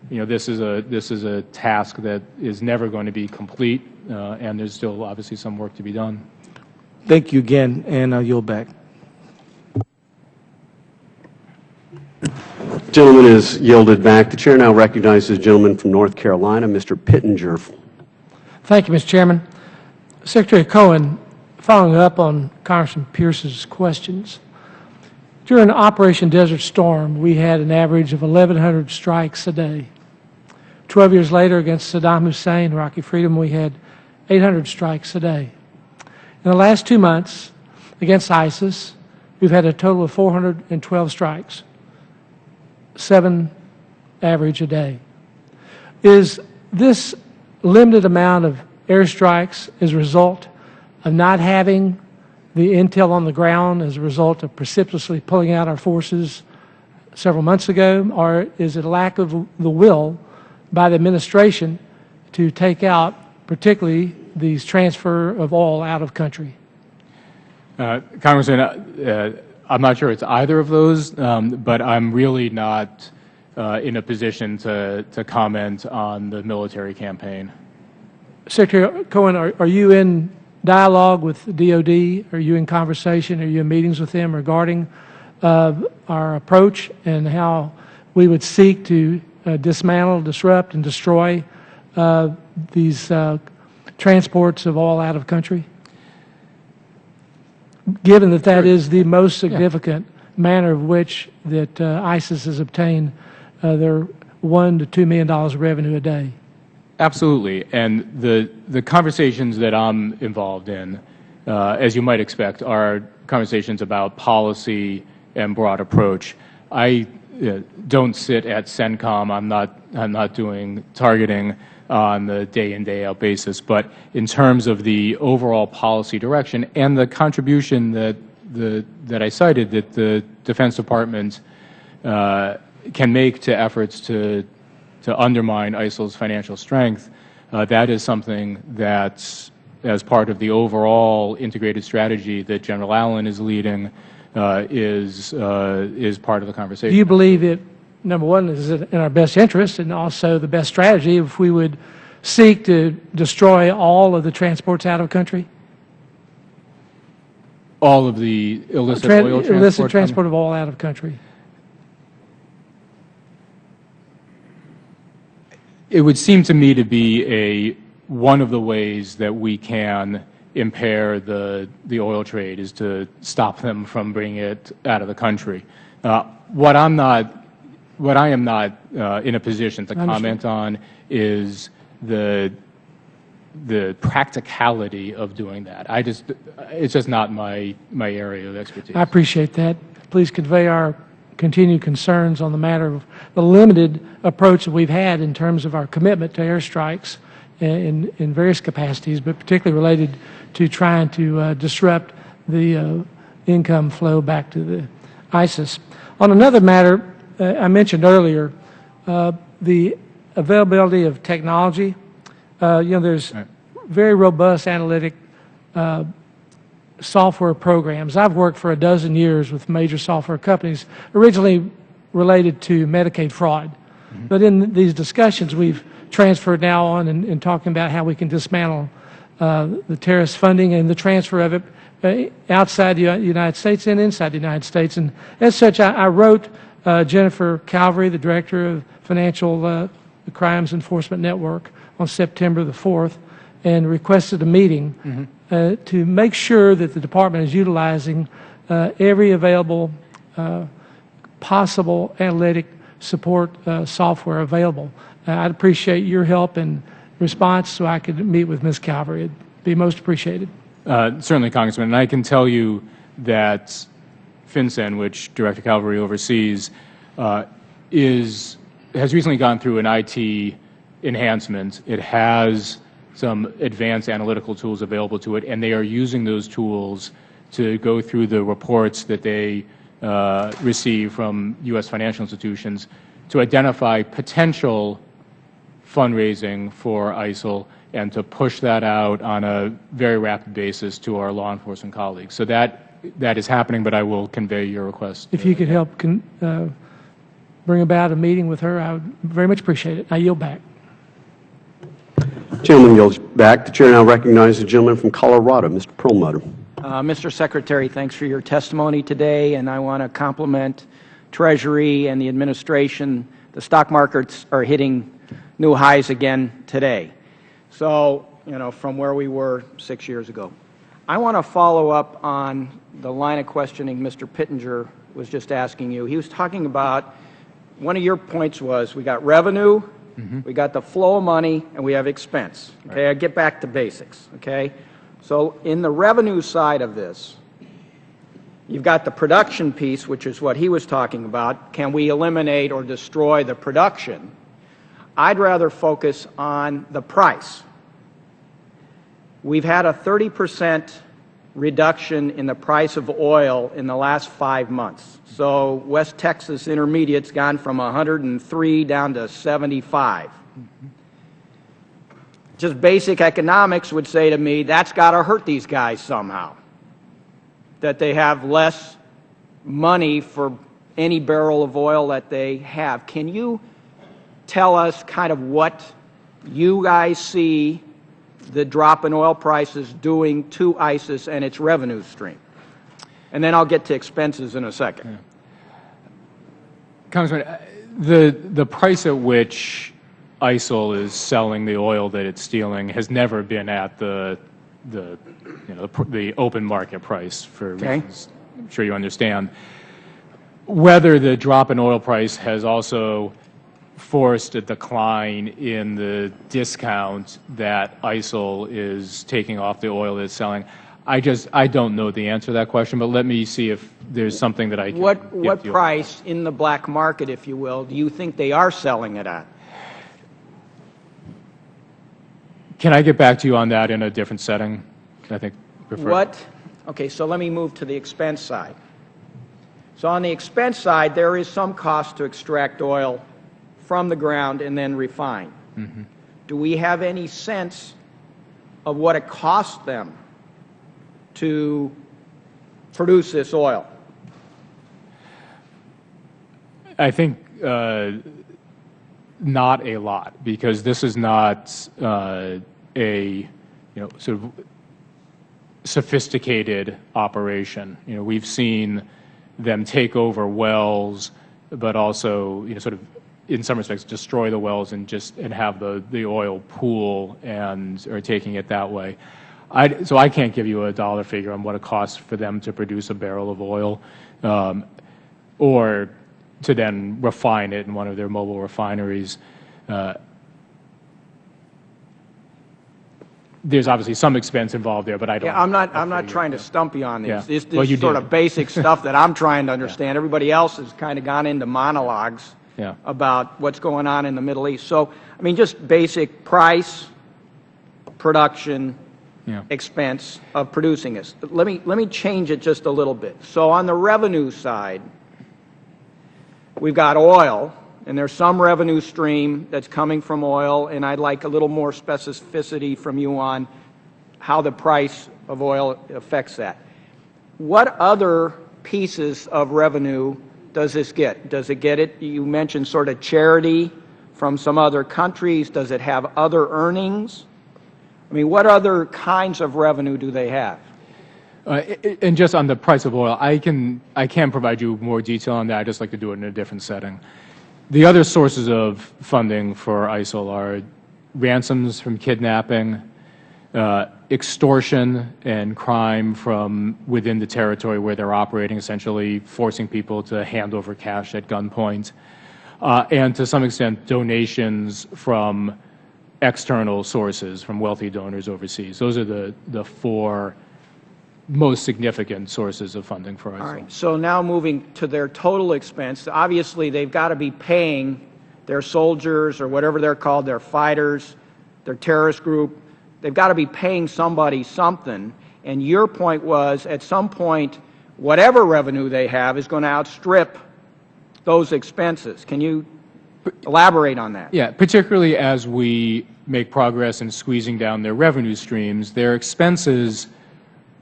this is a task that is never going to be complete, and there's still obviously some work to be done. Thank you again, and I'll yield back. Gentleman is yielded back. The chair now recognizes the gentleman from North Carolina, Mr. Pittenger. Thank you, Mr. Chairman. Secretary Cohen, following up on Congressman Pierce's questions, during Operation Desert Storm, we had an average of 1,100 strikes a day. 12 years later, against Saddam Hussein, Iraqi freedom, we had 800 strikes a day. In the last 2 months, against ISIS, we've had a total of 412 strikes, 7 average a day. Is this limited amount of airstrikes as a result of not having the intel on the ground as a result of precipitously pulling out our forces several months ago, or is it a lack of the will by the administration to take out particularly these transfer of oil out of country? Congressman, I'm not sure it's either of those, but I'm really not in a position to comment on the military campaign. Secretary Cohen, are you in dialogue with DOD? Are you in conversation? Are you in meetings with them regarding our approach and how we would seek to dismantle, disrupt, and destroy these transports of oil out of country? Given that that is the most significant manner of which that ISIS has obtained their $1 to $2 million of revenue a day. Absolutely, and the conversations that I'm involved in, as you might expect, are conversations about policy and broad approach. I don't sit at CENTCOM. I'm not doing targeting on the day in, day out basis, but in terms of the overall policy direction and the contribution that I cited that the Defense Department can make to efforts to undermine ISIL's financial strength, that is something that, as part of the overall integrated strategy that General Allen is leading, is part of the conversation. Do you believe it, number one, is it in our best interest and also the best strategy if we would seek to destroy all of the transports out of country? All of the illicit oil transport? Illicit transport of oil out of country. It would seem to me to be one of the ways that we can impair the oil trade is to stop them from bringing it out of the country. What I am not in a position to comment on is the practicality of doing that. It's just not my area of expertise. I appreciate that. Please convey our continued concerns on the matter of the limited approach that we've had in terms of our commitment to airstrikes in various capacities, but particularly related to trying to disrupt the income flow back to the ISIS. On another matter, I mentioned earlier the availability of technology. There's very robust analytic software programs. I've worked for 12 years with major software companies, originally related to Medicaid fraud. But in these discussions, we've transferred now on and talking about how we can dismantle the terrorist funding and the transfer of it outside the United States and inside the United States. And as such, I wrote Jennifer Calvary, the Director of Financial Crimes Enforcement Network, on September the 4th, and requested a meeting to make sure that the Department is utilizing every available possible analytic support software available. I'd appreciate your help and response so I could meet with Ms. Calvary. It'd be most appreciated. Certainly, Congressman. And I can tell you that FinCEN, which Director Calvary oversees, has recently gone through an IT enhancements. It has some advanced analytical tools available to it, and they are using those tools to go through the reports that they receive from U.S. financial institutions to identify potential fundraising for ISIL and to push that out on a very rapid basis to our law enforcement colleagues. So that is happening, but I will convey your request. If you could help bring about a meeting with her, I would very much appreciate it. I yield back. Gentleman yields back. The chair now recognizes the gentleman from Colorado, Mr. Perlmutter. Mr. Secretary, thanks for your testimony today, and I want to compliment Treasury and the administration. The stock markets are hitting new highs again today. So, from where we were 6 years ago. I want to follow up on the line of questioning Mr. Pittenger was just asking you. He was talking about, one of your points was we got revenue, we got the flow of money, and we have expense. Okay, I get back to basics. Okay, so in the revenue side of this, you've got the production piece, which is what he was talking about. Can we eliminate or destroy the production? I'd rather focus on the price. We've had a 30% reduction in the price of oil in the last 5 months. So West Texas Intermediate's gone from 103 down to 75. Just basic economics would say to me, that's got to hurt these guys somehow, that they have less money for any barrel of oil that they have. Can you tell us kind of what you guys see the drop in oil prices doing to ISIS and its revenue stream? And then I'll get to expenses in a second. Yeah. Congressman, the price at which ISIL is selling the oil that it's stealing has never been at the open market price for reasons I'm sure you understand. Whether the drop in oil price has also forced a decline in the discount that ISIL is taking off the oil it's selling, I don't know the answer to that question, but let me see if there's something that I can What price in the black market, if you will, do you think they are selling it at? Can I get back to you on that in a different setting? I think Okay, so let me move to the expense side. So on the expense side, there is some cost to extract oil from the ground and then refine. Do we have any sense of what it costs them to produce this oil? I think not a lot, because this is not a sort of sophisticated operation. We've seen them take over wells, but also sort of in some respects destroy the wells and have the oil pool and are taking it that way. So I can't give you a dollar figure on what it costs for them to produce a barrel of oil, or to then refine it in one of their mobile refineries. There's obviously some expense involved there, but I don't. Yeah, I'm not trying to stump you on this. Yeah. This Well, you sort did. of basic stuff that I'm trying to understand. Everybody else has kind of gone into monologues about what's going on in the Middle East. So, I mean, just basic price, production, expense of producing this. Let me change it just a little bit. So on the revenue side, we've got oil, and there's some revenue stream that's coming from oil, and I'd like a little more specificity from you on how the price of oil affects that. What other pieces of revenue does this get? Does it get it? You mentioned sort of charity from some other countries. Does it have other earnings? I mean, what other kinds of revenue do they have? And just on the price of oil, I can provide you more detail on that. I'd just like to do it in a different setting. The other sources of funding for ISIL are ransoms from kidnapping, extortion and crime from within the territory where they're operating, essentially forcing people to hand over cash at gunpoint, and to some extent donations from external sources, from wealthy donors overseas. Those are the four most significant sources of funding for ISIL. All right. So now moving to their total expense, obviously they've got to be paying their soldiers or whatever they're called, their fighters, their terrorist group, they've got to be paying somebody something. And your point was, at some point, whatever revenue they have is going to outstrip those expenses. Can you elaborate on that? Yeah, particularly as we make progress in squeezing down their revenue streams, their expenses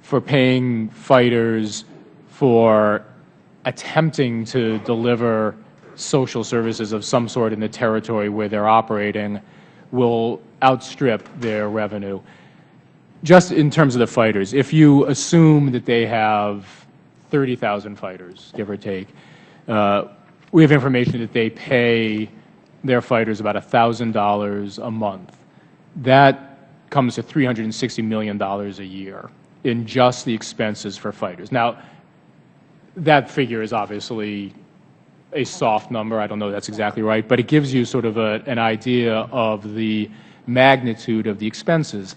for paying fighters, for attempting to deliver social services of some sort in the territory where they're operating will outstrip their revenue. Just in terms of the fighters, if you assume that they have 30,000 fighters, give or take, we have information that they pay their fighters about $1,000 a month. That comes to $360 million a year in just the expenses for fighters. Now, that figure is obviously a soft number. I don't know if that's exactly right, but it gives you sort of an idea of the magnitude of the expenses.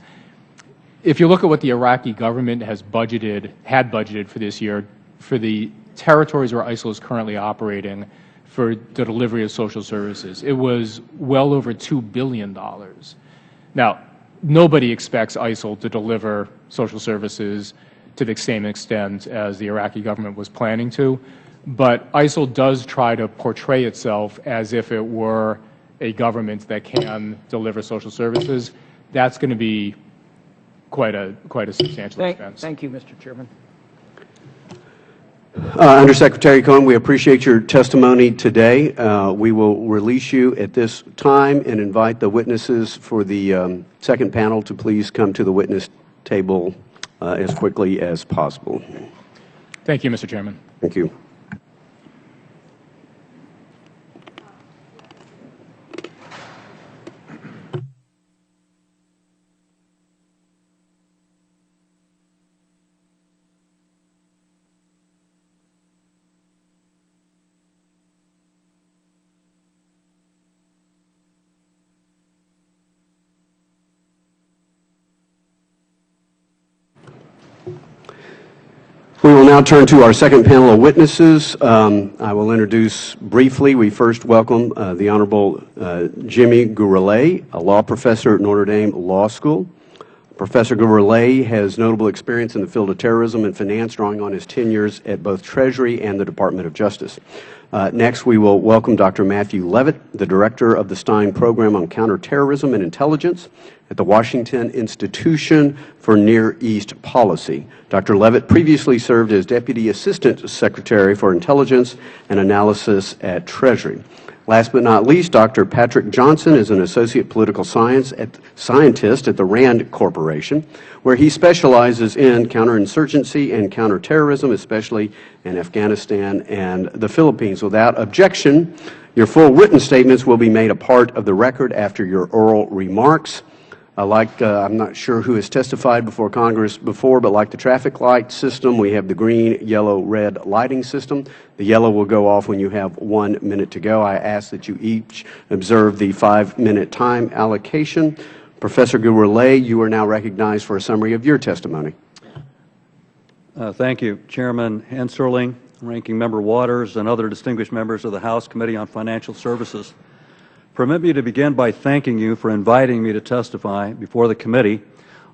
If you look at what the Iraqi government had budgeted for this year, for the territories where ISIL is currently operating, for the delivery of social services, it was well over $2 billion. Now, nobody expects ISIL to deliver social services to the same extent as the Iraqi government was planning to, but ISIL does try to portray itself as if it were a government that can deliver social services. That's going to be quite a substantial expense. Thank you, Mr. Chairman. Undersecretary Cohen, we appreciate your testimony today. We will release you at this time and invite the witnesses for the second panel to please come to the witness table as quickly as possible. Thank you, Mr. Chairman. Thank you. We will now turn to our second panel of witnesses. I will introduce briefly. We first welcome the Honorable Jimmy Gurulé, a law professor at Notre Dame Law School. Professor Gurulé has notable experience in the field of terrorism and finance, drawing on his tenures at both Treasury and the Department of Justice. Next, we will welcome Dr. Matthew Levitt, the Director of the Stein Program on Counterterrorism and Intelligence at the Washington Institution for Near East Policy. Dr. Levitt previously served as Deputy Assistant Secretary for Intelligence and Analysis at Treasury. Last but not least, Dr. Patrick Johnson is an Associate Political Scientist at the RAND Corporation, where he specializes in counterinsurgency and counterterrorism, especially in Afghanistan and the Philippines. Without objection, your full written statements will be made a part of the record after your oral remarks. I'm not sure who has testified before Congress before, but like the traffic light system, we have the green, yellow, red lighting system. The yellow will go off when you have 1 minute to go. I ask that you each observe the 5-minute time allocation. Professor Gurulé, you are now recognized for a summary of your testimony. Thank you, Chairman Henserling, Ranking Member Waters, and other distinguished members of the House Committee on Financial Services. Permit me to begin by thanking you for inviting me to testify before the committee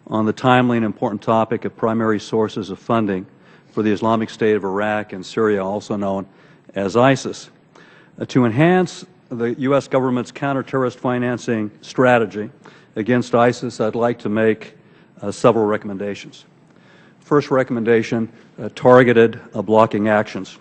on the timely and important topic of primary sources of funding for the Islamic State of Iraq and Syria, also known as ISIS. To enhance the U.S. government's counterterrorist financing strategy against ISIS, I'd like to make several recommendations. First recommendation, targeted blocking actions.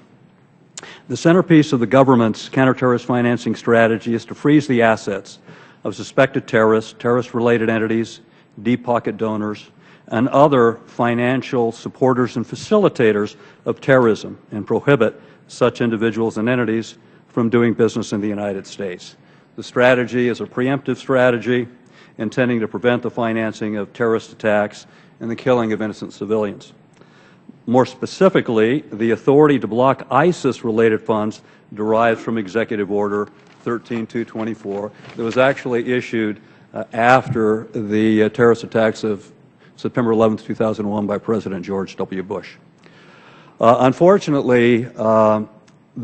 The centerpiece of the government's counterterrorist financing strategy is to freeze the assets of suspected terrorists, terrorist-related entities, deep pocket donors, and other financial supporters and facilitators of terrorism, and prohibit such individuals and entities from doing business in the United States. The strategy is a preemptive strategy intending to prevent the financing of terrorist attacks and the killing of innocent civilians. More specifically, the authority to block ISIS-related funds derives from Executive Order 13224 that was actually issued after the terrorist attacks of September 11, 2001 by President George W. Bush. Unfortunately, the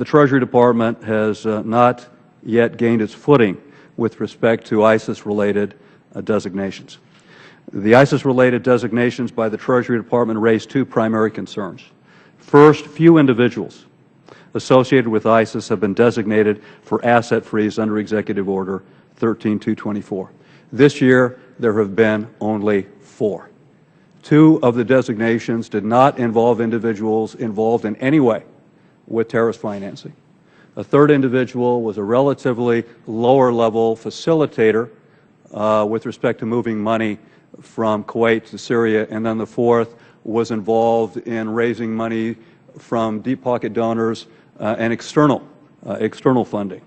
Treasury Department has not yet gained its footing with respect to ISIS-related designations. The ISIS-related designations by the Treasury Department raised two primary concerns. First, few individuals associated with ISIS have been designated for asset freeze under Executive Order 13224. This year, there have been only 4. 2 of the designations did not involve individuals involved in any way with terrorist financing. A third individual was a relatively lower-level facilitator with respect to moving money from Kuwait to Syria, and then the fourth was involved in raising money from deep-pocket donors and external funding.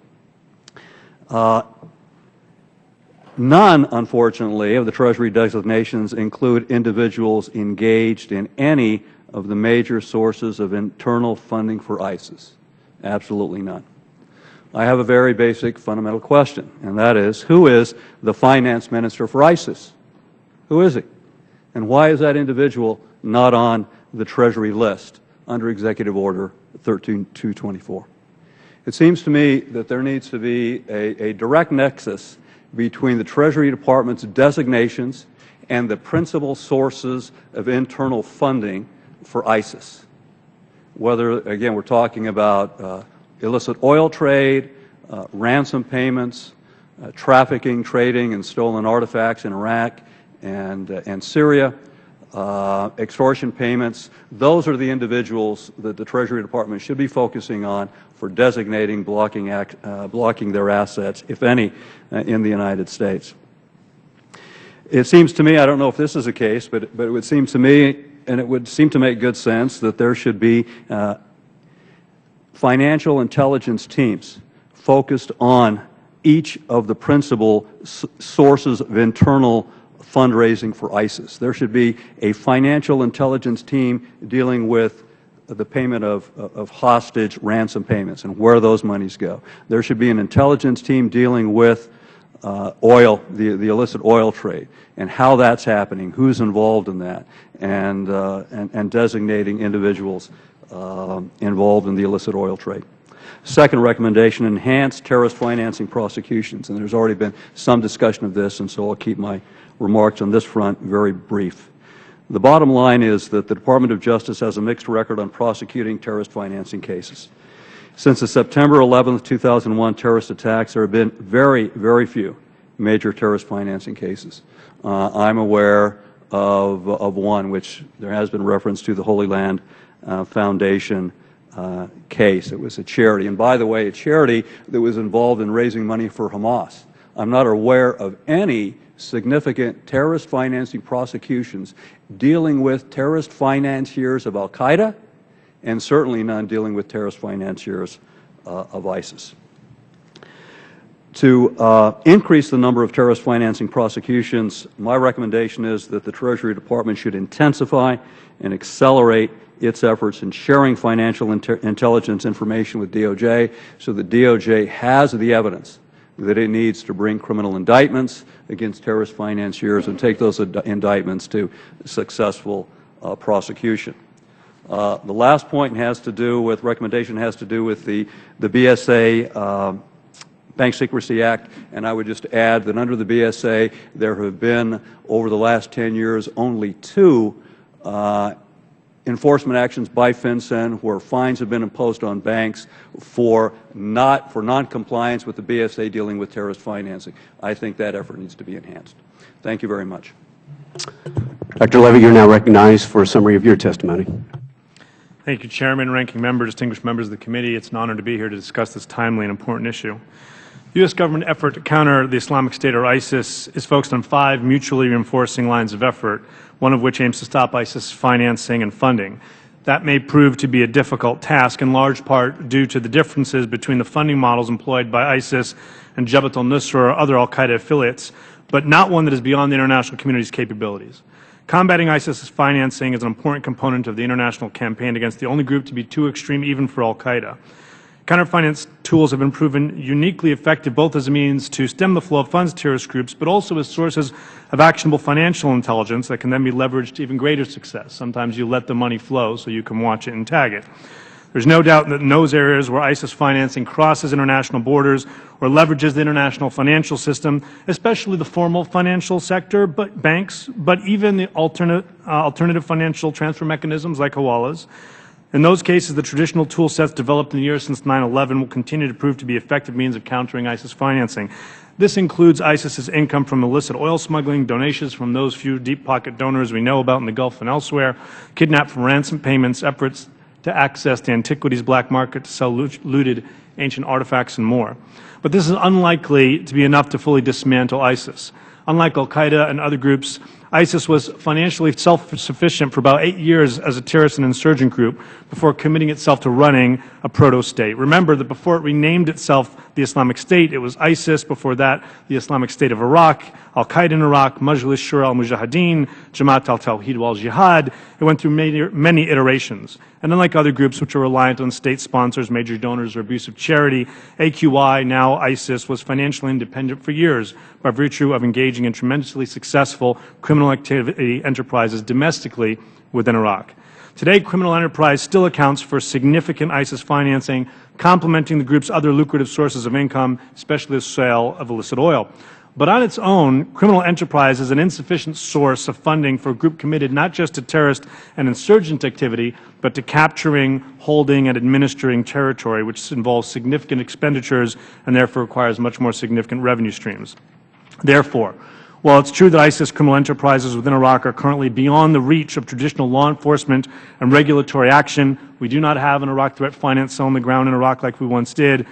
None, unfortunately, of the Treasury designations include individuals engaged in any of the major sources of internal funding for ISIS. Absolutely none. I have a very basic fundamental question, and that is, who is the finance minister for ISIS? Who is he? And why is that individual not on the Treasury list under Executive Order 13224? It seems to me that there needs to be a direct nexus between the Treasury Department's designations and the principal sources of internal funding for ISIS. Whether, again, we're talking about illicit oil trade, ransom payments, trafficking, trading, and stolen artifacts in Iraq and Syria, extortion payments. Those are the individuals that the Treasury Department should be focusing on for designating, blocking their assets, if any, in the United States. It seems to me, I don't know if this is the case, but it would seem to me, and it would seem to make good sense, that there should be financial intelligence teams focused on each of the principal sources of internal fundraising for ISIS. There should be a financial intelligence team dealing with the payment of hostage ransom payments and where those monies go. There should be an intelligence team dealing with oil, the illicit oil trade, and how that's happening, who's involved in that, and designating individuals involved in the illicit oil trade. Second recommendation, enhance terrorist financing prosecutions. And there's already been some discussion of this, and so I'll keep my remarks on this front very brief. The bottom line is that the Department of Justice has a mixed record on prosecuting terrorist financing cases. Since the September 11, 2001 terrorist attacks, there have been very, very few major terrorist financing cases. I'm aware of one, which there has been reference to, the Holy Land Foundation case. It was a charity, and by the way, a charity that was involved in raising money for Hamas. I'm not aware of any significant terrorist financing prosecutions dealing with terrorist financiers of al-Qaeda, and certainly none dealing with terrorist financiers of ISIS. To increase the number of terrorist financing prosecutions, my recommendation is that the Treasury Department should intensify and accelerate its efforts in sharing financial intelligence information with DOJ, so that DOJ has the evidence that it needs to bring criminal indictments against terrorist financiers and take those indictments to successful prosecution. The last point recommendation has to do with the BSA Bank Secrecy Act, and I would just add that under the BSA there have been, over the last 10 years, only 2 enforcement actions by FinCEN where fines have been imposed on banks for noncompliance with the BSA dealing with terrorist financing. I think that effort needs to be enhanced. Thank you very much. Dr. Levy, you are now recognized for a summary of your testimony. Thank you, Chairman, Ranking Member, distinguished members of the committee. It's an honor to be here to discuss this timely and important issue. The U.S. government effort to counter the Islamic State, or ISIS, is focused on 5 mutually reinforcing lines of effort, one of which aims to stop ISIS financing and funding. That may prove to be a difficult task, in large part due to the differences between the funding models employed by ISIS and Jabhat al-Nusra or other al-Qaeda affiliates, but not one that is beyond the international community's capabilities. Combating ISIS's financing is an important component of the international campaign against the only group to be too extreme even for al-Qaeda. Counterfinance tools have been proven uniquely effective both as a means to stem the flow of funds to terrorist groups, but also as sources of actionable financial intelligence that can then be leveraged to even greater success. Sometimes you let the money flow so you can watch it and tag it. There is no doubt that in those areas where ISIS financing crosses international borders or leverages the international financial system, especially the formal financial sector, but banks, but even the alternative financial transfer mechanisms like hawalas, in those cases, the traditional tool sets developed in the years since 9/11 will continue to prove to be effective means of countering ISIS financing. This includes ISIS's income from illicit oil smuggling, donations from those few deep-pocket donors we know about in the Gulf and elsewhere, kidnapped from ransom payments, efforts to access the antiquities black market to sell looted ancient artifacts, and more. But this is unlikely to be enough to fully dismantle ISIS. Unlike al-Qaeda and other groups, ISIS was financially self-sufficient for about 8 years as a terrorist and insurgent group before committing itself to running a proto-state. Remember that before it renamed itself the Islamic State, it was ISIS. Before that, the Islamic State of Iraq, al-Qaeda in Iraq, Majlis Shura al-Mujahideen, Jamaat al-Tawhid wal-Jihad. It went through many iterations. And unlike other groups which are reliant on state sponsors, major donors, or abusive charity, AQI, now ISIS, was financially independent for years by virtue of engaging in tremendously successful criminal activity enterprises domestically within Iraq. Today, criminal enterprise still accounts for significant ISIS financing, complementing the group's other lucrative sources of income, especially the sale of illicit oil. But on its own, criminal enterprise is an insufficient source of funding for a group committed not just to terrorist and insurgent activity, but to capturing, holding, and administering territory, which involves significant expenditures and therefore requires much more significant revenue streams. Therefore, while it's true that ISIS criminal enterprises within Iraq are currently beyond the reach of traditional law enforcement and regulatory action, we do not have an Iraq threat finance cell on the ground in Iraq like we once did.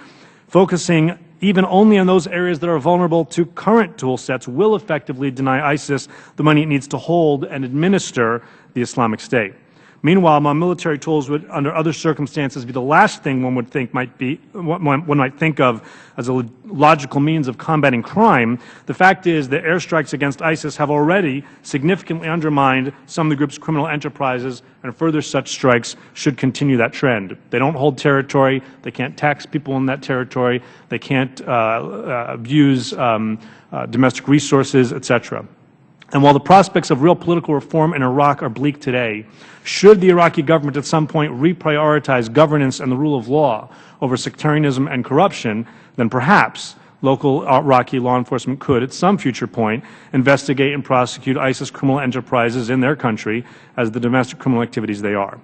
Focusing even only on those areas that are vulnerable to current tool sets will effectively deny ISIS the money it needs to hold and administer the Islamic State. Meanwhile, while military tools would, under other circumstances, be the last thing one would think one might think of as a logical means of combating crime, the fact is that airstrikes against ISIS have already significantly undermined some of the group's criminal enterprises, and further such strikes should continue that trend. They don't hold territory. They can't tax people in that territory. They can't abuse domestic resources, etc. And while the prospects of real political reform in Iraq are bleak today, should the Iraqi government at some point reprioritize governance and the rule of law over sectarianism and corruption, then perhaps local Iraqi law enforcement could, at some future point, investigate and prosecute ISIS criminal enterprises in their country as the domestic criminal activities they are.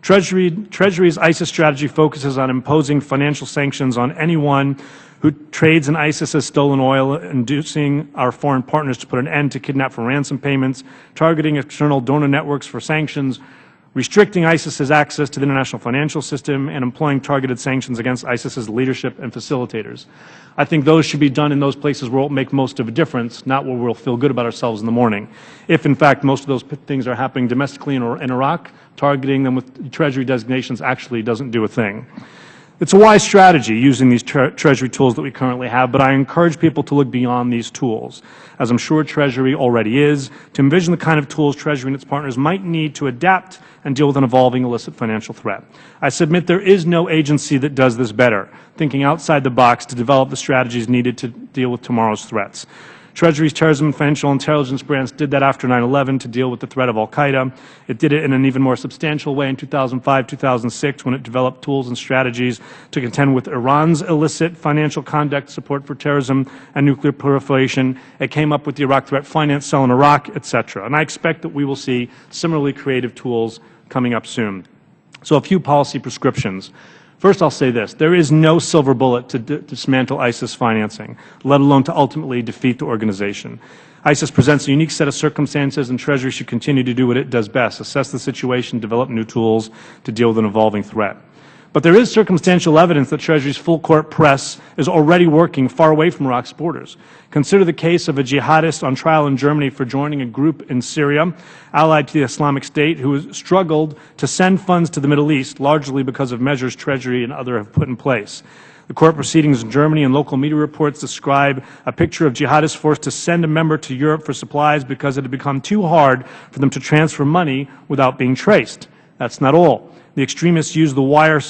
Treasury's ISIS strategy focuses on imposing financial sanctions on anyone who trades in ISIS's stolen oil, inducing our foreign partners to put an end to kidnap for ransom payments, targeting external donor networks for sanctions, restricting ISIS's access to the international financial system, and employing targeted sanctions against ISIS's leadership and facilitators. I think those should be done in those places where it will make most of a difference, not where we'll feel good about ourselves in the morning. If, in fact, most of those things are happening domestically in Iraq, targeting them with Treasury designations actually doesn't do a thing. It's a wise strategy using these Treasury tools that we currently have, but I encourage people to look beyond these tools, as I'm sure Treasury already is, to envision the kind of tools Treasury and its partners might need to adapt and deal with an evolving illicit financial threat. I submit there is no agency that does this better, thinking outside the box to develop the strategies needed to deal with tomorrow's threats. Treasury's Terrorism and Financial Intelligence Branch did that after 9/11 to deal with the threat of al-Qaeda. It did it in an even more substantial way in 2005, 2006, when it developed tools and strategies to contend with Iran's illicit financial conduct, support for terrorism, and nuclear proliferation. It came up with the Iraq Threat Finance Cell in Iraq, etc. And I expect that we will see similarly creative tools coming up soon. So a few policy prescriptions. First, I'll say this. There is no silver bullet to dismantle ISIS financing, let alone to ultimately defeat the organization. ISIS presents a unique set of circumstances, and Treasury should continue to do what it does best, assess the situation, develop new tools to deal with an evolving threat. But there is circumstantial evidence that Treasury's full-court press is already working far away from Iraq's borders. Consider the case of a jihadist on trial in Germany for joining a group in Syria, allied to the Islamic State, who has struggled to send funds to the Middle East, largely because of measures Treasury and others have put in place. The court proceedings in Germany and local media reports describe a picture of jihadists forced to send a member to Europe for supplies because it had become too hard for them to transfer money without being traced. That's not all. The extremists use the wire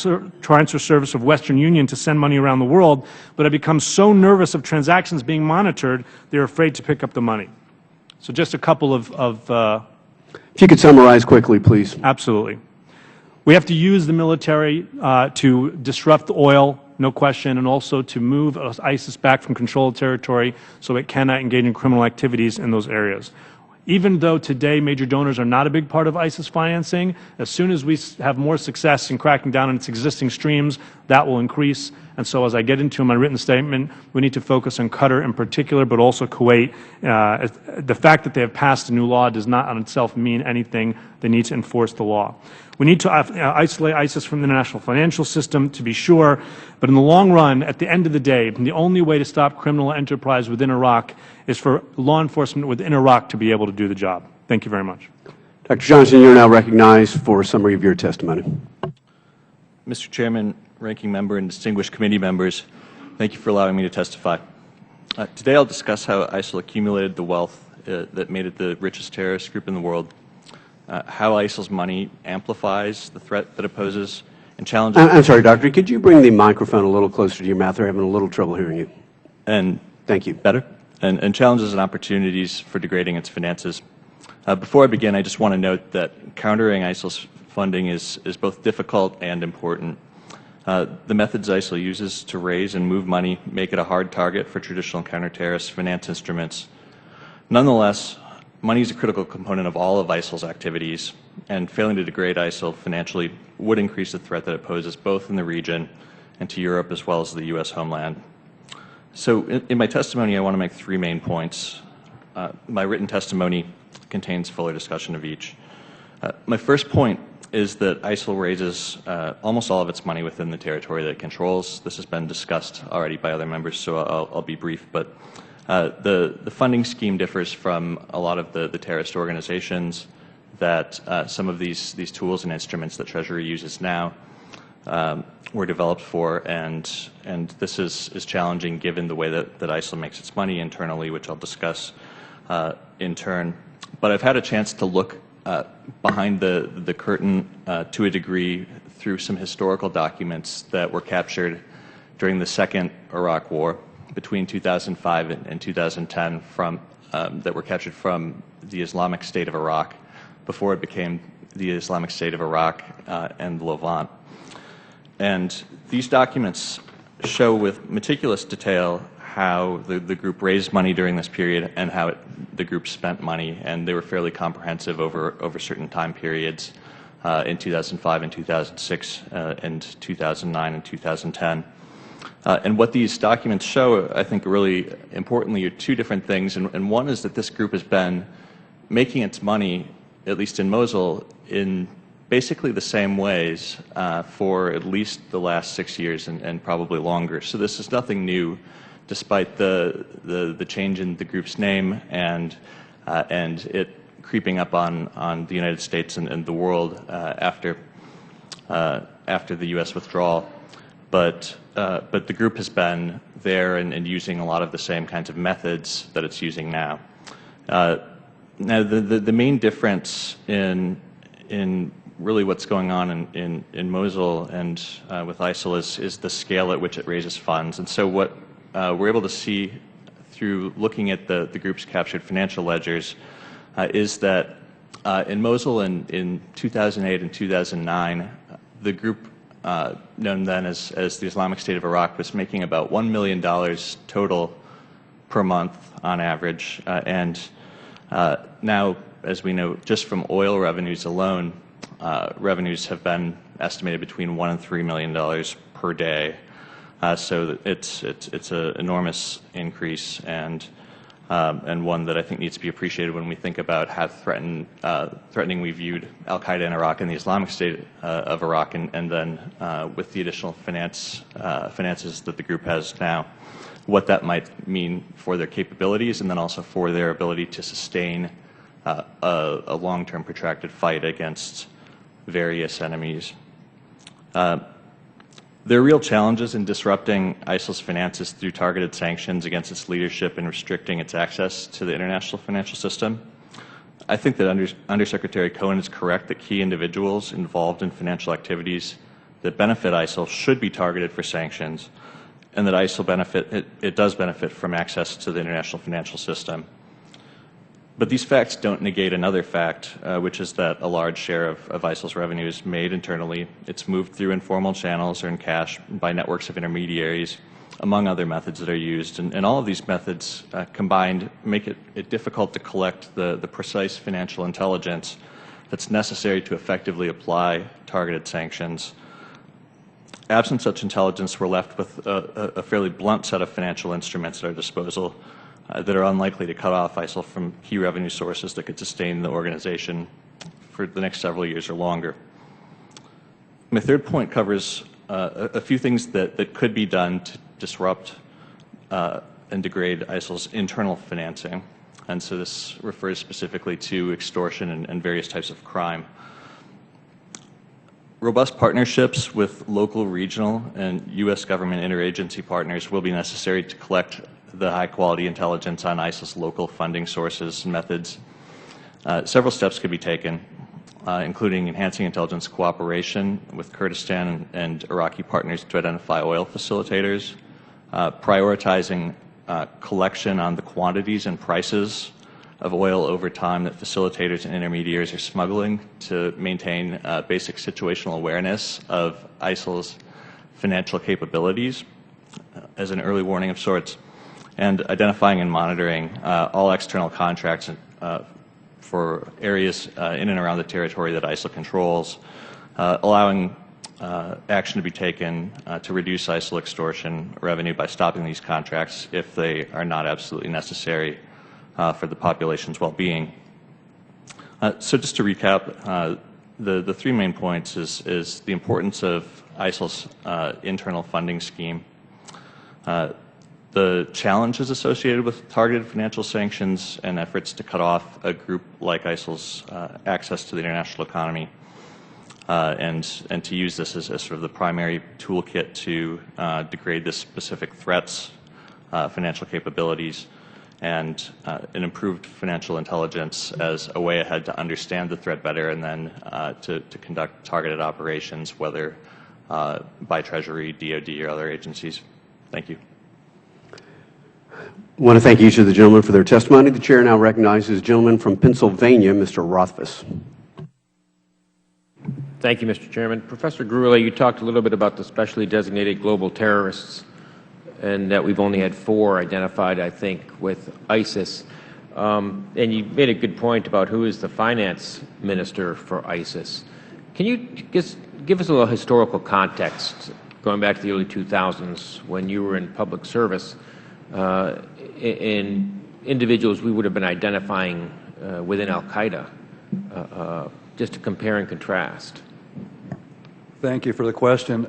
transfer service of Western Union to send money around the world, but have become so nervous of transactions being monitored, they're afraid to pick up the money. So just a couple of if you could summarize quickly, please. Absolutely. We have to use the military to disrupt the oil, no question, and also to move ISIS back from controlled territory so it cannot engage in criminal activities in those areas. Even though today major donors are not a big part of ISIS financing, as soon as we have more success in cracking down on its existing streams, that will increase. And so as I get into my written statement, we need to focus on Qatar in particular, but also Kuwait. The fact that they have passed a new law does not on itself mean anything. They need to enforce the law. We need to isolate ISIS from the international financial system, to be sure, but in the long run, at the end of the day, the only way to stop criminal enterprise within Iraq is for law enforcement within Iraq to be able to do the job. Thank you very much. Dr. Johnson, you are now recognized for a summary of your testimony. Mr. Chairman, Ranking Member, and distinguished committee members, thank you for allowing me to testify. Today I'll discuss how ISIL accumulated the wealth that made it the richest terrorist group in the world, how ISIL's money amplifies the threat that it poses, and challenges... I'm sorry, Doctor, could you bring the microphone a little closer to your mouth? They're having a little trouble hearing you. And thank you. Better? And challenges and opportunities for degrading its finances. Before I begin, I just want to note that countering ISIL's funding is both difficult and important. The methods ISIL uses to raise and move money make it a hard target for traditional counterterrorist finance instruments. Nonetheless, money is a critical component of all of ISIL's activities, and failing to degrade ISIL financially would increase the threat that it poses both in the region and to Europe as well as the U.S. homeland. So in my testimony, I want to make three main points. My written testimony contains fuller discussion of each. My first point is that ISIL raises almost all of its money within the territory that it controls. This has been discussed already by other members, so I'll be brief. But the funding scheme differs from a lot of the terrorist organizations that some of these tools and instruments that Treasury uses now were developed for, and this is challenging given the way that ISIL makes its money internally, which I'll discuss in turn. But I've had a chance to look behind the curtain to a degree through some historical documents that were captured during the second Iraq War between 2005 and 2010 that were captured from the Islamic State of Iraq before it became the Islamic State of Iraq and the Levant. And these documents show with meticulous detail how the group raised money during this period and how the group spent money, and they were fairly comprehensive over certain time periods in 2005 and 2006 and 2009 and 2010. And what these documents show, I think really importantly, are two different things, and one is that this group has been making its money, at least in Mosul, in basically the same ways for at least the last 6 years and probably longer. So this is nothing new, despite the change in the group's name and it creeping up on the United States and the world after the U.S. withdrawal. But the group has been there and using a lot of the same kinds of methods that it's using now. Now, the main difference in really what's going on in Mosul and with ISIL is the scale at which it raises funds. And so what we're able to see through looking at the group's captured financial ledgers is that in Mosul in 2008 and 2009, the group known then as the Islamic State of Iraq was making about $1 million total per month on average. And now, as we know, just from oil revenues alone, revenues have been estimated between $1 and $3 million per day. So it's an enormous increase and one that I think needs to be appreciated when we think about how threatening we viewed al-Qaeda in Iraq and the Islamic State of Iraq, and then with the additional finances that the group has now, what that might mean for their capabilities and then also for their ability to sustain a long-term protracted fight against various enemies. There are real challenges in disrupting ISIL's finances through targeted sanctions against its leadership and restricting its access to the international financial system. I think that Undersecretary Cohen is correct that key individuals involved in financial activities that benefit ISIL should be targeted for sanctions, and that ISIL does benefit from access to the international financial system. But these facts don't negate another fact, which is that a large share of ISIL's revenue is made internally. It's moved through informal channels or in cash by networks of intermediaries, among other methods that are used. And all of these methods combined make it difficult to collect the precise financial intelligence that's necessary to effectively apply targeted sanctions. Absent such intelligence, we're left with a fairly blunt set of financial instruments at our disposal that are unlikely to cut off ISIL from key revenue sources that could sustain the organization for the next several years or longer. My third point covers a few things that could be done to disrupt and degrade ISIL's internal financing. And so this refers specifically to extortion and various types of crime. Robust partnerships with local, regional, and U.S. government interagency partners will be necessary to collect the high-quality intelligence on ISIL's local funding sources and methods. Several steps could be taken, including enhancing intelligence cooperation with Kurdistan and Iraqi partners to identify oil facilitators, prioritizing collection on the quantities and prices of oil over time that facilitators and intermediaries are smuggling to maintain basic situational awareness of ISIL's financial capabilities as an early warning of sorts, and identifying and monitoring all external contracts for areas in and around the territory that ISIL controls, allowing action to be taken to reduce ISIL extortion revenue by stopping these contracts if they are not absolutely necessary for the population's well-being. So just to recap, the three main points is the importance of ISIL's internal funding scheme, the challenges associated with targeted financial sanctions and efforts to cut off a group like ISIL's access to the international economy, and to use this as sort of the primary toolkit to degrade the specific threats, financial capabilities, and an improved financial intelligence as a way ahead to understand the threat better and then to conduct targeted operations, whether by Treasury, DoD, or other agencies. Thank you. I want to thank each of the gentlemen for their testimony. The Chair now recognizes the gentleman from Pennsylvania, Mr. Rothfuss. Thank you, Mr. Chairman. Professor Gurley, you talked a little bit about the specially designated global terrorists and that we've only had 4 identified, I think, with ISIS. And you made a good point about who is the finance minister for ISIS. Can you just give us a little historical context, going back to the early 2000s when you were in public service, in individuals we would have been identifying within al-Qaeda, just to compare and contrast? Thank you for the question.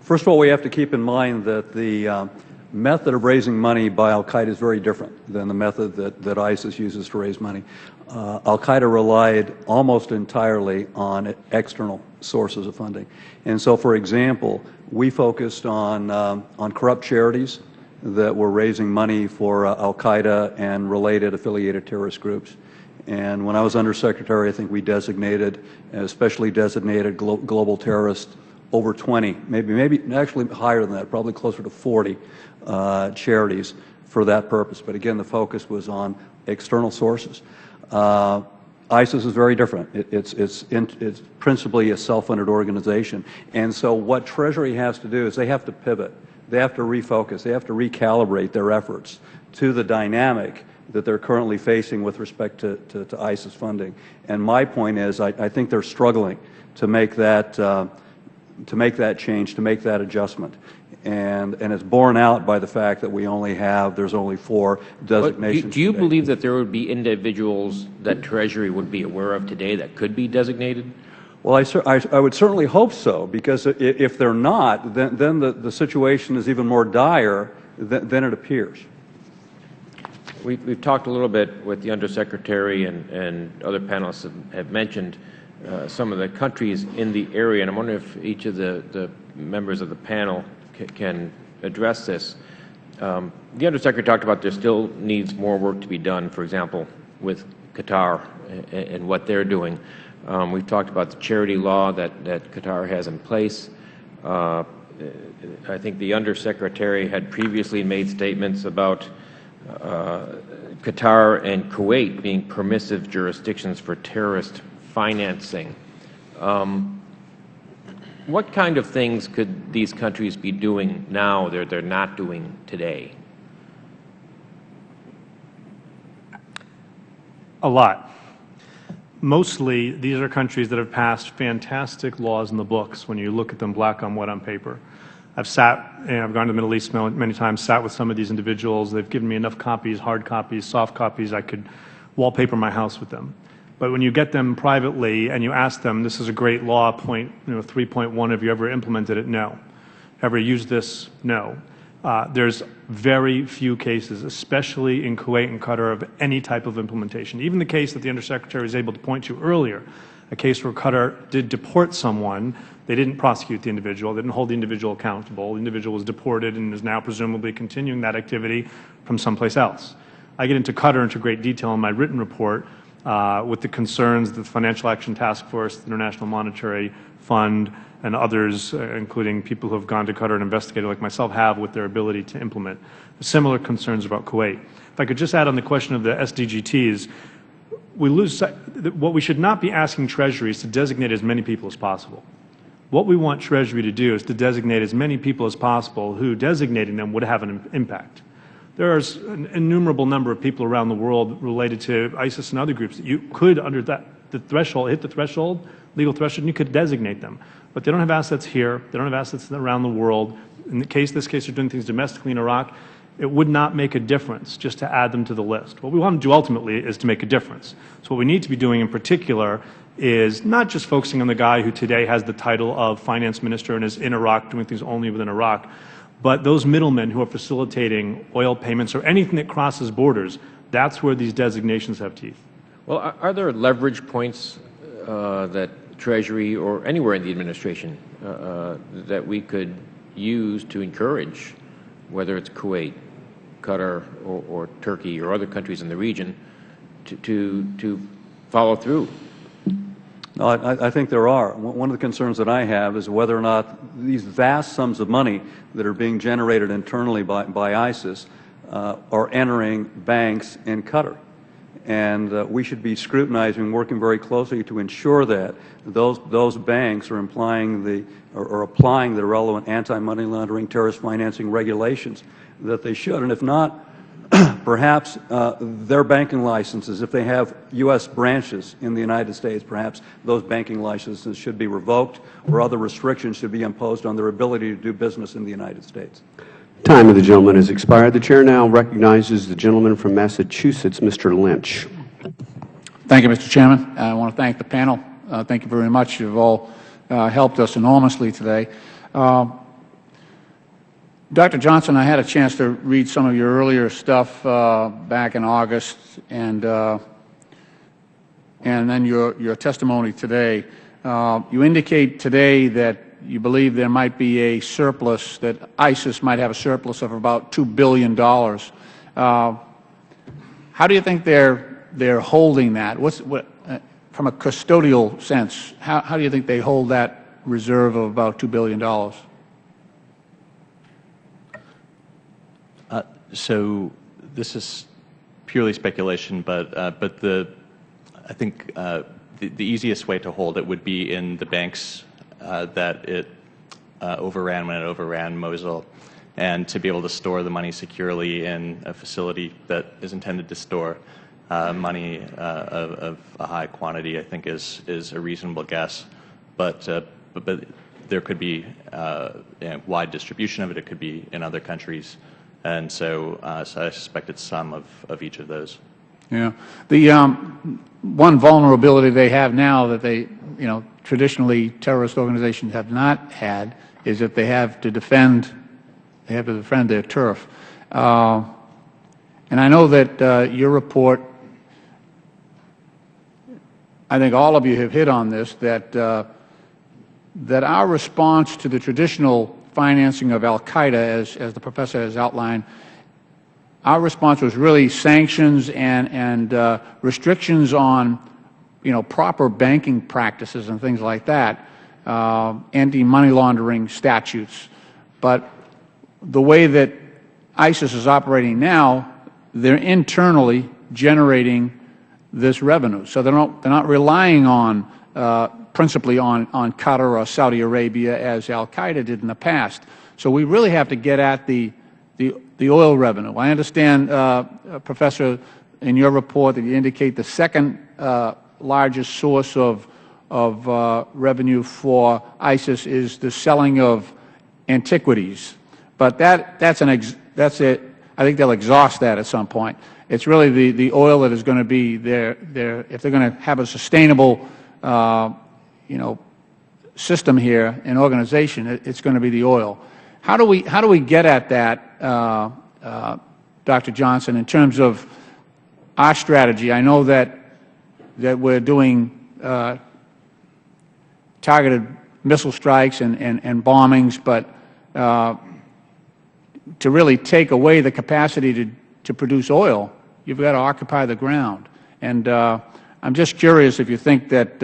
First of all, we have to keep in mind that the method of raising money by al-Qaeda is very different than the method that ISIS uses to raise money. Al-Qaeda relied almost entirely on external sources of funding. And so, for example, we focused on corrupt charities that were raising money for al-Qaeda and related affiliated terrorist groups. And when I was Undersecretary, I think we designated, especially designated global terrorists, over 20, maybe actually higher than that, probably closer to 40 charities for that purpose. But again, the focus was on external sources. ISIS is very different. It's principally a self-funded organization. And so what Treasury has to do is they have to pivot. They have to refocus. They have to recalibrate their efforts to the dynamic that they're currently facing with respect to ISIS funding. And my point is I think they're struggling to make that change, to make that adjustment. And it's borne out by the fact that there's only 4 designations. Do you believe that there would be individuals that Treasury would be aware of today that could be designated? Well, I would certainly hope so, because if they're not, then the situation is even more dire than it appears. We've talked a little bit with the Undersecretary and other panelists have mentioned some of the countries in the area, and I'm wondering if each of the members of the panel can address this. The Undersecretary talked about there still needs more work to be done, for example, with Qatar and what they're doing. We've talked about the charity law that Qatar has in place. I think the Undersecretary had previously made statements about Qatar and Kuwait being permissive jurisdictions for terrorist financing. What kind of things could these countries be doing now that they're not doing today? A lot. Mostly, these are countries that have passed fantastic laws in the books when you look at them black on white on paper. I've sat, and I've gone to the Middle East many times, sat with some of these individuals. They've given me enough copies, hard copies, soft copies, I could wallpaper my house with them. But when you get them privately and you ask them, this is a great law, 3.1, have you ever implemented it? No. Ever used this? No. There's very few cases, especially in Kuwait and Qatar, of any type of implementation. Even the case that the Undersecretary was able to point to earlier, a case where Qatar did deport someone, they didn't prosecute the individual, they didn't hold the individual accountable. The individual was deported and is now presumably continuing that activity from someplace else. I get into Qatar into great detail in my written report with the concerns that the Financial Action Task Force, the International Monetary Fund, and others, including people who have gone to Qatar and investigated like myself, have with their ability to implement. Similar concerns about Kuwait. If I could just add on the question of the SDGTs, what we should not be asking Treasury is to designate as many people as possible. What we want Treasury to do is to designate as many people as possible who designating them would have an impact. There's an innumerable number of people around the world related to ISIS and other groups that you could, under hit the threshold, legal threshold, and you could designate them. But they don't have assets here. They don't have assets around the world. In this case, they're doing things domestically in Iraq. It would not make a difference just to add them to the list. What we want to do ultimately is to make a difference. So what we need to be doing in particular is not just focusing on the guy who today has the title of finance minister and is in Iraq doing things only within Iraq, but those middlemen who are facilitating oil payments or anything that crosses borders. That's where these designations have teeth. Well, are there leverage points that Treasury or anywhere in the administration that we could use to encourage, whether it's Kuwait, Qatar, or Turkey, or other countries in the region, to follow through? No, I think there are. One of the concerns that I have is whether or not these vast sums of money that are being generated internally by ISIS are entering banks in Qatar. And we should be scrutinizing, working very closely to ensure that those banks are applying the relevant anti-money laundering, terrorist financing regulations that they should. And if not, perhaps their banking licenses, if they have U.S. branches in the United States, perhaps those banking licenses should be revoked or other restrictions should be imposed on their ability to do business in the United States. Time of the gentleman has expired. The Chair now recognizes the gentleman from Massachusetts, Mr. Lynch. Thank you, Mr. Chairman. I want to thank the panel. Thank you very much. You've all helped us enormously today. Dr. Johnson, I had a chance to read some of your earlier stuff back in August, and then your testimony today. You indicate today that you believe there might be a surplus, that ISIS might have a surplus of about $2 billion. How do you think they're holding that? From a custodial sense, how do you think they hold that reserve of about $2 billion? So this is purely speculation, but I think the easiest way to hold it would be in the banks that it overran when it overran Mosul, and to be able to store the money securely in a facility that is intended to store money of a high quantity, I think is a reasonable guess. But there could be wide distribution of it. It could be in other countries, and so I suspect it's some of each of those. Yeah, the one vulnerability they have now that they, traditionally terrorist organizations have not had is that they have to defend their turf. And I know that your report, I think all of you have hit on this, that our response to the traditional financing of al-Qaeda, as the professor has outlined, our response was really sanctions and restrictions on, proper banking practices and things like that, anti-money laundering statutes. But the way that ISIS is operating now, they're internally generating this revenue. So they're not relying on principally on Qatar or Saudi Arabia as al-Qaeda did in the past. So we really have to get at the oil revenue. I understand, Professor, in your report that you indicate the second largest source of revenue for ISIS is the selling of antiquities. But that's it. I think they'll exhaust that at some point. It's really the oil that is going to be their if they're going to have a sustainable system here and organization, it's going to be the oil. How do we get at that, Dr. Johnson, in terms of our strategy? I know that we're doing targeted missile strikes and bombings, but to really take away the capacity to produce oil, you've got to occupy the ground. And I'm just curious if you think that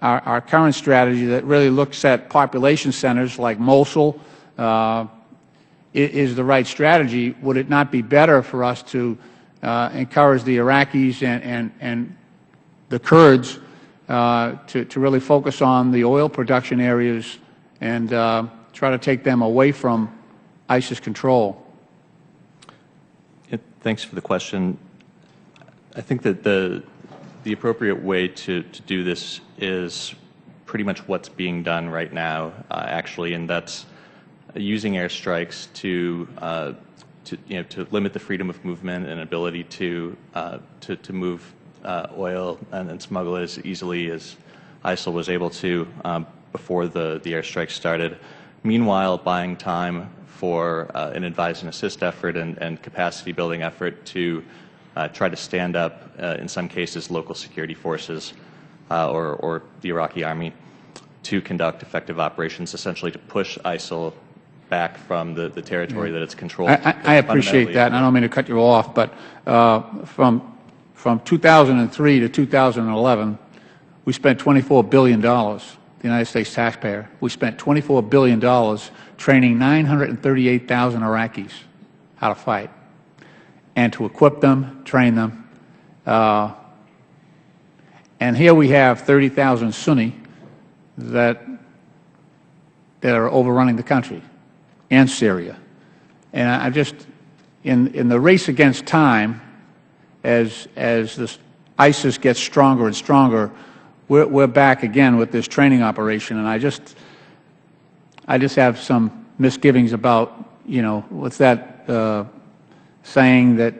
our current strategy that really looks at population centers like Mosul is the right strategy. Would it not be better for us to encourage the Iraqis and the Kurds to really focus on the oil production areas and try to take them away from ISIS control? Thanks for the question. I think that the appropriate way to do this is pretty much what's being done right now, actually, and that's using airstrikes to limit the freedom of movement and ability to move oil and smuggle it as easily as ISIL was able to before the airstrike started. Meanwhile, buying time for an advise and assist effort and capacity building effort to try to stand up, in some cases, local security forces or the Iraqi army to conduct effective operations, essentially to push ISIL back from the territory that it's controlled. I appreciate that, and I don't mean to cut you off, but from 2003 to 2011, we spent $24 billion, the United States taxpayer. We spent $24 billion training 938,000 Iraqis how to fight and to equip them, train them. And here we have 30,000 Sunni that are overrunning the country and Syria. And I just, in the race against time, as this ISIS gets stronger and stronger, we're back again with this training operation. And I just have some misgivings about, what's that saying that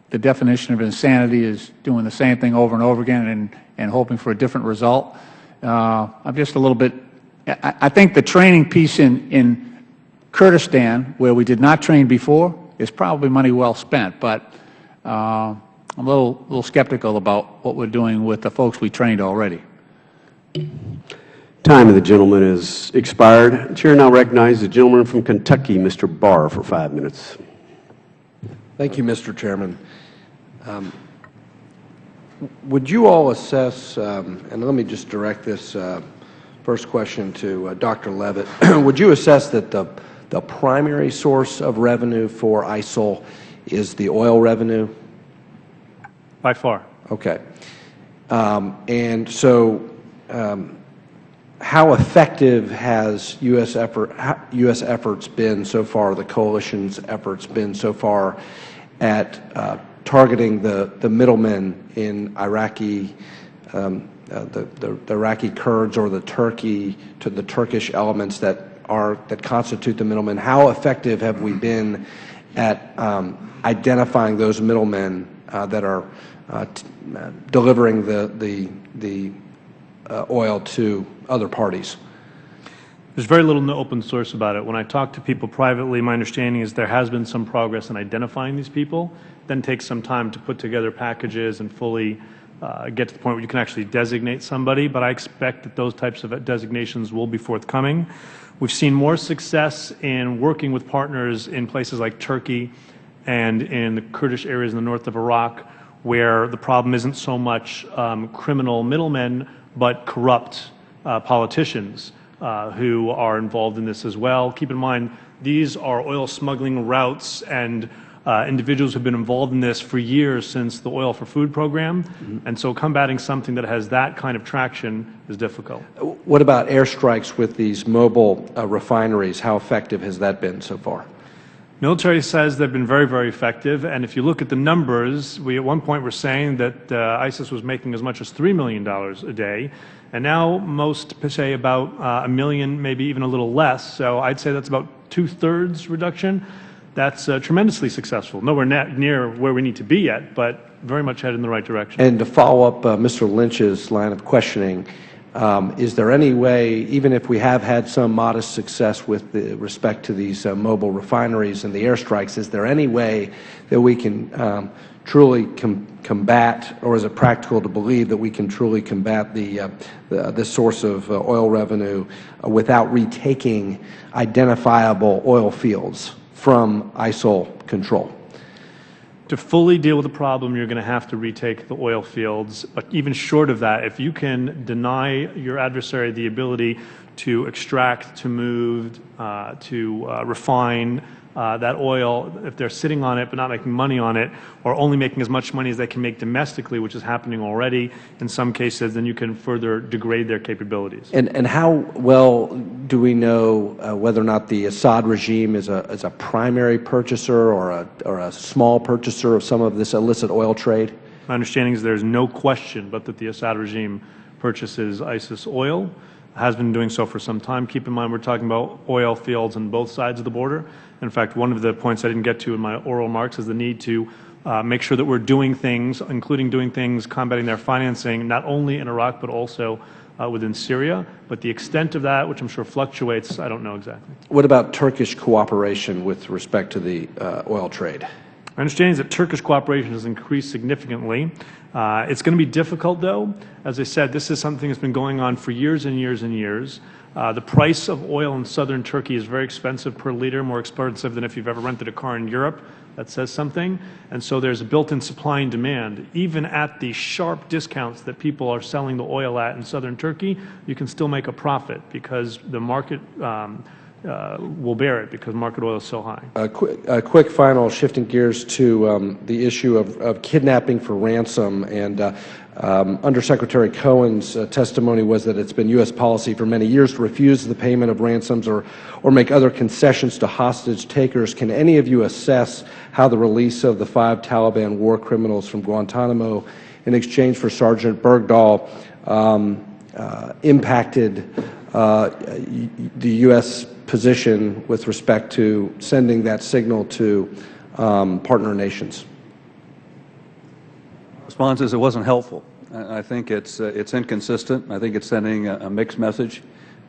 the definition of insanity is doing the same thing over and over again and hoping for a different result. I'm just a little bit, I think the training piece in Kurdistan, where we did not train before, is probably money well spent. But I'm a little skeptical about what we're doing with the folks we trained already. Time of the gentleman is expired. The Chair now recognizes the gentleman from Kentucky, Mr. Barr, for 5 minutes. Thank you, Mr. Chairman. Would you all assess, and let me just direct this first question to Dr. Levitt, would you assess that the primary source of revenue for ISIL is the oil revenue? By far. Okay. And so how effective has U.S. efforts been so far, the coalition's efforts been so far at targeting the middlemen in Iraqi, the Iraqi Kurds or the Turkish elements that constitute the middlemen? How effective have we been at identifying those middlemen that are delivering the oil to other parties? There's very little open source about it. When I talk to people privately, my understanding is there has been some progress in identifying these people. Then takes some time to put together packages and fully get to the point where you can actually designate somebody. But I expect that those types of designations will be forthcoming. We've seen more success in working with partners in places like Turkey and in the Kurdish areas in the north of Iraq, where the problem isn't so much criminal middlemen, but corrupt politicians who are involved in this as well. Keep in mind, these are oil smuggling routes and individuals who have been involved in this for years since the Oil for Food program, and so combating something that has that kind of traction is difficult. What about airstrikes with these mobile refineries? How effective has that been so far? Military says they've been very, very effective, and if you look at the numbers, we at one point were saying that ISIS was making as much as $3 million a day, and now most say about $1 million, maybe even a little less, so I'd say that's about 2/3 reduction. That's tremendously successful. Nowhere near where we need to be yet, but very much headed in the right direction. And to follow up Mr. Lynch's line of questioning, is there any way, even if we have had some modest success with respect to these mobile refineries and the airstrikes, is there any way that we can truly combat, or is it practical to believe that we can truly combat this source of oil revenue without retaking identifiable oil fields from ISIL control? To fully deal with the problem, you're going to have to retake the oil fields. But even short of that, if you can deny your adversary the ability to extract, to move, to refine that oil, if they're sitting on it but not making money on it, or only making as much money as they can make domestically, which is happening already in some cases, then you can further degrade their capabilities. And how well do we know whether or not the Assad regime is a primary purchaser or a small purchaser of some of this illicit oil trade? My understanding is there's no question but that the Assad regime purchases ISIS oil, has been doing so for some time. Keep in mind we're talking about oil fields on both sides of the border. In fact, one of the points I didn't get to in my oral remarks is the need to make sure that we're doing things, including doing things combating their financing, not only in Iraq but also within Syria. But the extent of that, which I'm sure fluctuates, I don't know exactly. What about Turkish cooperation with respect to the oil trade? My understanding is that Turkish cooperation has increased significantly. It's going to be difficult, though. As I said, this is something that's been going on for years and years and years. The price of oil in southern Turkey is very expensive per liter, more expensive than if you've ever rented a car in Europe. That says something. And so there's a built-in supply and demand. Even at the sharp discounts that people are selling the oil at in southern Turkey, you can still make a profit because the market will bear it, because market oil is so high. A quick final, shifting gears to the issue of kidnapping for ransom. And Undersecretary Cohen's testimony was that it's been U.S. policy for many years to refuse the payment of ransoms or make other concessions to hostage takers. Can any of you assess how the release of the 5 Taliban war criminals from Guantanamo in exchange for Sergeant Bergdahl impacted the U.S. position with respect to sending that signal to partner nations? Response is it wasn't helpful. I think it's inconsistent. I think it's sending a mixed message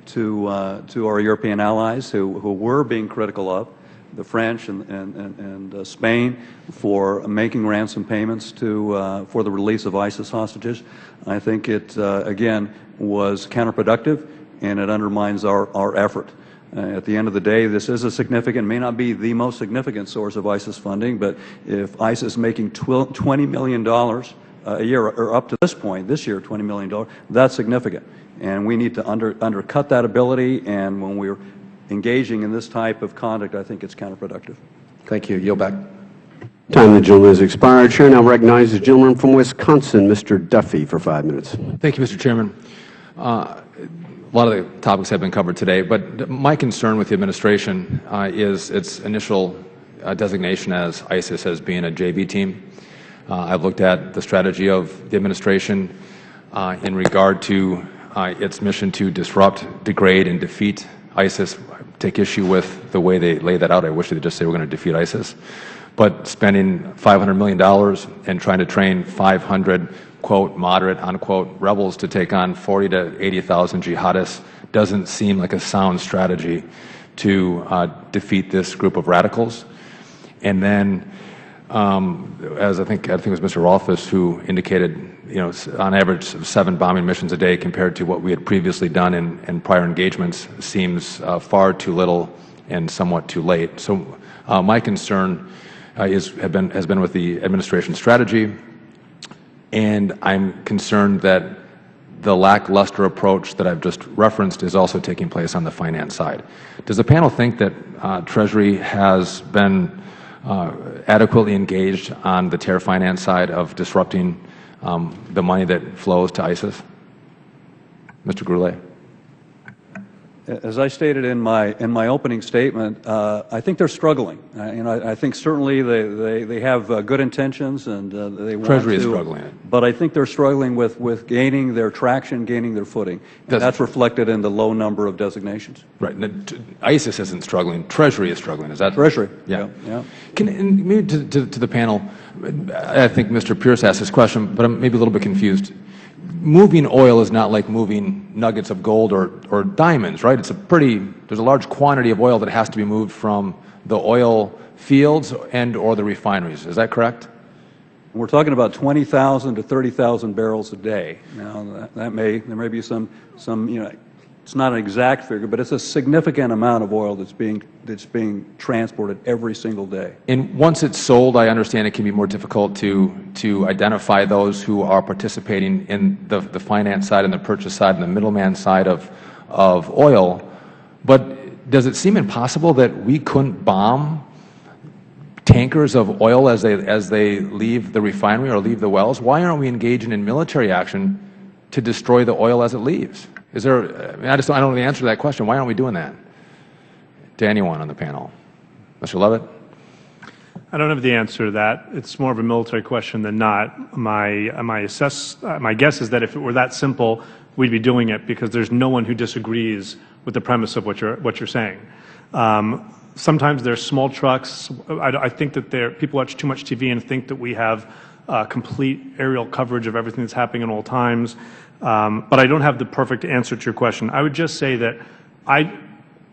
to our European allies who were being critical of the French and Spain for making ransom payments for the release of ISIS hostages. I think it again was counterproductive, and it undermines our effort. At the end of the day, this is a significant, may not be the most significant source of ISIS funding, but if ISIS is making $20 million a year, or up to this point, this year, $20 million, that's significant. And we need to undercut that ability, and when we're engaging in this type of conduct, I think it's counterproductive. Thank you. Yield back. Time of the gentleman has expired. Chair now recognizes the gentleman from Wisconsin, Mr. Duffy, for 5 minutes. Thank you, Mr. Chairman. A lot of the topics have been covered today, but my concern with the administration is its initial designation as ISIS as being a JV team. I've looked at the strategy of the administration in regard to its mission to disrupt, degrade, and defeat ISIS. I take issue with the way they lay that out. I wish they'd just say we're going to defeat ISIS. But spending $500 million and trying to train 500 quote, moderate, unquote, rebels to take on 40 to 80,000 jihadists doesn't seem like a sound strategy to defeat this group of radicals. And then, as I think it was Mr. Rolfes who indicated, on average 7 bombing missions a day compared to what we had previously done in prior engagements seems far too little and somewhat too late. So my concern has been with the administration's strategy. And I'm concerned that the lackluster approach that I've just referenced is also taking place on the finance side. Does the panel think that Treasury has been adequately engaged on the terror finance side of disrupting the money that flows to ISIS? Mr. Goulet. As I stated in my opening statement, I think they're struggling. I think certainly they have good intentions and they want to. Treasury is struggling. But I think they're struggling with gaining their traction, gaining their footing. And that's reflected in the low number of designations. Right. ISIS isn't struggling. Treasury is struggling. Is that Treasury? Yeah. Yeah. And maybe to the panel, I think Mr. Pierce asked this question, but I'm maybe a little bit confused. Moving oil is not like moving nuggets of gold or diamonds, right? There's a large quantity of oil that has to be moved from the oil fields and or the refineries. Is that correct? We're talking about 20,000 to 30,000 barrels a day. Now, there may be some, it's not an exact figure, but it's a significant amount of oil that's being transported every single day. And once it's sold, I understand it can be more difficult to identify those who are participating in the finance side and the purchase side and the middleman side of oil. But does it seem impossible that we couldn't bomb tankers of oil as they leave the refinery or leave the wells? Why aren't we engaging in military action to destroy the oil as it leaves? I don't know the answer to that question. Why aren't we doing that? To anyone on the panel. Mr. Levitt? I don't have the answer to that. It's more of a military question than not. My guess is that if it were that simple, we'd be doing it because there's no one who disagrees with the premise of what you're saying. Sometimes there's small trucks. I think that people watch too much TV and think that we have complete aerial coverage of everything that's happening at all times. But I don't have the perfect answer to your question. I would just say that I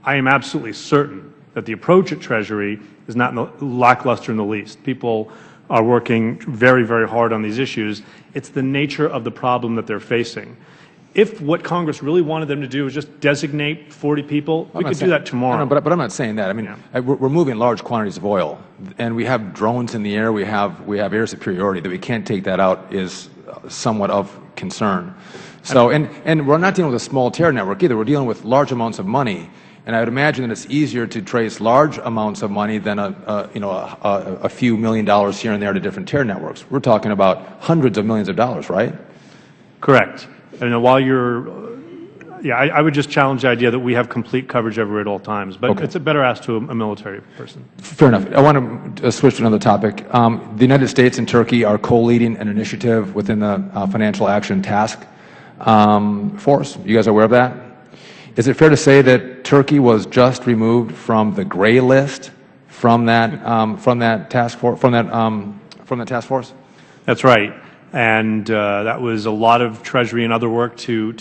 am absolutely certain that the approach at Treasury is not lackluster in the least. People are working very, very hard on these issues. It's the nature of the problem that they're facing. If what Congress really wanted them to do is just designate 40 people, we could do that tomorrow. No, but I'm not saying that. I mean, we're moving large quantities of oil, and we have drones in the air. We have air superiority. That we can't take that out is somewhat of concern. So, and we're not dealing with a small terror network either. We're dealing with large amounts of money, and I would imagine that it's easier to trace large amounts of money than a few $1 million here and there to different terror networks. We're talking about hundreds of millions of dollars, right? Correct. And while I would just challenge the idea that we have complete coverage over at all times, but it's a better ask to a military person. Fair enough. I want to switch to another topic. The United States and Turkey are co-leading an initiative within the Financial Action Task Force. You guys are aware of that? Is it fair to say that Turkey was just removed from the gray list from that task force? That's right. And that was a lot of Treasury and other work to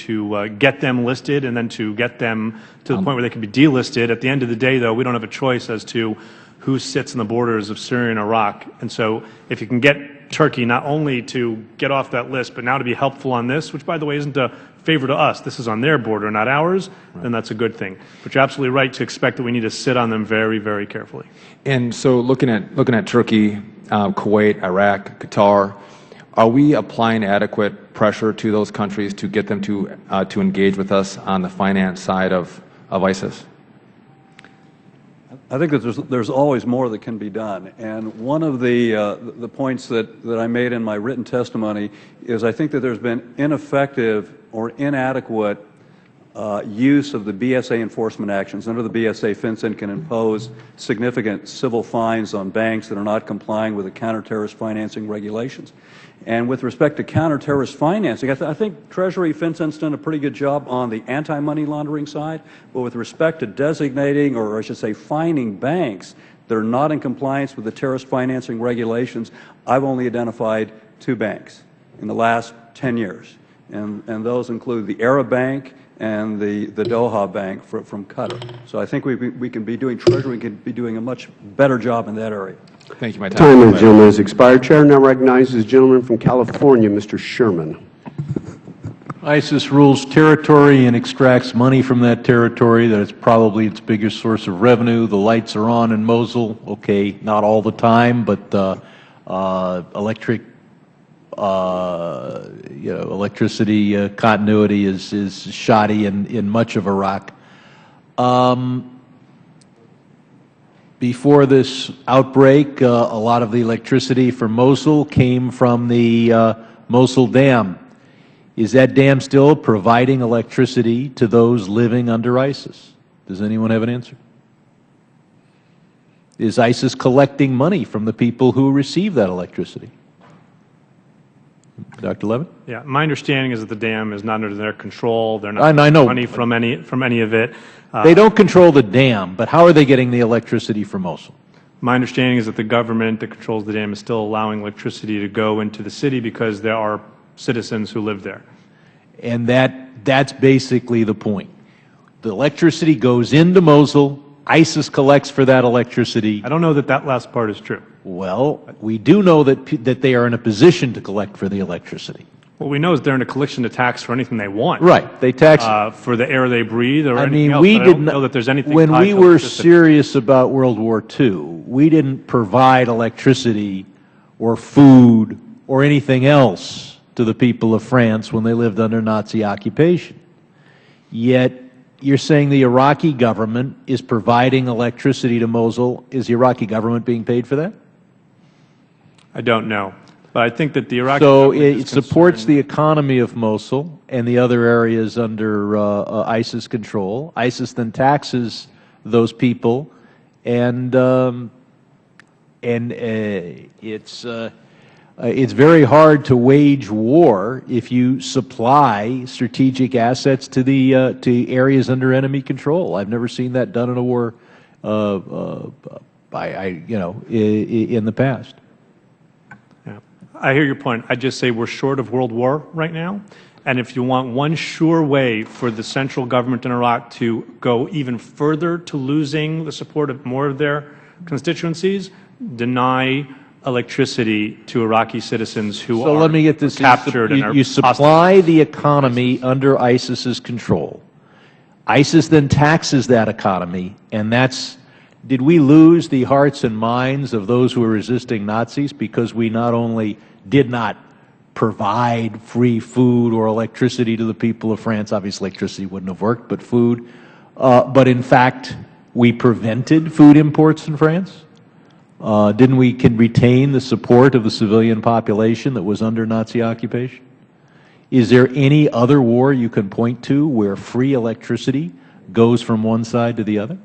get them listed and then to get them to the point where they can be delisted. At the end of the day, though, we don't have a choice as to who sits in the borders of Syria and Iraq. And so if you can get Turkey not only to get off that list, but now to be helpful on this, which, by the way, isn't a favor to us. This is on their border, not ours, then that's a good thing. But you're absolutely right to expect that we need to sit on them very, very carefully. And so looking at Turkey, Kuwait, Iraq, Qatar, are we applying adequate pressure to those countries to get them to engage with us on the finance side of ISIS? I think that there's always more that can be done. And one of the points that I made in my written testimony is I think that there's been ineffective or inadequate use of the BSA enforcement actions. Under the BSA, FinCEN can impose significant civil fines on banks that are not complying with the counterterrorist financing regulations. And with respect to counterterrorist financing, I think Treasury, FinCEN's done a pretty good job on the anti-money laundering side. But with respect to designating, or I should say fining banks that are not in compliance with the terrorist financing regulations, I've only identified 2 banks in the last 10 years. And those include the Arab Bank and the Doha Bank from Qatar. So I think we can be doing, Treasury can be doing a much better job in that area. Thank you. My time of the gentleman has expired. Chair now recognizes the gentleman from California, Mr. Sherman. ISIS rules territory and extracts money from that territory. That is probably its biggest source of revenue. The lights are on in Mosul. Okay, not all the time, but electricity continuity is shoddy in much of Iraq. Before this outbreak, a lot of the electricity for Mosul came from the Mosul Dam. Is that dam still providing electricity to those living under ISIS? Does anyone have an answer? Is ISIS collecting money from the people who receive that electricity? Dr. Levin? Yeah, my understanding is that the dam is not under their control. They're not I getting know. money from any of it. They don't control the dam, but how are they getting the electricity from Mosul? My understanding is that the government that controls the dam is still allowing electricity to go into the city because there are citizens who live there. And that's basically the point. The electricity goes into Mosul. ISIS collects for that electricity. I don't know that that last part is true. Well, we do know that they are in a position to collect for the electricity. What we know is they're in a collection to tax for anything they want. Right. They tax for the air they breathe or anything else. we I did don't not know that there's anything when tied we to were electricity. serious about World War II, we didn't provide electricity or food or anything else to the people of France when they lived under Nazi occupation. Yet you're saying the Iraqi government is providing electricity to Mosul. Is the Iraqi government being paid for that? I don't know. But I think that the Iraqi So government it supports the economy of Mosul and the other areas under ISIS control. ISIS then taxes those people, and it's very hard to wage war if you supply strategic assets to the to areas under enemy control. I've never seen that done in a war, in the past. I hear your point. I just say we're short of world war right now. And if you want one sure way for the central government in Iraq to go even further to losing the support of more of their constituencies, deny electricity to Iraqi citizens who So are let me get this. captured and are You supply the economy under ISIS's control. ISIS then taxes that economy, and that's. Did we lose the hearts and minds of those who were resisting Nazis because we not only did not provide free food or electricity to the people of France? Obviously, electricity wouldn't have worked, but food. But in fact, we prevented food imports in France. Didn't we retain the support of the civilian population that was under Nazi occupation? Is there any other war you can point to where free electricity goes from one side to the other?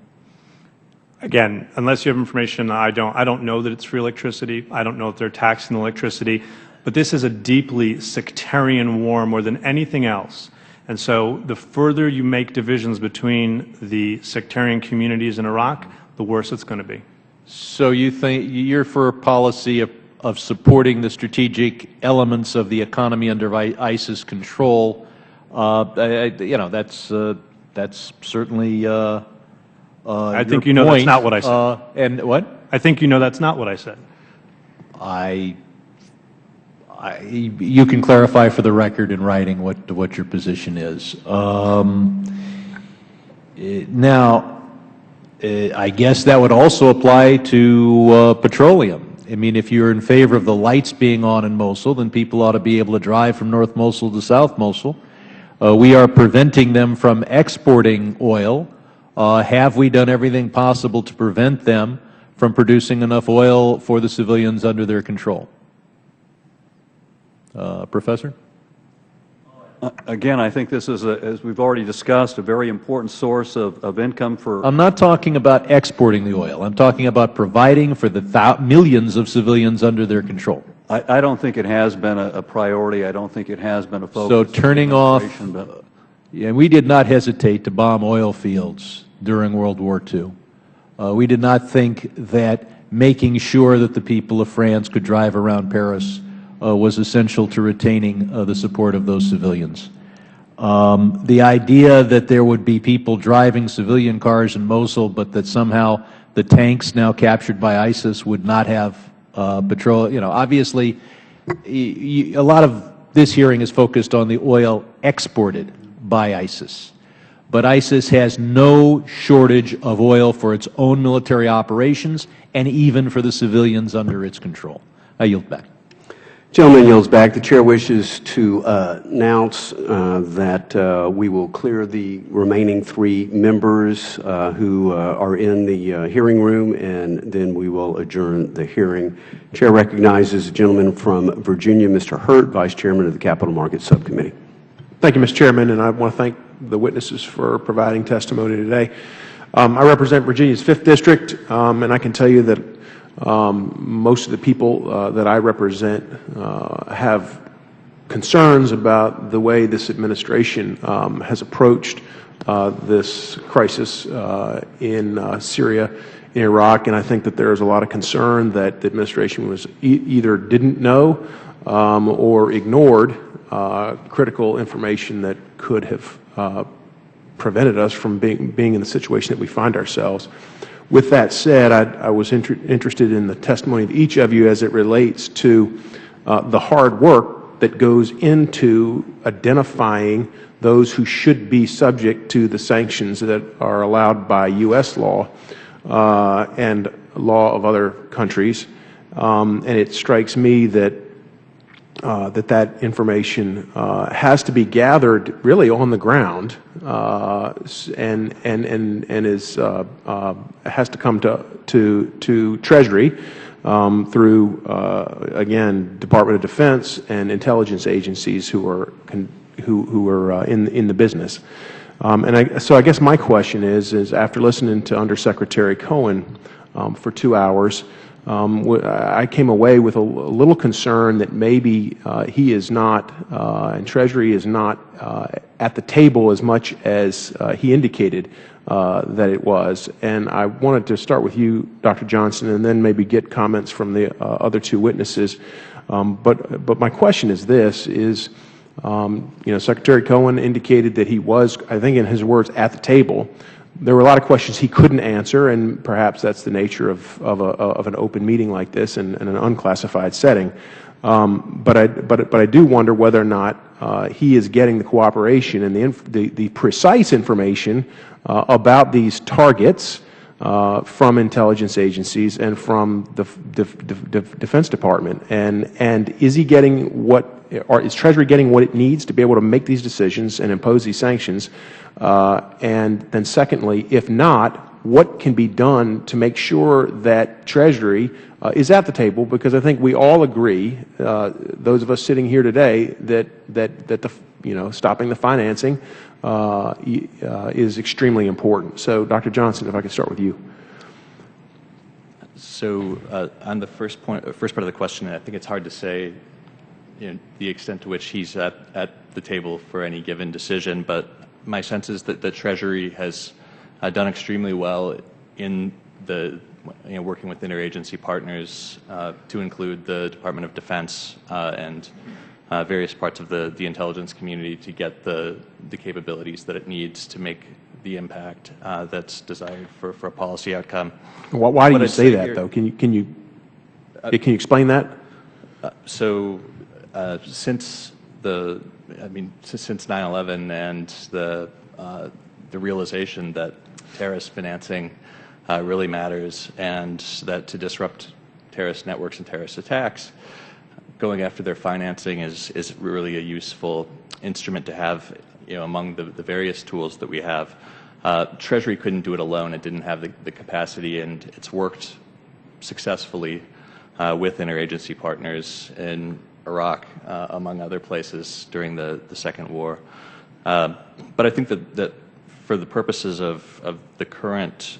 Again, unless you have information, I don't know that it's free electricity. I don't know if they're taxing electricity. But this is a deeply sectarian war more than anything else. And so the further you make divisions between the sectarian communities in Iraq, the worse it's going to be. So you think you're for a policy of supporting the strategic elements of the economy under ISIS control? That's certainly. I think you know that's not what I said. And what? I think you know that's not what I said. You can clarify for the record in writing what your position is. Now, I guess that would also apply to petroleum. I mean, if you're in favor of the lights being on in Mosul, then people ought to be able to drive from North Mosul to South Mosul. We are preventing them from exporting oil. Have we done everything possible to prevent them from producing enough oil for the civilians under their control? Professor? Again, I think this is, as we've already discussed, a very important source of income for. I'm not talking about exporting the oil. I'm talking about providing for the millions of civilians under their control. I don't think it has been a priority. I don't think it has been a focus. So turning off, yeah, we did not hesitate to bomb oil fields during World War II. We did not think that making sure that the people of France could drive around Paris was essential to retaining the support of those civilians. The idea that there would be people driving civilian cars in Mosul, but that somehow the tanks now captured by ISIS would not have patrol, obviously a lot of this hearing is focused on the oil exported by ISIS. But ISIS has no shortage of oil for its own military operations and even for the civilians under its control. I yield back. Gentleman yields back. The chair wishes to announce that we will clear the remaining 3 members who are in the hearing room, and then we will adjourn the hearing. Chair recognizes a gentleman from Virginia, Mr. Hurt, Vice Chairman of the Capital Markets Subcommittee. Thank you, Mr. Chairman, and I want to thank the witnesses for providing testimony today. I represent Virginia's 5th District, and I can tell you that most of the people that I represent have concerns about the way this administration has approached this crisis in Syria, in Iraq, and I think that there is a lot of concern that the administration was either didn't know or ignored critical information that could have prevented us from being in the situation that we find ourselves. With that said, I was interested in the testimony of each of you as it relates to the hard work that goes into identifying those who should be subject to the sanctions that are allowed by U.S. law and law of other countries. And it strikes me that that information has to be gathered really on the ground and is has to come to Treasury through again Department of Defense and intelligence agencies who are in the business. So I guess my question is after listening to Undersecretary Cohen for 2 hours, I came away with a little concern that maybe he is not, and Treasury is not at the table as much as he indicated that it was. And I wanted to start with you, Dr. Johnson, and then maybe get comments from the other 2 witnesses. But my question is this, is, Secretary Cohen indicated that he was, I think in his words, at the table. There were a lot of questions he couldn't answer, and perhaps that's the nature of an open meeting like this in an unclassified setting. But I do wonder whether or not he is getting the cooperation and the precise information about these targets from intelligence agencies and from the Defense Department, and is he getting or is Treasury getting what it needs to be able to make these decisions and impose these sanctions? And then secondly, if not, what can be done to make sure that Treasury is at the table? Because I think we all agree, those of us sitting here today, that stopping the financing is extremely important. So, Dr. Johnson, if I could start with you. So, on the first part of the question, I think it's hard to say the extent to which he's at the table for any given decision, but my sense is that the Treasury has done extremely well in working with interagency partners to include the Department of Defense and various parts of the intelligence community to get the capabilities that it needs to make the impact that's desired for a policy outcome. Why do you say that, though? Can you explain that? So, since 9/11 and the realization that terrorist financing really matters, and that to disrupt terrorist networks and terrorist attacks, going after their financing is really a useful instrument to have, among the various tools that we have. Treasury couldn't do it alone; it didn't have the capacity, and it's worked successfully with interagency partners in Iraq, among other places during the Second War. But I think that for the purposes of the current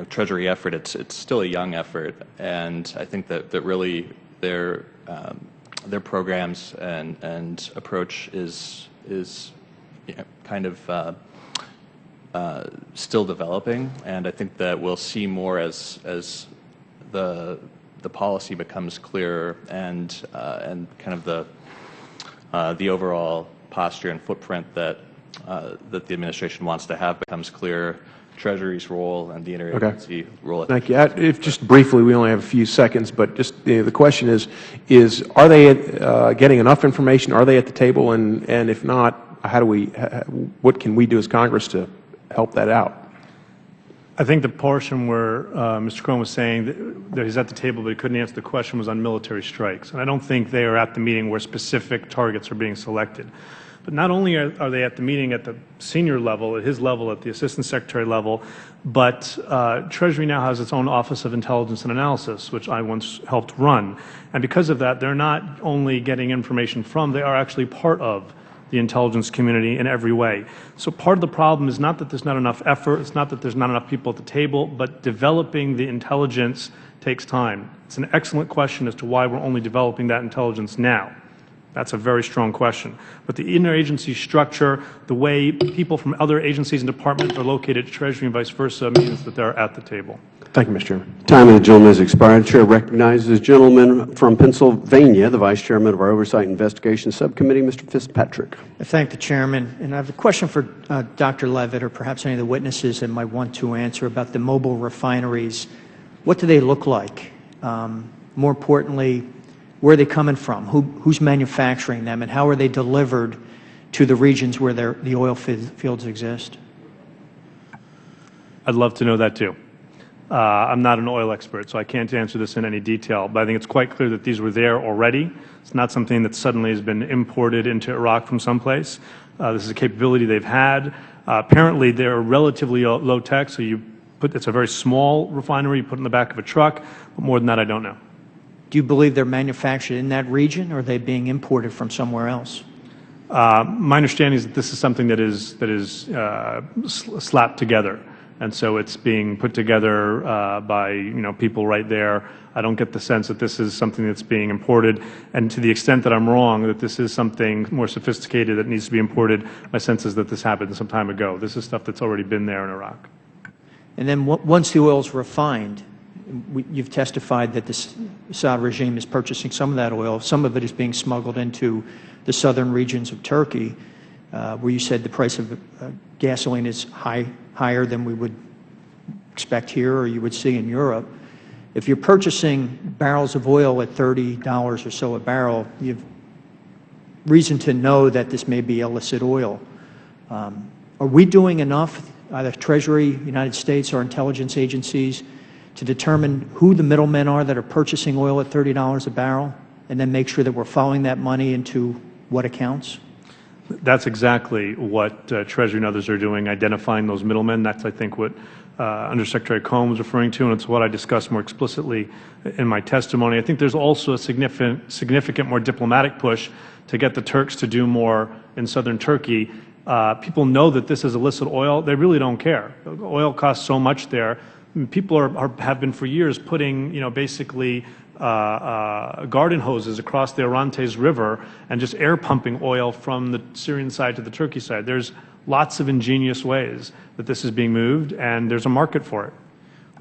Treasury effort, it's still a young effort, and I think that really their programs and approach is kind of still developing, and I think that we'll see more as the policy becomes clearer and kind of the overall posture and footprint that the administration wants to have becomes clearer. Treasury's role and the interagency role. Thank you. If just briefly, we only have a few seconds, but just the question is are they getting enough information? Are they at the table? And if not, what can we do as Congress to help that out? I think the portion where Mr. Cohen was saying that he's at the table but he couldn't answer the question was on military strikes. And I don't think they are at the meeting where specific targets are being selected. But not only are they at the meeting at the senior level, at his level, at the Assistant Secretary level, but Treasury now has its own Office of Intelligence and Analysis, which I once helped run. And because of that, they're not only getting information from, they are actually part of the intelligence community in every way. So part of the problem is not that there's not enough effort, it's not that there's not enough people at the table, but developing the intelligence takes time. It's an excellent question as to why we're only developing that intelligence now. That's a very strong question. But the interagency structure, the way people from other agencies and departments are located at Treasury and vice versa, means that they're at the table. Thank you, Mr. Chairman. Time of the gentleman has expired. The Chair recognizes the gentleman from Pennsylvania, the Vice Chairman of our Oversight and Investigation Subcommittee, Mr. Fitzpatrick. I thank the Chairman. And I have a question for Dr. Levitt or perhaps any of the witnesses that might want to answer about the mobile refineries. What do they look like? More importantly, where are they coming from? Who's manufacturing them? And how are they delivered to the regions where the oil fields exist? I'd love to know that too. I'm not an oil expert, so I can't answer this in any detail, but I think it's quite clear that these were there already. It's not something that suddenly has been imported into Iraq from someplace. This is a capability they've had. Apparently, they're relatively low tech, so it's a very small refinery you put in the back of a truck, but more than that, I don't know. Do you believe they're manufactured in that region, or are they being imported from somewhere else? My understanding is that this is something that is slapped together. And so it's being put together by people right there. I don't get the sense that this is something that's being imported. And to the extent that I'm wrong, that this is something more sophisticated that needs to be imported, my sense is that this happened some time ago. This is stuff that's already been there in Iraq. And then once the oil is refined, you've testified that the Assad regime is purchasing some of that oil. Some of it is being smuggled into the southern regions of Turkey, where you said the price of gasoline is higher than we would expect here or you would see in Europe. If you're purchasing barrels of oil at $30 or so a barrel, you have reason to know that this may be illicit oil. Are we doing enough, either Treasury, United States, or intelligence agencies, to determine who the middlemen are that are purchasing oil at $30 a barrel, and then make sure that we're following that money into what accounts? That's exactly what Treasury and others are doing, identifying those middlemen. That's, I think, what Undersecretary Cohen was referring to, and it's what I discussed more explicitly in my testimony. I think there's also a significant more diplomatic push to get the Turks to do more in southern Turkey. People know that this is illicit oil. They really don't care. Oil costs so much there. People have been for years putting, basically garden hoses across the Orontes River and just air pumping oil from the Syrian side to the Turkey side. There's lots of ingenious ways that this is being moved, and there's a market for it.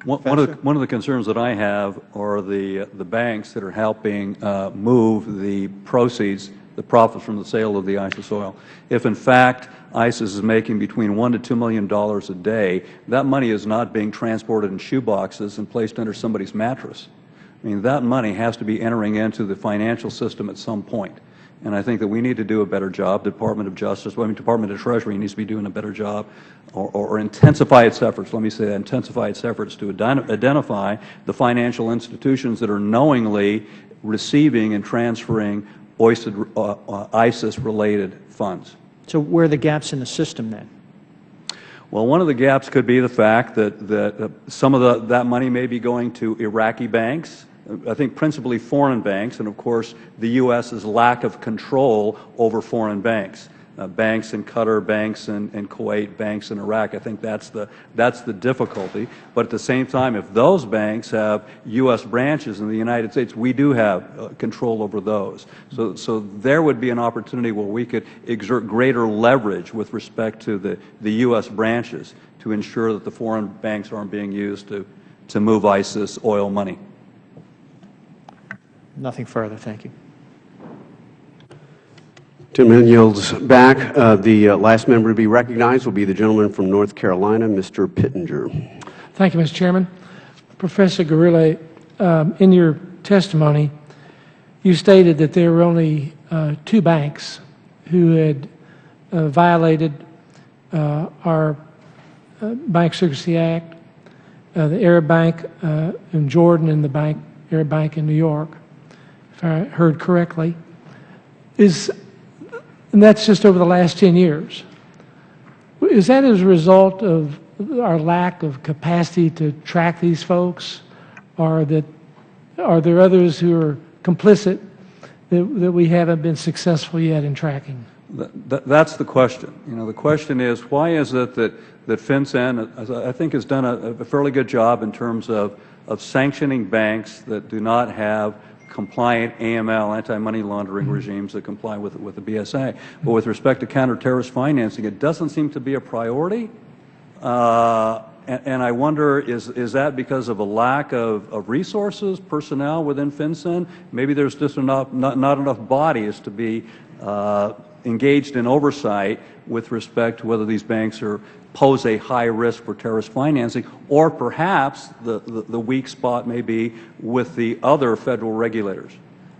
One of the concerns that I have are the banks that are helping move the proceeds, the profits from the sale of the ISIS oil. If in fact ISIS is making between $1 to $2 million a day, that money is not being transported in shoeboxes and placed under somebody's mattress. I mean, that money has to be entering into the financial system at some point. And I think that we need to do a better job. Department of Justice, Department of Treasury needs to be doing a better job, or intensify its efforts, let me say that, intensify its efforts to identify the financial institutions that are knowingly receiving and transferring ISIS-related funds. So where are the gaps in the system then? Well, one of the gaps could be the fact that some of that money may be going to Iraqi banks, I think principally foreign banks, and of course the U.S.'s lack of control over foreign banks. Banks in Qatar, banks in Kuwait, banks in Iraq. I think that's the difficulty. But at the same time, if those banks have U.S. branches in the United States, we do have control over those. So there would be an opportunity where we could exert greater leverage with respect to the U.S. branches to ensure that the foreign banks aren't being used to move ISIS oil money. Nothing further. Thank you. Gentleman yields back. The last member to be recognized will be the gentleman from North Carolina, Mr. Pittenger. Thank you, Mr. Chairman. Professor Gurule, in your testimony, you stated that there were only 2 banks who had violated our Bank Secrecy Act. the Arab Bank in Jordan and the Arab Bank in New York, if I heard correctly, and that's just over the last 10 years. Is that as a result of our lack of capacity to track these folks, or are there others who are complicit that we haven't been successful yet in tracking? That's the question. The question is, why is it that FinCEN, I think, has done a fairly good job in terms of sanctioning banks that do not have compliant AML, anti-money laundering regimes that comply with the BSA. But with respect to counter-terrorist financing, it doesn't seem to be a priority. And I wonder, is that because of a lack of resources, personnel within FinCEN? Maybe there's just not enough bodies to be engaged in oversight with respect to whether these banks pose a high risk for terrorist financing, or perhaps the weak spot may be with the other federal regulators,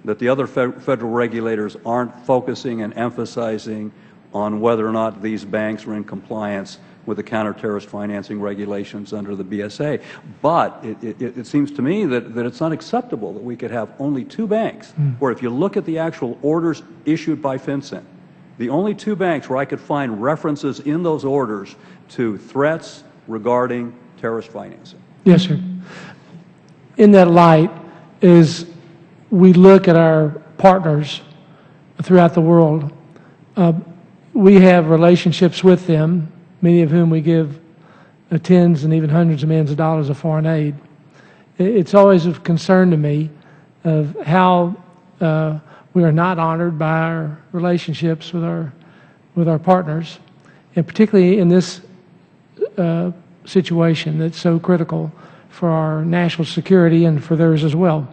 that the other federal regulators aren't focusing and emphasizing on whether or not these banks are in compliance with the counter-terrorist financing regulations under the BSA. But it seems to me that it's unacceptable that we could have only 2 banks, where if you look at the actual orders issued by FinCEN, the only 2 banks where I could find references in those orders to threats regarding terrorist financing. Yes, sir. In that light, as we look at our partners throughout the world, we have relationships with them, many of whom we give tens and even hundreds of millions of dollars of foreign aid. It's always of concern to me of how we are not honored by our relationships with our partners, and particularly in this situation that's so critical for our national security and for theirs as well.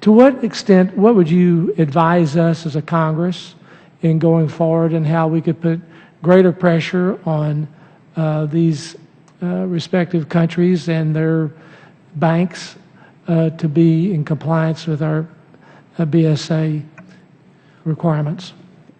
To what extent, what would you advise us as a Congress in going forward, and how we could put greater pressure on these respective countries and their banks to be in compliance with our BSA requirements?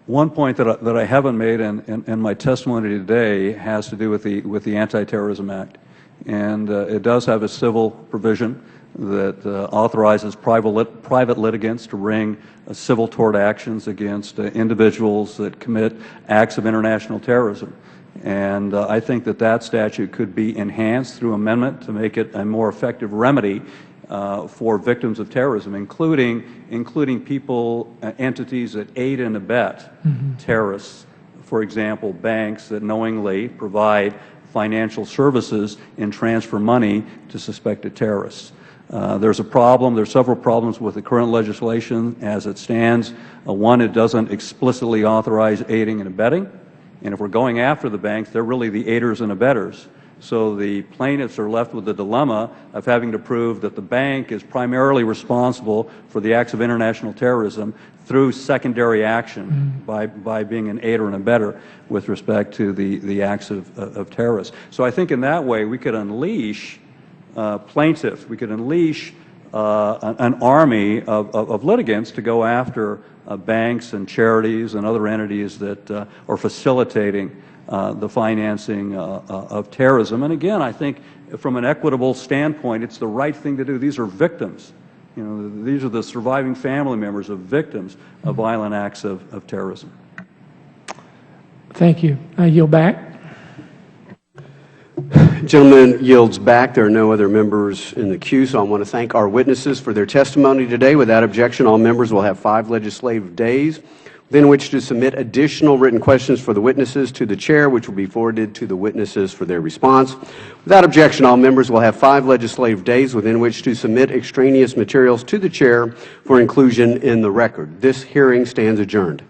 One point that I haven't made in my testimony today has to do with the Anti-Terrorism Act, and it does have a civil provision that authorizes private litigants to bring civil tort actions against individuals that commit acts of international terrorism. And I think that statute could be enhanced through amendment to make it a more effective remedy for victims of terrorism, including people, entities that aid and abet terrorists. For example, banks that knowingly provide financial services and transfer money to suspected terrorists. There's several problems with the current legislation as it stands. One, it doesn't explicitly authorize aiding and abetting. And if we're going after the banks, they're really the aiders and abettors. So the plaintiffs are left with the dilemma of having to prove that the bank is primarily responsible for the acts of international terrorism through secondary action by being an aider and abetter with respect to the acts of terrorists. So I think in that way we could unleash plaintiffs, we could unleash an army of litigants to go after banks and charities and other entities that are facilitating the financing of terrorism. And again, I think from an equitable standpoint, it's the right thing to do. These are victims. These are the surviving family members of victims of violent acts of terrorism. Thank you. I yield back. Gentleman yields back. There are no other members in the queue, so I want to thank our witnesses for their testimony today. Without objection, all members will have 5 legislative days within which to submit additional written questions for the witnesses to the chair, which will be forwarded to the witnesses for their response. Without objection, all members will have 5 legislative days within which to submit extraneous materials to the chair for inclusion in the record. This hearing stands adjourned.